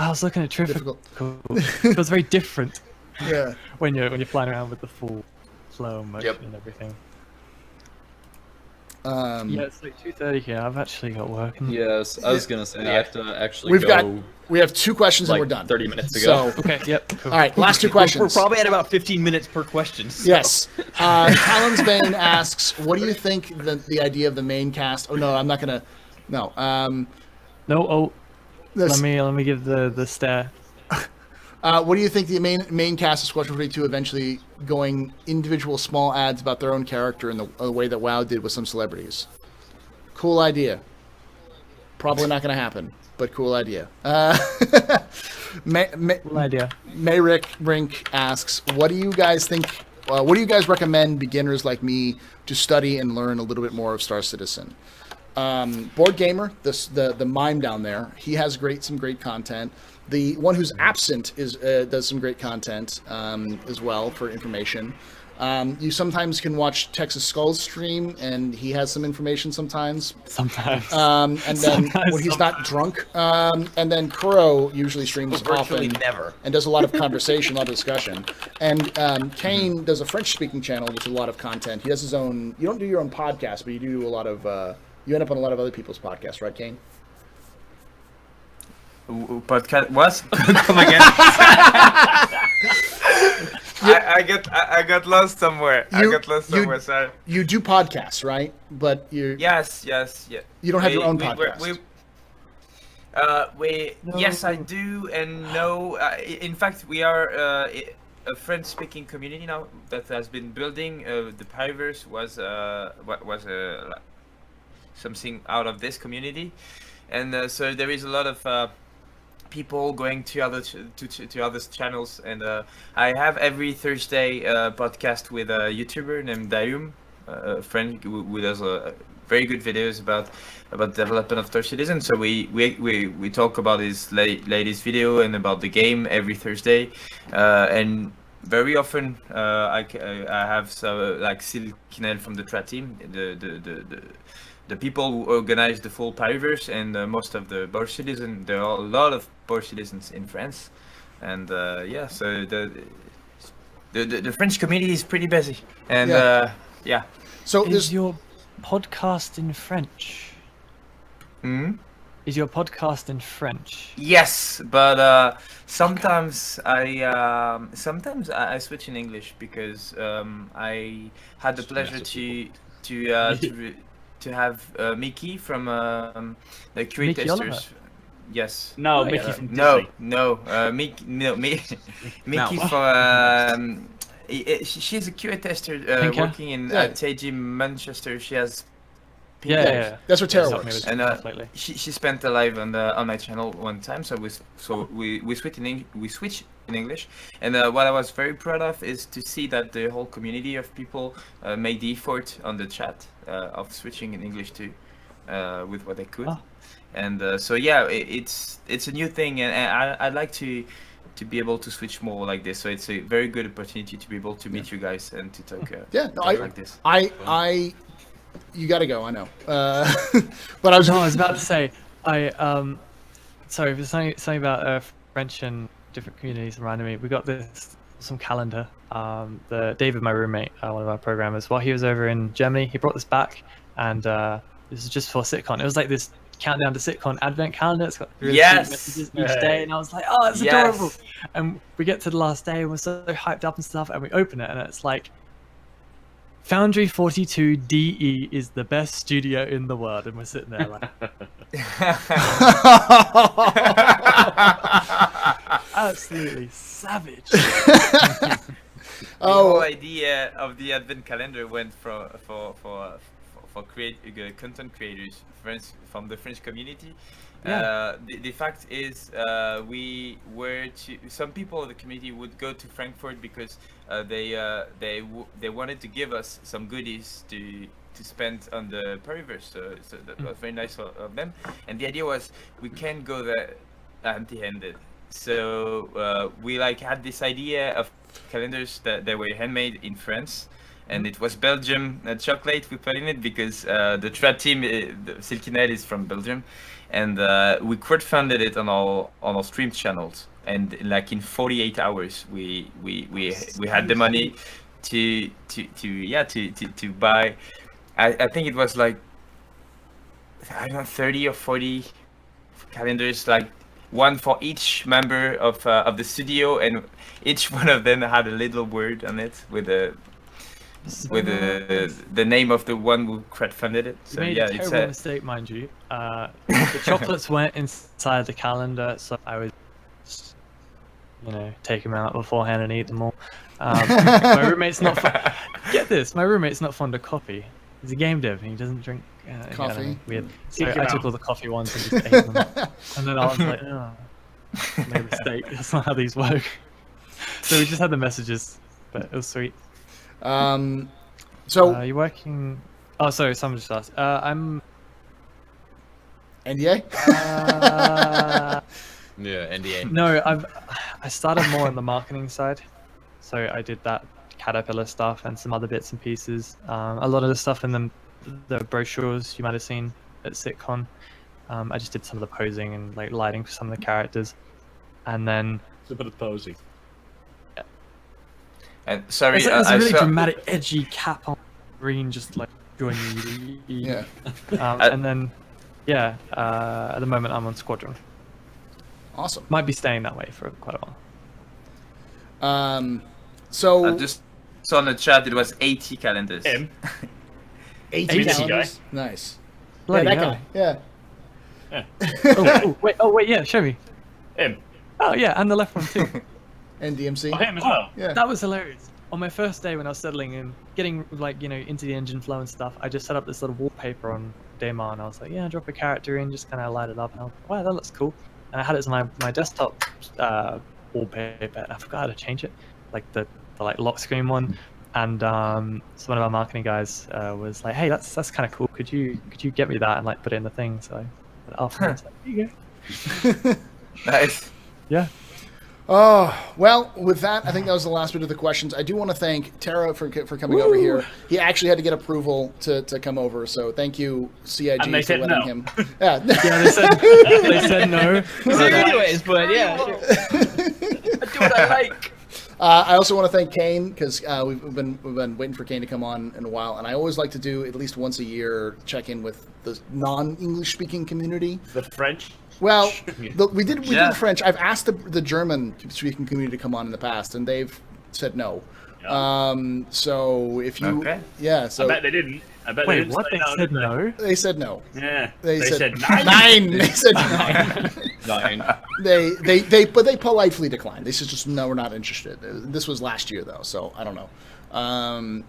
was looking at difficult. It feels very different. Yeah. when you're flying around with the full flow motion and everything. Yeah, it's like 2:30 here. I've actually got work. Yes, I was gonna say I have to actually We have 2 questions and we're done. 30 minutes ago. So, okay, yep. Cool. All right, last 2 questions. We're probably at about 15 minutes per question. So. Yes. Talon's Bane asks, what do you think the idea of the main cast? Oh no, I'm not gonna. No. No. Oh. Let me give the stare. What do you think the main cast of Squadron 42 eventually going individual small ads about their own character in the way that WoW did with some celebrities? Cool idea. Probably not going to happen, but cool idea. Cool idea. Mayrick Rink asks, what do you guys think? What do you guys recommend beginners like me to study and learn a little bit more of Star Citizen? Board Gamer, the mime down there, he has some great content. The one who's absent does some great content as well for information. You sometimes can watch Texas Skull's stream, and he has some information sometimes. Sometimes. And then when he's not drunk. And then Kuro usually streams Virtually often. never. And does a lot of conversane, a lot of discussion. And Kane does a French-speaking channel with a lot of content. He does his own. You don't do your own podcast, but you do a lot of. You end up on a lot of other people's podcasts, right, Kane? Podcast? What? Come again? I got lost somewhere. Sorry. You do podcasts, right? But you. Yes. You don't have your own podcast. Yes, I do, and no. In fact, we are a French-speaking community now that has been building. The Pyverse was something out of this community, and so there is a lot of people going to other channels, and I have every Thursday podcast with a YouTuber named Dayum, a friend who does very good videos about development of Star Citizen. So we talk about his latest video and about the game every Thursday, and very often I have like Silkinel from the Tra team, the people who organize the full Pyverse, and most of the Born Citizens. There are a lot of Born Citizens in France, and so the French community is pretty busy, and yeah. So is your podcast in French? Is your podcast in French? Yes, but sometimes I switch in English because I had the pleasure to have Mickey from the QA testers. Yes. No, Mickey from Disney. Mickey from. She's a QA tester working in TG Manchester. She has. Yeah. That's what Tara works. And she spent a live on my channel one time, so we switch in English. And what I was very proud of is to see that the whole community of people made the effort on the chat of switching in English too, with what they could. And so yeah, it's a new thing, and I'd like to be able to switch more like this. So it's a very good opportunity to be able to meet you guys and to talk. Like this. You gotta go. I know. But I was about to say, sorry, for something about French and different communities around me. We got this some calendar. The David, my roommate, one of our programmers, while he was over in Germany, he brought this back, and this is just for SitCon. It was like this countdown to SitCon advent calendar. It's got really sweet messages each day, and I was like, oh, it's adorable. And we get to the last day, and we're so hyped up and stuff, and we open it, and it's like, Foundry 42 DE is the best studio in the world, and we're sitting there like, absolutely savage. The whole idea of the advent calendar went for content creators from the French community. The fact is, some people of the community would go to Frankfurt because they wanted to give us some goodies to spend on the Pyverse. So that was very nice of them. And the idea was we can't go there empty-handed. So we had this idea of calendars that they were handmade in France. And it was Belgium chocolate we put in it because the Tra team, Silkinel, is from Belgium, and we crowdfunded it on our stream channels. And in 48 hours, we had the money to buy. I think it was 30 or 40 calendars, one for each member of the studio, and each one of them had a little word on it with the name of the one who crowdfunded it. So made a terrible mistake, mind you. The chocolates went inside the calendar, so I was you know, take them out beforehand and eat them all. My roommate's not. Get this, my roommate's not fond of coffee. He's a game dev and he doesn't drink Coffee? Weird. So Kick him I took out. all the coffee ones and just ate them. And then I was like, oh, made a mistake. That's not how these work. So we just had the messages, but it was sweet. So You're working. Oh, sorry, someone just asked. I'm. NDA. Yeah, NDA. No, I started more on the marketing side, so I did that Caterpillar stuff and some other bits and pieces. A lot of the stuff in the brochures you might have seen at SitCon. I just did some of the posing and like lighting for some of the characters, and then It's a bit of posing. And sorry, there's a I really saw- dramatic, edgy cap on green, just like join you. Yeah. And then, yeah, at the moment I'm on Squadron. Awesome. Might be staying that way for quite a while. So I just saw in the chat it was 80 calendars. Him. 18 80 calendars. Nice. Bloody yeah, that hell. guy. Yeah. Oh wait, yeah, show me. Him. Oh yeah, and the left one too. And DMC. Oh, him as well. Yeah. That was hilarious. On my first day when I was settling in, getting like, you know, into the engine flow and stuff, I just set up this little wallpaper on Daemon and I was like, yeah, drop a character in, just kind of light it up, and I was like, wow, that looks cool. And I had it as my desktop wallpaper, and I forgot how to change it, like the like lock screen one. And so one of our marketing guys was like, hey, that's kind of cool. Could you get me that and like put it in the thing? So I put it up and I was like, here you go. Nice. Yeah. Oh, well, with that, I think that was the last bit of the questions. I do want to thank Tara for coming over here. He actually had to get approval to come over, so thank you, CIG, And they for said letting no. him. Yeah. Yeah, they said no. Anyways, but yeah, sure. I do what I like. I also want to thank Kane, because we've been waiting for Kane to come on in a while, and I always like to do at least once a year check in with the non-English speaking community. The French. Well, we did Yeah. the French. I've asked the German speaking community to come on in the past, and they've said no. Yeah. So if you, Okay. yeah, so I bet they didn't. I bet they Wait, didn't what? say They said did they? no? they said no. Yeah. They said nine. nine. They said nine. 9. But they politely declined. They said just no, we're not interested. This was last year though, so I don't know.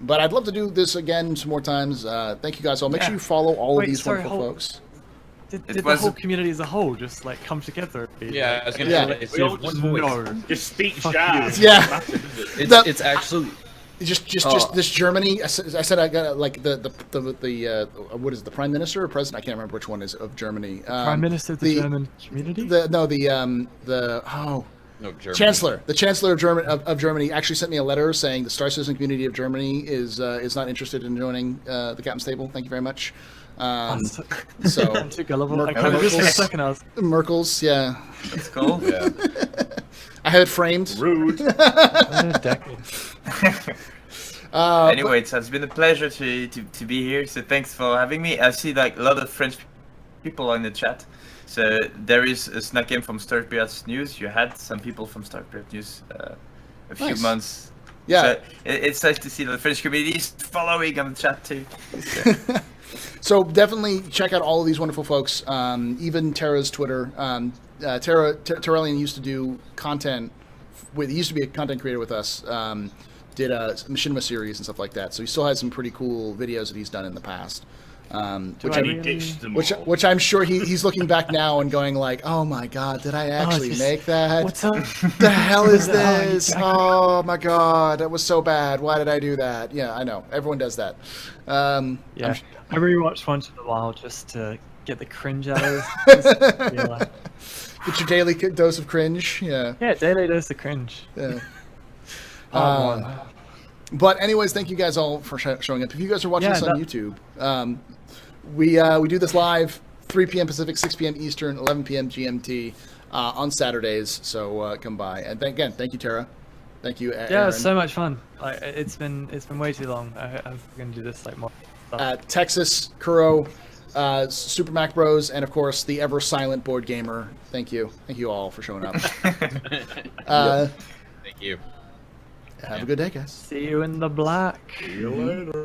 But I'd love to do this again some more times. Thank you guys all. Make sure you follow all of Wait, these sorry, wonderful hold- folks. Did It the was whole a- community as a whole just like come together? Yeah, I was gonna Yeah. say it's We all one just voice. No. Just speak Fuck jazz. you. Yeah. It's The- it's actually Just this Germany. I said I got like the what is it, the prime minister or president? I can't remember which one is of Germany. Prime Minister of the German community? No, the Chancellor. the chancellor of Germany actually sent me a letter saying the Star Citizen community of Germany is not interested in joining the captain's table. Thank you very much. So I'm too gullible. I Merkel's- kind of just for a second I was Merkel's, yeah. That's cool. Yeah. I had it framed. Rude. a decade. Anyway, it has been a pleasure to be here. So thanks for having me. I see like a lot of French people in the chat. So there is a snuck in from Star Pirates News. You had some people from Star Pirates News a few Nice. months. Yeah. So it's nice to see that the French community is following on the chat too. So definitely check out all of these wonderful folks. Even Tara's Twitter. Terrellian used to do content. He used to be a content creator with us. Did a machinima series and stuff like that. So he still has some pretty cool videos that he's done in the past. Which, I And he really- ditched them which, all. which I'm sure he's looking back now and going like, oh my god, did I actually this- make that? What's up? The hell is Oh, this? exactly. Oh my god, that was so bad. Why did I do that? Yeah, I know. Everyone does that. Yeah, I rewatch once in a while just to get the cringe out of it. Just be like, Get your daily dose of cringe. Yeah. yeah, daily dose of cringe. Yeah. Part one. But anyways, thank you guys all for showing up. If you guys are watching Yeah, this on YouTube, we do this live 3 p.m. Pacific, 6 p.m. Eastern, 11 p.m. GMT on Saturdays. So come by. And again, thank you, Tara. Thank you, Aaron. Yeah, it's so much fun. Like, it's been way too long. I hope we're gonna do this like more. Stuff. Texas, Kuro, Super Mac Bros, and of course the ever silent board gamer. Thank you all for showing up. Thank you. Have a good day, guys. See you in the black. See you later.